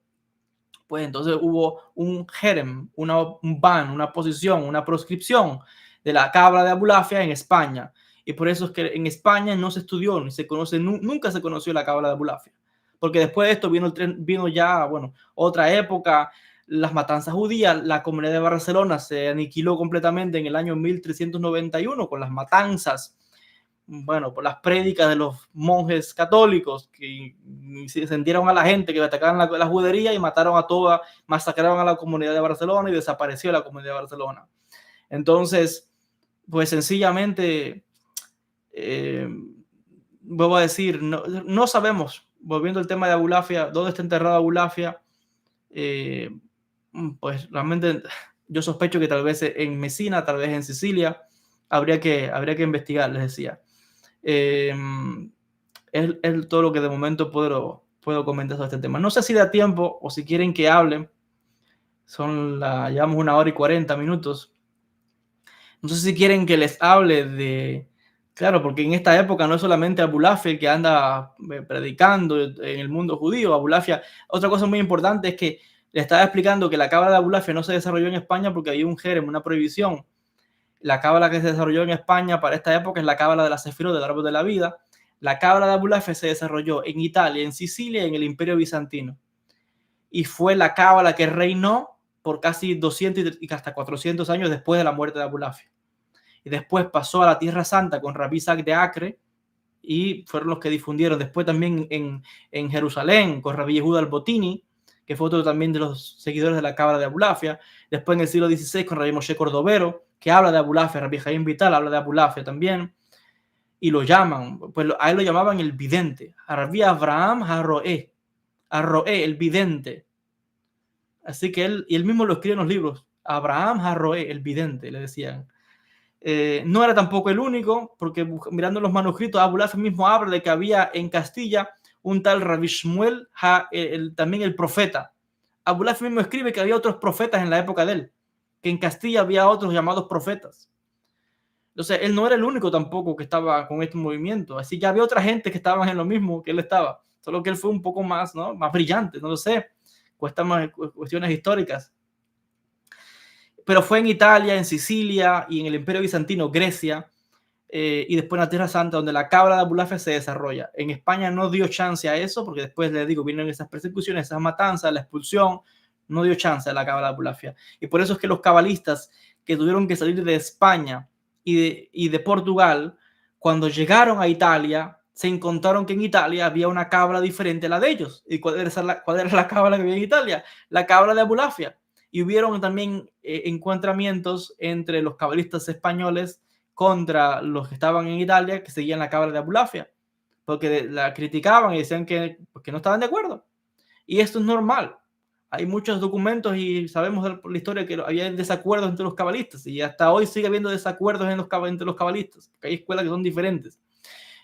pues entonces hubo un jerem, un ban, una posición, una proscripción de la cábala de Abulafia en España. Y por eso es que en España no se estudió, ni se conoce, nunca se conoció la cábala de Abulafia. Porque después de esto vino ya, bueno, otra época, las matanzas judías, la comunidad de Barcelona se aniquiló completamente en el año 1391 con las matanzas bueno, por las prédicas de los monjes católicos que sentieron a la gente que atacaban la judería y mataron a toda, masacraron a la comunidad de Barcelona y desapareció la comunidad de Barcelona. Entonces, pues sencillamente, vuelvo a decir, no sabemos, volviendo al tema de Abulafia, dónde está enterrado Abulafia. Pues realmente yo sospecho que tal vez en Mesina, tal vez en Sicilia, habría que investigar, les decía. Es todo lo que de momento puedo comentar sobre este tema. No sé si da tiempo o si quieren que hablen. Llevamos 1 hora y 40 minutos. No sé si quieren que les hable de... Claro, porque en esta época no es solamente Abulafia el que anda predicando en el mundo judío. Abulafia, otra cosa muy importante es que le estaba explicando que la cábala de Abulafia no se desarrolló en España porque había un jerem, una prohibición. La cábala que se desarrolló en España para esta época es la cábala de la Sefirot, del árbol de la vida. La cábala de Abulafia se desarrolló en Italia, en Sicilia, en el Imperio Bizantino. Y fue la cábala que reinó por casi 200 y hasta 400 años después de la muerte de Abulafia. Y después pasó a la Tierra Santa con Rabí Isaac de Acre y fueron los que difundieron. Después también en Jerusalén con Rabí Yehuda al-Botini, que fue otro también de los seguidores de la cábala de Abulafia. Después en el siglo XVI con Rabí Moshe Cordovero, que habla de Abulafia. Rabí Jaim Vital habla de Abulafia también. Y lo llaman, pues a él lo llamaban el vidente. A Rabí Abraham Harroé, el vidente. Así que él mismo lo escribe en los libros. Abraham Harroé, el vidente, le decían. No era tampoco el único, porque mirando los manuscritos, Abulafia mismo habla de que había en Castilla un tal Rabbi Shmuel, también el profeta. Abulafia mismo escribe que había otros profetas en la época de él, que en Castilla había otros llamados profetas. Entonces, él no era el único tampoco que estaba con este movimiento, así que había otra gente que estaban en lo mismo que él estaba, solo que él fue un poco más, ¿no?, más brillante, no lo sé, cuestiones históricas. Pero fue en Italia, en Sicilia y en el Imperio Bizantino, Grecia, y después en la Tierra Santa, donde la cábala de Abulafia se desarrolla. En España no dio chance a eso, porque después, les digo, vienen esas persecuciones, esas matanzas, la expulsión, no dio chance a la cábala de Abulafia. Y por eso es que los cabalistas que tuvieron que salir de España y de Portugal, cuando llegaron a Italia, se encontraron que en Italia había una cábala diferente a la de ellos. ¿Y cuál era la cábala que había en Italia? La cábala de Abulafia. Y hubieron también encontramientos entre los cabalistas españoles contra los que estaban en Italia, que seguían la cábala de Abulafia, porque la criticaban y decían que no estaban de acuerdo. Y esto es normal. Hay muchos documentos y sabemos de la historia que había desacuerdos entre los cabalistas y hasta hoy sigue habiendo desacuerdos entre los cabalistas, porque hay escuelas que son diferentes.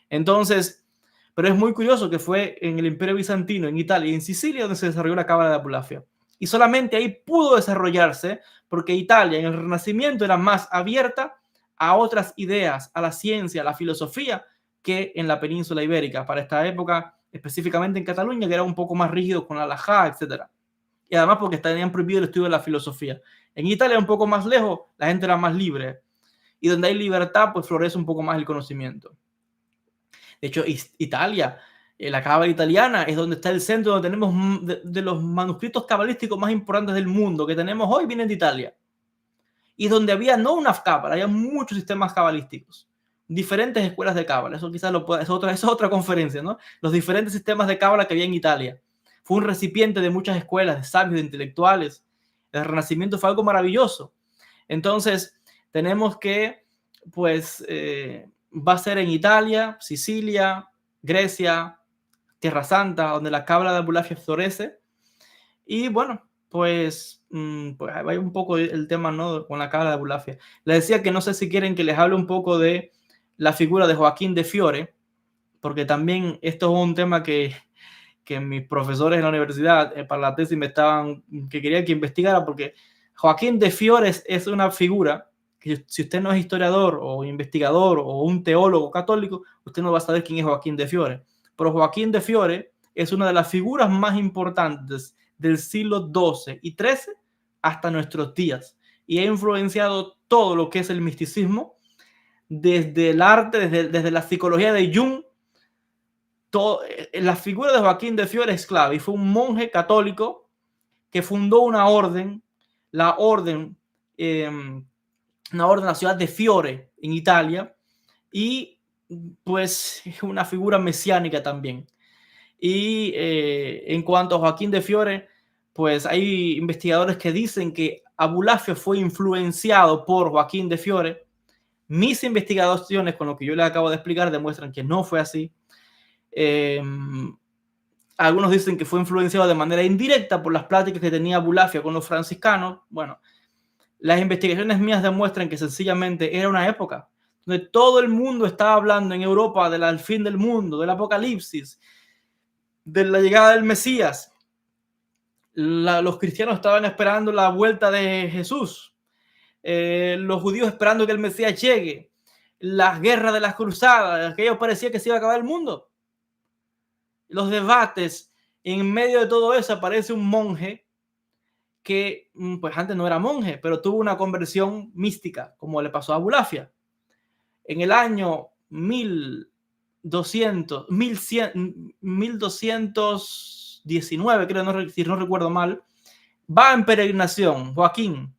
Entonces, pero es muy curioso que fue en el Imperio Bizantino, en Italia y en Sicilia donde se desarrolló la cábala de Abulafia. Y solamente ahí pudo desarrollarse porque Italia en el Renacimiento era más abierta a otras ideas, a la ciencia, a la filosofía, que en la península ibérica, para esta época, específicamente en Cataluña, que era un poco más rígido con la halajá, etc. Y además porque tenían prohibido el estudio de la filosofía. En Italia, un poco más lejos, la gente era más libre. Y donde hay libertad, pues florece un poco más el conocimiento. De hecho, Italia, la cábala italiana, es donde está el centro donde tenemos de los manuscritos cabalísticos más importantes del mundo que tenemos hoy, vienen de Italia. Y donde había no una cábala, había muchos sistemas cabalísticos, diferentes escuelas de cábala. Eso quizás es otra conferencia, ¿no? Los diferentes sistemas de cábala que había en Italia. Fue un recipiente de muchas escuelas, de sabios, de intelectuales. El Renacimiento fue algo maravilloso. Entonces, tenemos que, pues, va a ser en Italia, Sicilia, Grecia, Tierra Santa, donde la cábala de Abulafia florece. Y bueno, pues hay un poco el tema, ¿no?, con la cábala de Abulafia. Les decía que no sé si quieren que les hable un poco de la figura de Joaquín de Fiore, porque también esto es un tema que mis profesores en la universidad para la tesis que quería que investigara, porque Joaquín de Fiore es una figura que si usted no es historiador o investigador o un teólogo católico, usted no va a saber quién es Joaquín de Fiore. Pero Joaquín de Fiore es una de las figuras más importantes del siglo XII y XIII hasta nuestros días y ha influenciado todo lo que es el misticismo, desde el arte, desde la psicología de Jung. La figura de Joaquín de Fiore es clave y fue un monje católico que fundó una orden, la orden, una orden en la ciudad de Fiore, en Italia, y pues es una figura mesiánica también. Y en cuanto a Joaquín de Fiore, pues hay investigadores que dicen que Abulafia fue influenciado por Joaquín de Fiore. Mis investigaciones, con lo que yo les acabo de explicar, demuestran que no fue así. Eh, Algunos dicen que fue influenciado de manera indirecta por las pláticas que tenía Abulafia con los franciscanos. Bueno, las investigaciones mías demuestran que sencillamente era una época donde todo el mundo estaba hablando en Europa del fin del mundo, del apocalipsis, de la llegada del Mesías. Los cristianos estaban esperando la vuelta de Jesús, los judíos esperando que el Mesías llegue, las guerras de las cruzadas, aquello parecía que se iba a acabar el mundo. Los debates, en medio de todo eso aparece un monje que pues antes no era monje, pero tuvo una conversión mística, como le pasó a Abulafia. En el año 1219, creo, si no recuerdo mal, va en peregrinación Joaquín,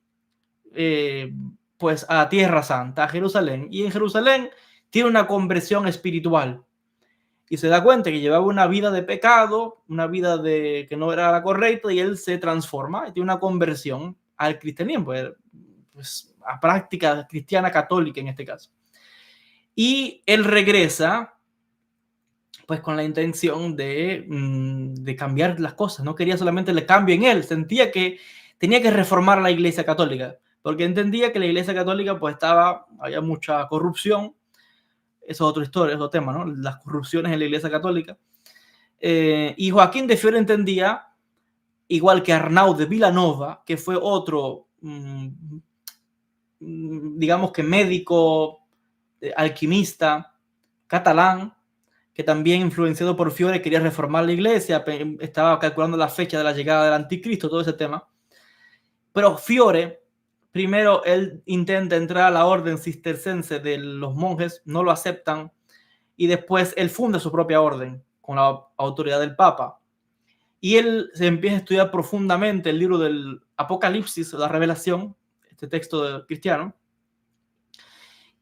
pues a Tierra Santa, a Jerusalén, y en Jerusalén tiene una conversión espiritual y se da cuenta que llevaba una vida de pecado, una vida que no era la correcta, y él se transforma y tiene una conversión al cristianismo, pues a práctica cristiana católica en este caso. Y él regresa pues con la intención de cambiar las cosas. No quería solamente el cambio en él, sentía que tenía que reformar la Iglesia Católica, porque entendía que la Iglesia Católica pues había mucha corrupción. Eso es otra historia, es otro tema, ¿no? Las corrupciones en la Iglesia Católica. Y Joaquín de Fiore entendía, igual que Arnau de Vilanova, que fue otro, digamos que médico, alquimista, catalán, que también influenciado por Fiore quería reformar la iglesia, estaba calculando la fecha de la llegada del anticristo, todo ese tema. Pero Fiore, primero él intenta entrar a la orden cistercense de los monjes, no lo aceptan, y después él funda su propia orden con la autoridad del Papa. Y él se empieza a estudiar profundamente el libro del Apocalipsis, la Revelación, este texto cristiano,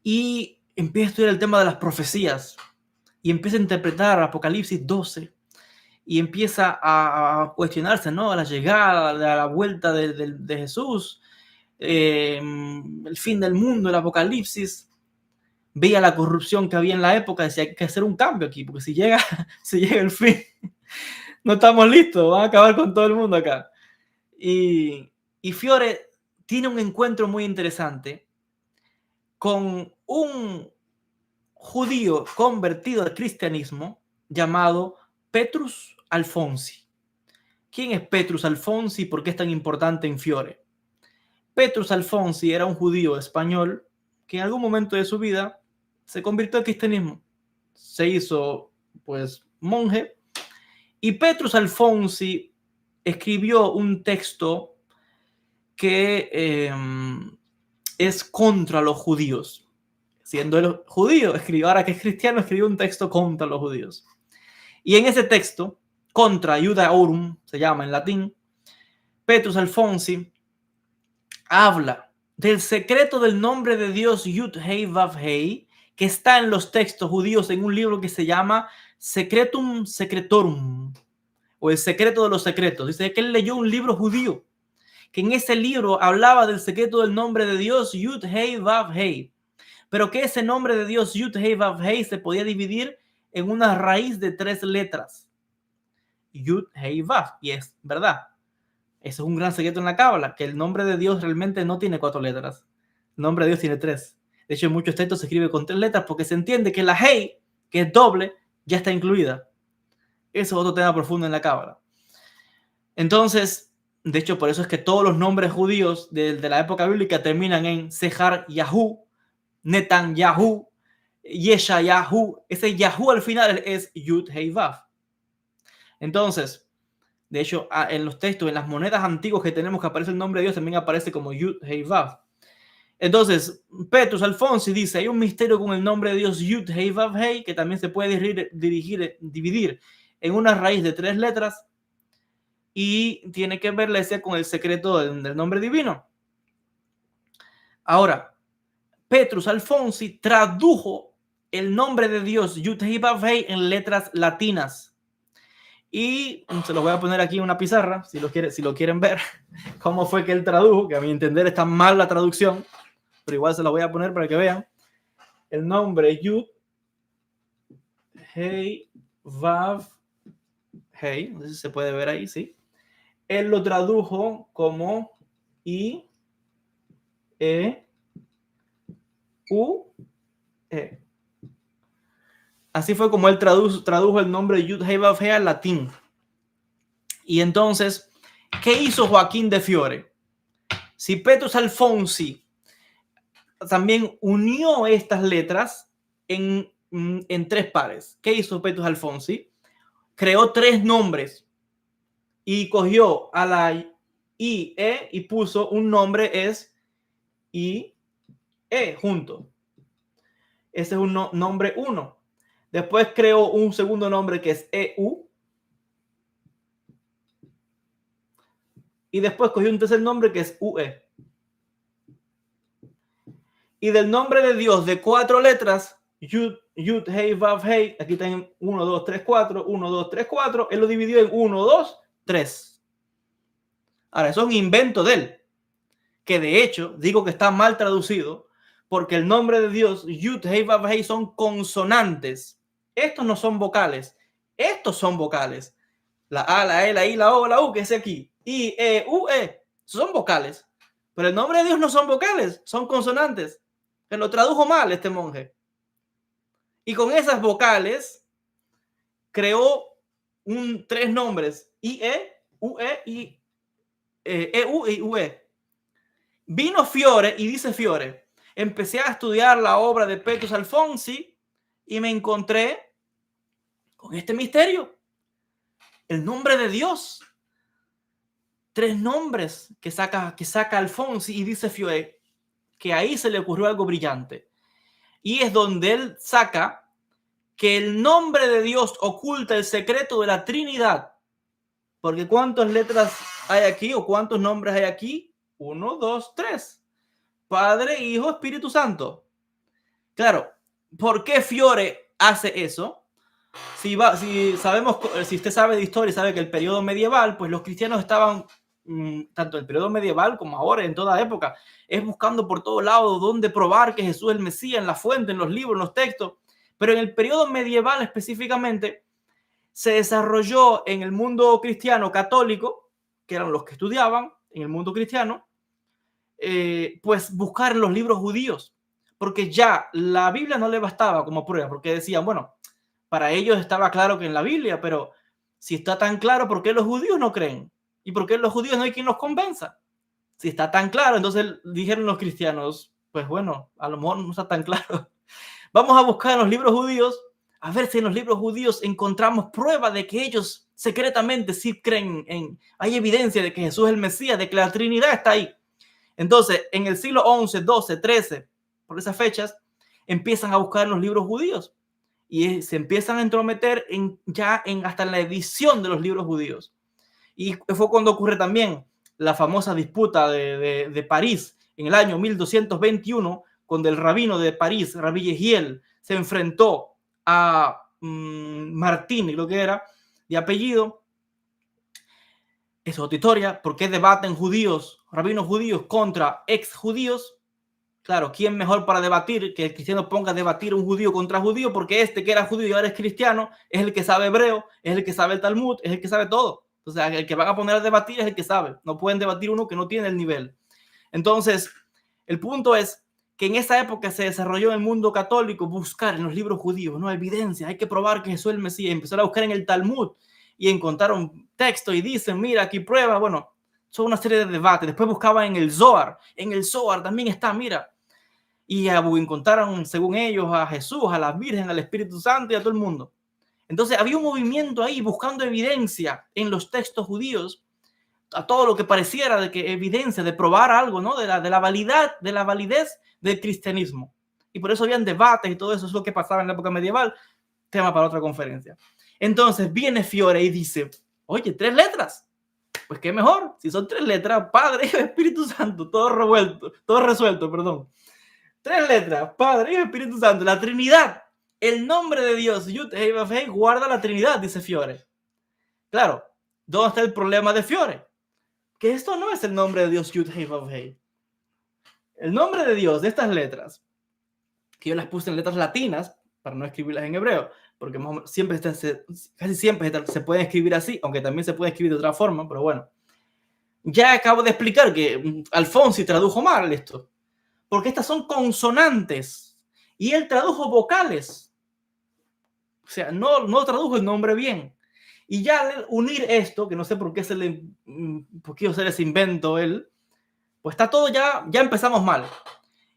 y empieza a estudiar el tema de las profecías, y empieza a interpretar Apocalipsis 12, y empieza a cuestionarse, ¿no? A la llegada, a la vuelta de Jesús, el fin del mundo, el Apocalipsis. Veía la corrupción que había en la época, decía, hay que hacer un cambio aquí, porque si llega el fin, no estamos listos, van a acabar con todo el mundo acá. Y Fiore tiene un encuentro muy interesante con un judío convertido al cristianismo llamado Petrus Alfonsi. ¿Quién es Petrus Alfonsi y por qué es tan importante en Fiore? Petrus Alfonsi era un judío español que en algún momento de su vida se convirtió al cristianismo. Se hizo, pues, monje. Y Petrus Alfonsi escribió un texto que es contra los judíos. Siendo él judío, ahora que es cristiano, escribió un texto contra los judíos. Y en ese texto, contra Judaeorum, se llama en latín, Petrus Alfonsi habla del secreto del nombre de Dios Yud-Hei-Vav-Hei, que está en los textos judíos en un libro que se llama Secretum Secretorum, o el secreto de los secretos. Dice que él leyó un libro judío, que en ese libro hablaba del secreto del nombre de Dios Yud-Hei-Vav-Hei, pero que ese nombre de Dios Yud-Hei-Vav-Hei se podía dividir en una raíz de 3 letras. Yud-Hei-Vav, y es verdad. Eso es un gran secreto en la cábala, que el nombre de Dios realmente no tiene 4 letras. El nombre de Dios tiene 3. De hecho, en muchos textos se escribe con 3 letras porque se entiende que la Hei, que es doble, ya está incluida. Eso es otro tema profundo en la cábala. Entonces, de hecho, por eso es que todos los nombres judíos de la época bíblica terminan en Sehar Yahu, Netan Yahu, Yesha Yahu. Ese Yahu al final es Yud Hei Vav. Entonces, de hecho, en los textos, en las monedas antiguas que tenemos que aparece el nombre de Dios, también aparece como Yud Hei Vav. Entonces, Petrus Alfonsi dice, hay un misterio con el nombre de Dios Yud Hei Vav Hei, que también se puede dividir en una raíz de 3 letras, y tiene que ver la iglesia con el secreto del nombre divino. Ahora, Petrus Alfonsi tradujo el nombre de Dios, Yud Hei Vav Hei, en letras latinas. Y se los voy a poner aquí en una pizarra, si lo quieren ver, cómo fue que él tradujo, que a mi entender está mal la traducción, pero igual se la voy a poner para que vean. El nombre Yud Hei Vav Hei, no sé si se puede ver ahí, sí. Él lo tradujo como I, E, U, E. Así fue como él tradujo el nombre de Yud Hei Vav Hei al latín. Y entonces, ¿qué hizo Joaquín de Fiore? Si Petrus Alfonsi también unió estas letras en 3 pares. ¿Qué hizo Petrus Alfonsi? Creó 3 nombres y cogió a la I, E y puso un nombre es I, E junto. Ese es un nombre 1. Después creó un segundo nombre que es EU. Y después cogió un tercer nombre que es UE. Y del nombre de Dios de 4 letras, Yud, Hei, Vav, Hei, aquí tienen 1, 2, 3, 4, 1, 2, 3, 4, él lo dividió en 1, 2, 3. Ahora, eso es un invento de él, que de hecho digo que está mal traducido, porque el nombre de Dios, Yud, Hei, Vav, Hei, son consonantes. Estos no son vocales, estos son vocales. La A, la E, la I, la O, la U, que es aquí. I, E, U, E, son vocales. Pero el nombre de Dios no son vocales, son consonantes. Que lo tradujo mal este monje. Y con esas vocales creó 3 nombres, IE, UE y EU y UE. Vino Fiore y dice Fiore, empecé a estudiar la obra de Petrus Alfonsi y me encontré con este misterio. El nombre de Dios. 3 nombres que saca Alfonsi, y dice Fiore que ahí se le ocurrió algo brillante. Y es donde él saca que el nombre de Dios oculta el secreto de la Trinidad. Porque ¿cuántas letras hay aquí o cuántos nombres hay aquí? 1, 2, 3. Padre, Hijo, Espíritu Santo. Claro, ¿por qué Fiore hace eso? Si sabemos, si usted sabe de historia y sabe que el periodo medieval, pues los cristianos estaban, tanto en el periodo medieval como ahora, en toda época, es buscando por todos lados dónde probar que Jesús es el Mesías, en la fuente, en los libros, en los textos. Pero en el periodo medieval específicamente se desarrolló en el mundo cristiano católico, que eran los que estudiaban en el mundo cristiano, pues buscar en los libros judíos, porque ya la Biblia no le bastaba como prueba, porque decían, bueno, para ellos estaba claro que en la Biblia, pero si está tan claro, ¿por qué los judíos no creen? ¿Y por qué los judíos no hay quien los convenza? Si está tan claro, entonces dijeron los cristianos, pues bueno, a lo mejor no está tan claro. Vamos a buscar en los libros judíos, a ver si en los libros judíos encontramos prueba de que ellos secretamente sí creen hay evidencia de que Jesús es el Mesías, de que la Trinidad está ahí. Entonces, en el siglo XI, XII, XIII, por esas fechas, empiezan a buscar en los libros judíos y se empiezan a entrometer hasta en la edición de los libros judíos. Y fue cuando ocurre también la famosa disputa de París en el año 1221, cuando el rabino de París, Rabbi Yehiel, se enfrentó a Martín, creo que era, de apellido. Es otra historia. ¿Por qué debaten rabinos judíos contra ex judíos? Claro, ¿quién mejor para debatir que el cristiano ponga a debatir un judío contra judío? Porque este que era judío y ahora es cristiano, es el que sabe hebreo, es el que sabe el Talmud, es el que sabe todo. Entonces, el que van a poner a debatir es el que sabe. No pueden debatir uno que no tiene el nivel. Entonces, el punto es que en esa época se desarrolló en el mundo católico buscar en los libros judíos, no evidencia, hay que probar que Jesús es el Mesías. Empezaron a buscar en el Talmud y encontraron texto y dicen, mira, aquí prueba. Bueno, son una serie de debates. Después buscaban en el Zohar también está, mira. Y encontraron, según ellos, a Jesús, a la Virgen, al Espíritu Santo y a todo el mundo. Entonces había un movimiento ahí buscando evidencia en los textos judíos, a todo lo que pareciera de que evidencia, de probar algo, ¿no? de la validez del cristianismo. Y por eso habían debates y todo eso es lo que pasaba en la época medieval, tema para otra conferencia. Entonces viene Fiore y dice, oye, 3 letras. Pues qué mejor, si son 3 letras, Padre, Hijo, Espíritu Santo, todo resuelto, perdón. 3 letras, Padre, Hijo, Espíritu Santo, la Trinidad. el nombre de Dios, Yud-Heh-Vav-Heh, guarda la Trinidad, dice Fiore. Claro, ¿dónde está el problema de Fiore? Que esto no es el nombre de Dios, Yud-Heh-Vav-Heh. El nombre de Dios de estas letras, que yo las puse en letras latinas para no escribirlas en hebreo, porque siempre casi siempre se pueden escribir así, aunque también se puede escribir de otra forma, pero bueno. Ya acabo de explicar que Alfonsi tradujo mal esto, porque estas son consonantes y él tradujo vocales. O sea, no tradujo el nombre bien. Y ya al unir esto, que no sé por qué se ese invento él, pues está todo ya empezamos mal.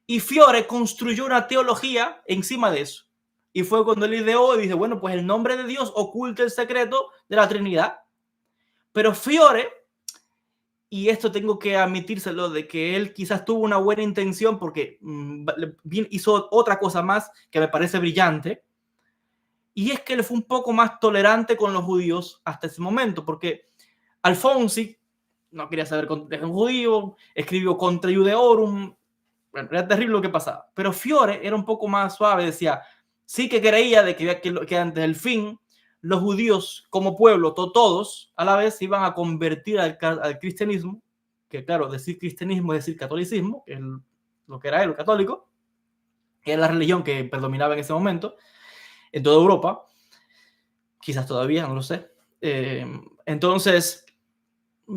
Y Fiore construyó una teología encima de eso. Y fue cuando él ideó y dice, bueno, pues el nombre de Dios oculta el secreto de la Trinidad. Pero Fiore, y esto tengo que admitírselo, de que él quizás tuvo una buena intención porque hizo otra cosa más que me parece brillante, y es que él fue un poco más tolerante con los judíos hasta ese momento, porque Alfonsi no quería saber de un judío, escribió contra Judeorum, bueno, era terrible lo que pasaba, pero Fiore era un poco más suave, decía, sí que creía de que antes del fin los judíos como pueblo, todos a la vez se iban a convertir al cristianismo, que claro, decir cristianismo es decir catolicismo, que es lo que era el católico, que era la religión que predominaba en ese momento en toda Europa, quizás todavía, no lo sé. Entonces,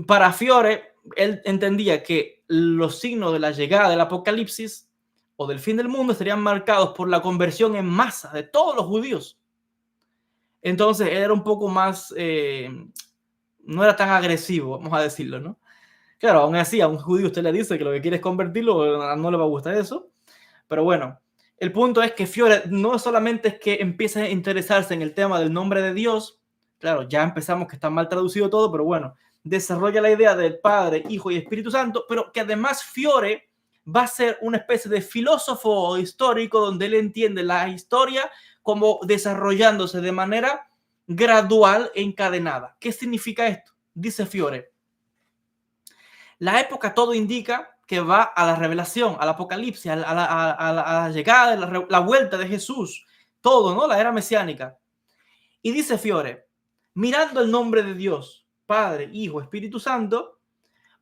para Fiore, él entendía que los signos de la llegada del apocalipsis o del fin del mundo estarían marcados por la conversión en masa de todos los judíos. Entonces, él era un poco más, no era tan agresivo, vamos a decirlo, ¿no? Claro, aún así, a un judío usted le dice que lo que quiere es convertirlo, no le va a gustar eso, pero bueno, el punto es que Fiore no solamente es que empiece a interesarse en el tema del nombre de Dios, claro, ya empezamos que está mal traducido todo, pero bueno, desarrolla la idea del Padre, Hijo y Espíritu Santo, pero que además Fiore va a ser una especie de filósofo histórico donde él entiende la historia como desarrollándose de manera gradual e encadenada. ¿Qué significa esto? Dice Fiore. La época todo indica que va a la revelación, al apocalipsis, a la llegada, la vuelta de Jesús, todo, ¿no? La era mesiánica. Y dice Fiore, mirando el nombre de Dios, Padre, Hijo, Espíritu Santo,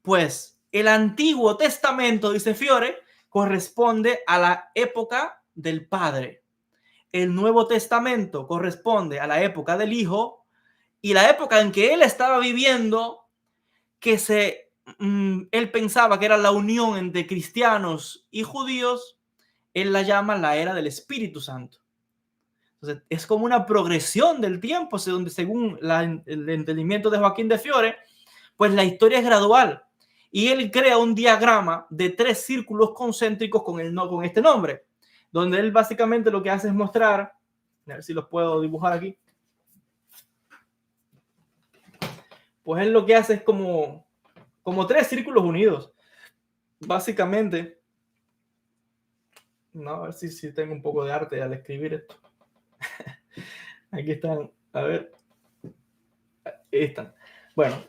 pues el Antiguo Testamento, dice Fiore, corresponde a la época del Padre. El Nuevo Testamento corresponde a la época del Hijo y la época en que él estaba viviendo, que él pensaba que era la unión entre cristianos y judíos, él la llama la era del Espíritu Santo. Entonces, es como una progresión del tiempo, donde según el entendimiento de Joaquín de Fiore, pues la historia es gradual. Y él crea un diagrama de 3 círculos concéntricos con este nombre, donde él básicamente lo que hace es mostrar, a ver si los puedo dibujar aquí, pues él lo que hace es como 3 círculos unidos, básicamente. No, a ver si tengo un poco de arte al escribir esto. Aquí están, a ver. Ahí están. Bueno,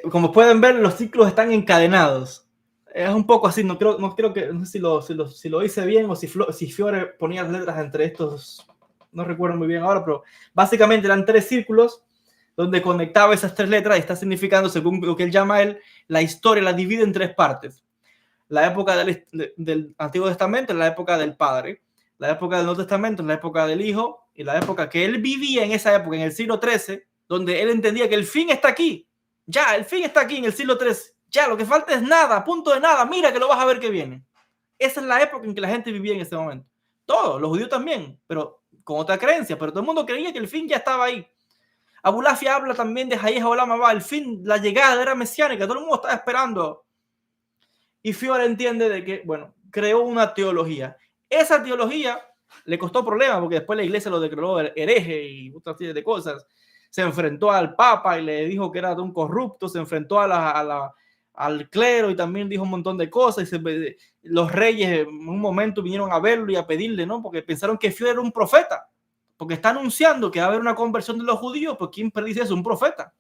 como pueden ver, los ciclos están encadenados. Es un poco así, no creo que, no sé si lo hice bien o si Fiore ponía las letras entre estos, no recuerdo muy bien ahora, pero básicamente eran 3 círculos donde conectaba esas 3 letras y está significando, según lo que él llama la historia la divide en 3 partes. La época del Antiguo Testamento es la época del Padre, la época del Nuevo Testamento es la época del Hijo, y la época que él vivía en esa época, en el siglo XIII, donde él entendía que el fin está aquí. Ya, el fin está aquí en el siglo XIII. Ya, lo que falta es nada, punto de nada. Mira que lo vas a ver que viene. Esa es la época en que la gente vivía en ese momento. Todos, los judíos también, pero con otra creencia. Pero todo el mundo creía que el fin ya estaba ahí. Abulafia habla también de Hayej Olam Haba, el fin, la llegada era mesiánica. Todo el mundo estaba esperando. Y Fiore entiende de que, bueno, creó una teología. Esa teología le costó problemas porque después la iglesia lo declaró hereje y otras serie de cosas. Se enfrentó al Papa y le dijo que era un corrupto, se enfrentó al clero y también dijo un montón de cosas. Y los reyes en un momento vinieron a verlo y a pedirle, ¿no? Porque pensaron que Fiore era un profeta, porque está anunciando que va a haber una conversión de los judíos. ¿Pues quién predice eso? Un profeta.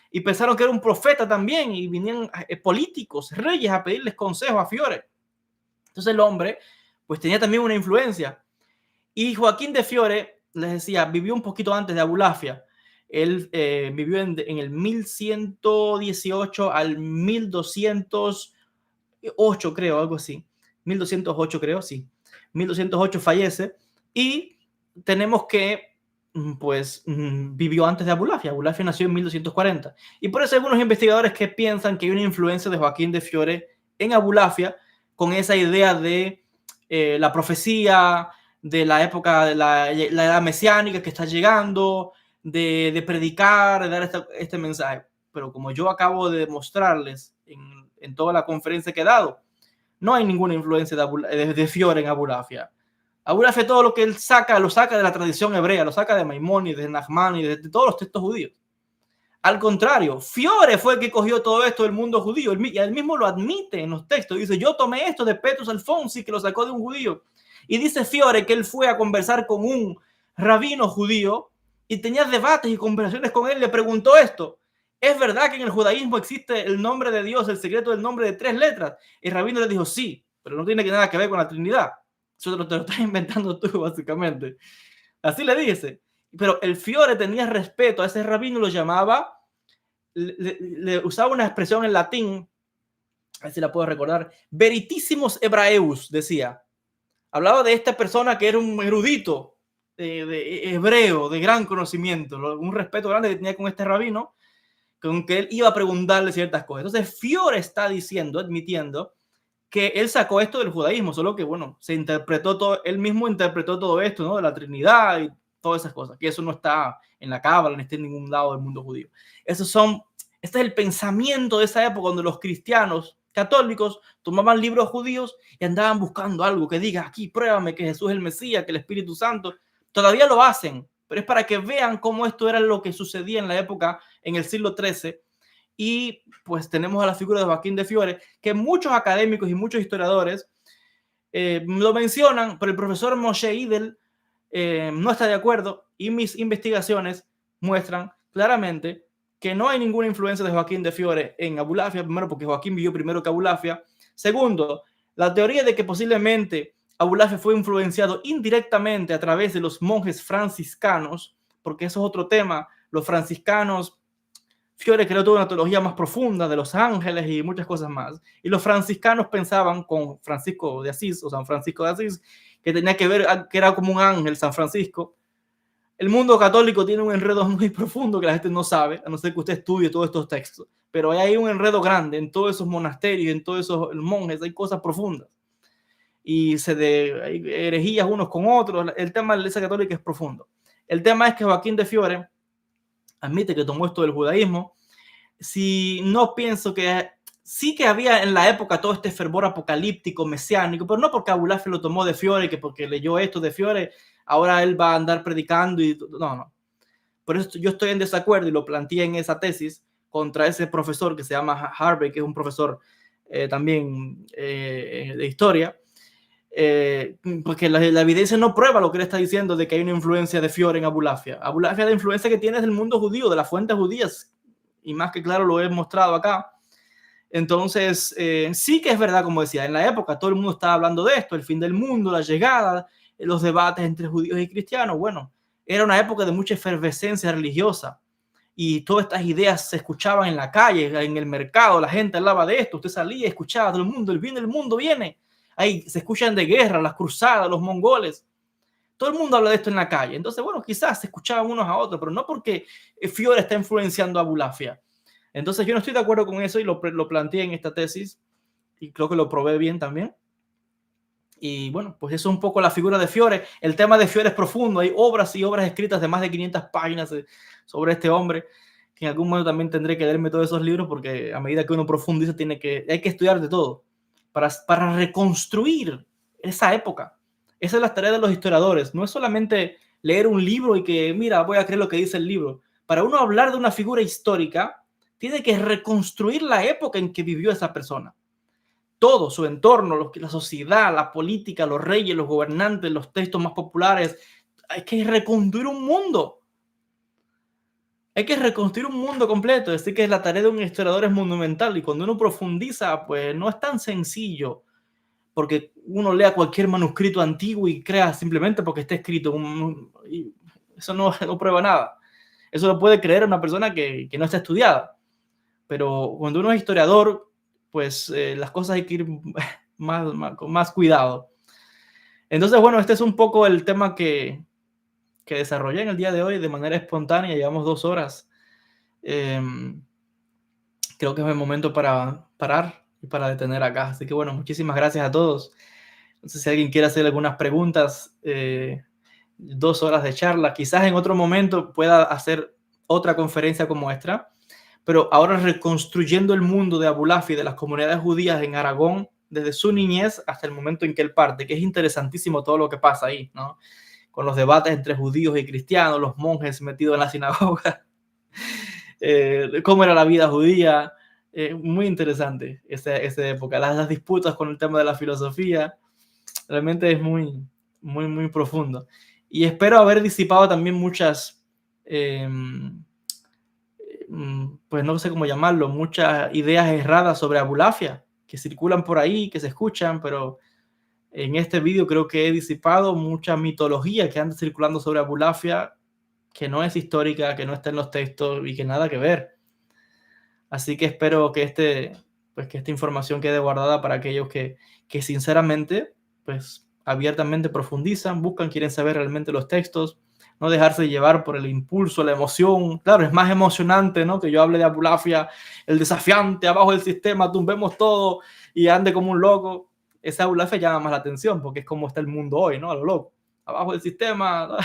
Y pensaron que era un profeta también y vinieron políticos, reyes a pedirles consejos a Fiore. Entonces el hombre pues tenía también una influencia. Y Joaquín de Fiore les decía, vivió un poquito antes de Abulafia. Él vivió en el 1118 al 1208, creo, algo así. 1208, creo, sí. 1208 fallece y tenemos que, pues, vivió antes de Abulafia. Abulafia nació en 1240. Y por eso hay algunos investigadores que piensan que hay una influencia de Joaquín de Fiore en Abulafia con esa idea de la profecía, de la época de la edad mesiánica que está llegando, de predicar, de dar este mensaje. Pero como yo acabo de demostrarles en toda la conferencia que he dado, no hay ninguna influencia de Fiore en Abulafia. Abulafia, todo lo que él saca, lo saca de la tradición hebrea, lo saca de Maimónides, de Nachmanides, de todos los textos judíos. Al contrario, Fiore fue el que cogió todo esto del mundo judío, y él mismo lo admite en los textos. Dice, yo tomé esto de Petrus Alfonsi, que lo sacó de un judío. Y dice Fiore que él fue a conversar con un rabino judío y tenía debates y conversaciones con él. Le preguntó esto: ¿es verdad que en el judaísmo existe el nombre de Dios, el secreto del nombre de 3 letras? El rabino le dijo, sí, pero no tiene nada que ver con la Trinidad. Eso te lo estás inventando tú, básicamente. Así le dice. Pero el Fiore tenía respeto a ese rabino, lo llamaba, le usaba una expresión en latín, a ver si la puedo recordar, veritísimos hebraeus, decía. Hablaba de esta persona que era un erudito de hebreo, de gran conocimiento, un respeto grande que tenía con este rabino, con que él iba a preguntarle ciertas cosas. Entonces Fiore está diciendo, admitiendo, que él sacó esto del judaísmo, solo que, bueno, se interpretó todo, él mismo interpretó todo esto, ¿no? De la Trinidad y todas esas cosas, que eso no está en la Cábala, no está en ningún lado del mundo judío. Este es el pensamiento de esa época, donde los cristianos católicos tomaban libros judíos y andaban buscando algo que diga, aquí pruébame que Jesús es el Mesías, que el Espíritu Santo. Todavía lo hacen, pero es para que vean cómo esto era lo que sucedía en la época, en el siglo XIII. Y pues tenemos a la figura de Joaquín de Fiore, que muchos académicos y muchos historiadores lo mencionan, pero el profesor Moshe Idel no está de acuerdo, y mis investigaciones muestran claramente que no hay ninguna influencia de Joaquín de Fiore en Abulafia. Primero, porque Joaquín vivió primero que Abulafia. Segundo, la teoría de que posiblemente Abulafia fue influenciado indirectamente a través de los monjes franciscanos, porque eso es otro tema. Los franciscanos, Fiore creó toda una teología más profunda de los ángeles y muchas cosas más. Y los franciscanos pensaban, con Francisco de Asís o San Francisco de Asís, que tenía que ver, que era como un ángel San Francisco. El mundo católico tiene un enredo muy profundo que la gente no sabe, a no ser que usted estudie todos estos textos. Pero hay un enredo grande en todos esos monasterios, en todos esos monjes, hay cosas profundas. Y hay herejías unos con otros. El tema de la Iglesia Católica es profundo. El tema es que Joaquín de Fiore admite que tomó esto del judaísmo. Si no pienso que sí que había en la época todo este fervor apocalíptico, mesiánico, pero no porque Abulafia lo tomó de Fiore, que porque leyó esto de Fiore, ahora él va a andar predicando y no. Por eso yo estoy en desacuerdo y lo planteé en esa tesis contra ese profesor que se llama Harvey, que es un profesor también de historia, porque la evidencia no prueba lo que él está diciendo de que hay una influencia de Fiore en Abulafia. Abulafia, la influencia que tiene es del mundo judío, de las fuentes judías, y más que claro lo he mostrado acá. Entonces, sí que es verdad, como decía, en la época todo el mundo estaba hablando de esto, el fin del mundo, la llegada, los debates entre judíos y cristianos. Bueno, era una época de mucha efervescencia religiosa y todas estas ideas se escuchaban en la calle, en el mercado, la gente hablaba de esto, usted salía, escuchaba todo el mundo, el bien del mundo viene. Ahí se escuchan de guerra, las cruzadas, los mongoles. Todo el mundo habla de esto en la calle. Entonces, bueno, quizás se escuchaban unos a otros, pero no porque Fiore está influenciando a Abulafia. Entonces yo no estoy de acuerdo con eso y lo planteé en esta tesis y creo que lo probé bien también. Y bueno, pues eso es un poco la figura de Fiore. El tema de Fiore es profundo. Hay obras y obras escritas de más de 500 páginas sobre este hombre, que en algún momento también tendré que leerme todos esos libros, porque a medida que uno profundiza hay que estudiar de todo para reconstruir esa época. Esa es la tarea de los historiadores. No es solamente leer un libro y que, mira, voy a creer lo que dice el libro. Para uno hablar de una figura histórica, tiene que reconstruir la época en que vivió esa persona. Todo su entorno, la sociedad, la política, los reyes, los gobernantes, los textos más populares. Hay que reconstruir un mundo. Hay que reconstruir un mundo completo. Es decir, que la tarea de un historiador es monumental. Y cuando uno profundiza, pues no es tan sencillo. Porque uno lea cualquier manuscrito antiguo y crea simplemente porque está escrito. Eso no, no prueba nada. Eso lo puede creer una persona que no está estudiada. Pero cuando uno es historiador, pues las cosas hay que ir con más cuidado. Entonces, bueno, este es un poco el tema que desarrollé en el día de hoy de manera espontánea. Llevamos 2 horas. Eh, Creo que es el momento para parar y para detener acá. Así que bueno, muchísimas gracias a todos. No sé si alguien quiere hacer algunas preguntas. 2 horas de charla. Quizás en otro momento pueda hacer otra conferencia como esta. Pero ahora reconstruyendo el mundo de Abulafia y de las comunidades judías en Aragón, desde su niñez hasta el momento en que él parte, que es interesantísimo todo lo que pasa ahí, ¿no? Con los debates entre judíos y cristianos, los monjes metidos en la sinagoga, cómo era la vida judía, muy interesante esa época, las disputas con el tema de la filosofía, realmente es muy, muy, muy profundo. Y espero haber disipado también muchas... pues no sé cómo llamarlo, muchas ideas erradas sobre Abulafia que circulan por ahí, que se escuchan, pero en este vídeo creo que he disipado mucha mitología que anda circulando sobre Abulafia, que no es histórica, que no está en los textos y que nada que ver. Así que espero que pues que esta información quede guardada para aquellos que sinceramente, pues abiertamente profundizan, buscan, quieren saber realmente los textos, no dejarse llevar por el impulso, la emoción. Claro, es más emocionante, ¿no? Que yo hable de Abulafia, el desafiante, abajo del sistema, tumbemos todo y ande como un loco. Esa Abulafia llama más la atención porque es como está el mundo hoy, ¿no? A lo loco. Abajo del sistema, ¿no?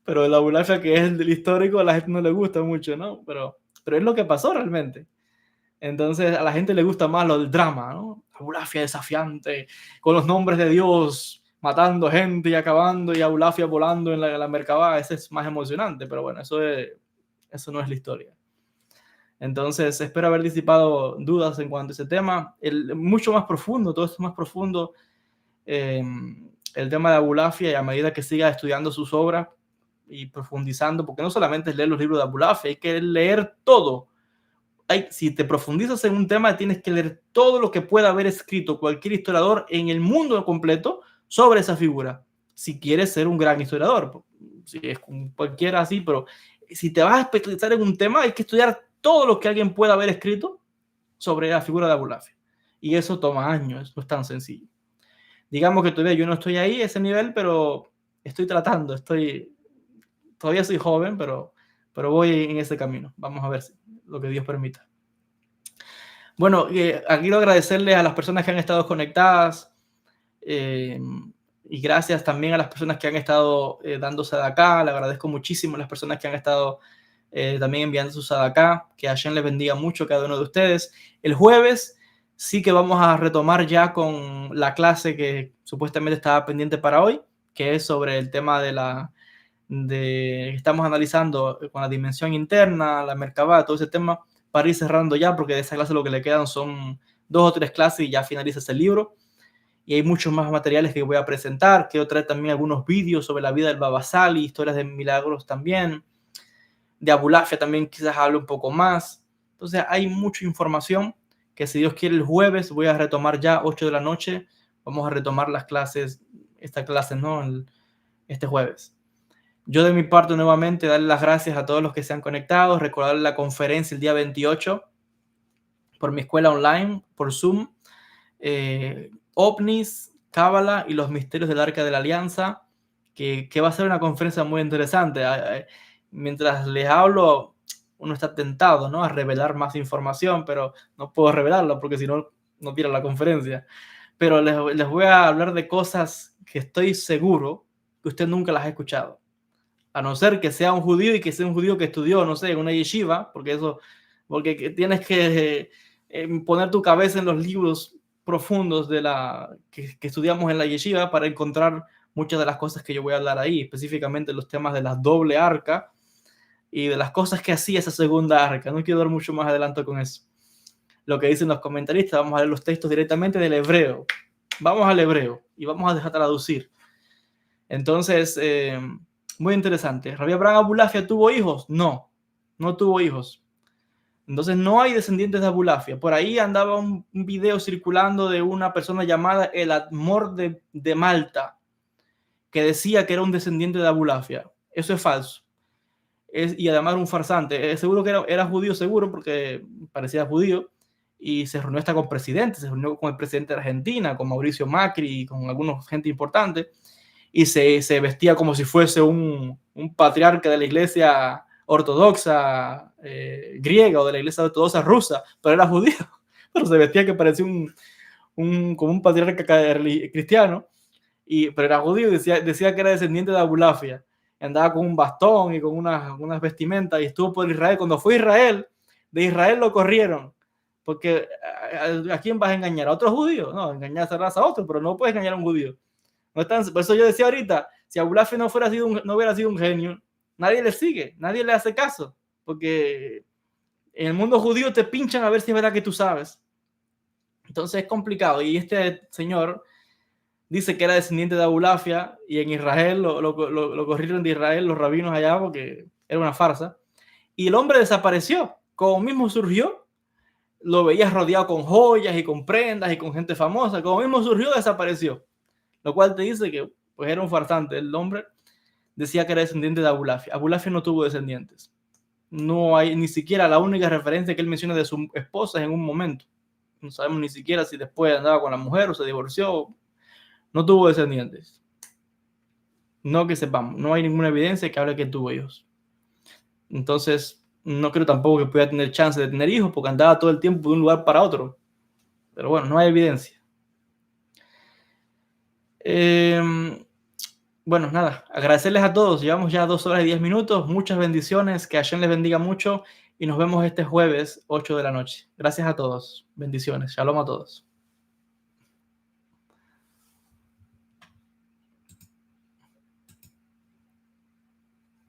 Pero el Abulafia que es el del histórico a la gente no le gusta mucho, ¿no? Pero es lo que pasó realmente. Entonces a la gente le gusta más lo del drama, ¿no? Abulafia desafiante, con los nombres de Dios, matando gente y acabando, y Abulafia volando en la Merkabah. Ese es más emocionante, pero bueno, eso no es la historia. Entonces espero haber disipado dudas en cuanto a ese tema. Mucho más profundo, todo esto es más profundo. El tema de Abulafia, y a medida que siga estudiando sus obras y profundizando, porque no solamente es leer los libros de Abulafia, hay que leer todo. Si te profundizas en un tema, tienes que leer todo lo que pueda haber escrito cualquier historiador en el mundo completo sobre esa figura, si quieres ser un gran historiador. Si es cualquiera así, pero si te vas a especializar en un tema, hay que estudiar todo lo que alguien pueda haber escrito sobre la figura de Abulafia. Y eso toma años, no es tan sencillo. Digamos que todavía yo no estoy ahí a ese nivel, pero estoy tratando, todavía soy joven, pero voy en ese camino. Vamos a ver lo que Dios permita. Bueno, aquí quiero agradecerles a las personas que han estado conectadas y gracias también a las personas que han estado dándose de acá. Le agradezco muchísimo a las personas que han estado también enviando sus acá. Que Hashem les bendiga mucho a cada uno de ustedes. El jueves sí que vamos a retomar ya con la clase que supuestamente estaba pendiente para hoy, que es sobre el tema estamos analizando con la dimensión interna, la Merkabah, todo ese tema, para ir cerrando ya, porque de esa clase lo que le quedan son 2 o 3 clases y ya finaliza ese libro. Y hay muchos más materiales que voy a presentar. Quiero traer también algunos vídeos sobre la vida del Baba Sali, historias de milagros también. De Abulafia también quizás hable un poco más. Entonces hay mucha información que, si Dios quiere, el jueves voy a retomar ya 8 de la noche. Vamos a retomar las clases, esta clase, ¿no? Este jueves. Yo de mi parte nuevamente darle las gracias a todos los que se han conectado, recordar la conferencia el día 28 por mi escuela online, por Zoom, OVNIs, Cábala y los misterios del Arca de la Alianza, que va a ser una conferencia muy interesante. Mientras les hablo, uno está tentado, ¿no?, a revelar más información, pero no puedo revelarla porque si no, no tira la conferencia. Pero les voy a hablar de cosas que estoy seguro que usted nunca las ha escuchado. A no ser que sea un judío y que sea un judío que estudió, no sé, en una yeshiva, porque tienes que poner tu cabeza en los libros profundos que estudiamos en la yeshiva para encontrar muchas de las cosas que yo voy a hablar ahí, específicamente los temas de la doble arca y de las cosas que hacía esa segunda arca. No quiero dar mucho más adelanto con eso. Lo que dicen los comentaristas, vamos a leer los textos directamente del hebreo. Vamos al hebreo y vamos a dejar traducir. Entonces, muy interesante. ¿Rabbi Abraham Abulafia tuvo hijos? No, no tuvo hijos. Entonces no hay descendientes de Abulafia. Por ahí andaba un video circulando de una persona llamada el Admor de Malta, que decía que era un descendiente de Abulafia. Eso es falso. Y además era un farsante. Seguro que era judío, seguro, porque parecía judío. Y se reunió hasta con presidentes, se reunió con el presidente de Argentina, con Mauricio Macri, con algunos gente importante, y se vestía como si fuese un patriarca de la iglesia ortodoxa griega o de la iglesia ortodoxa rusa, pero era judío, pero se vestía que parecía como un patriarca cristiano, pero era judío y decía que era descendiente de Abulafia. Andaba con un bastón y con unas vestimentas y estuvo por Israel. Cuando fue a Israel, de Israel lo corrieron. Porque ¿a quién vas a engañar? ¿A otro judío? No, engañar a otro, pero no puedes engañar a un judío. No están, por eso yo decía ahorita, si Abulafia no hubiera sido un genio, nadie le sigue, nadie le hace caso. Porque en el mundo judío te pinchan a ver si es verdad que tú sabes. Entonces es complicado. Y este señor dice que era descendiente de Abulafia y en Israel lo corrieron de Israel los rabinos allá porque era una farsa. Y el hombre desapareció. Como mismo surgió, lo veías rodeado con joyas y con prendas y con gente famosa. Como mismo surgió, desapareció. Lo cual te dice que pues era un farsante. El hombre decía que era descendiente de Abulafia. Abulafia no tuvo descendientes. No hay ni siquiera la única referencia que él menciona de su esposa en un momento. No sabemos ni siquiera si después andaba con la mujer o se divorció. No tuvo descendientes. No que sepamos. No hay ninguna evidencia que hable que tuvo hijos. Entonces, no creo tampoco que pudiera tener chance de tener hijos porque andaba todo el tiempo de un lugar para otro. Pero bueno, no hay evidencia. Bueno, nada, agradecerles a todos. Llevamos ya 2 horas y 10 minutos. Muchas bendiciones. Que Hashem les bendiga mucho. Y nos vemos este jueves, 8 de la noche. Gracias a todos. Bendiciones. Shalom a todos.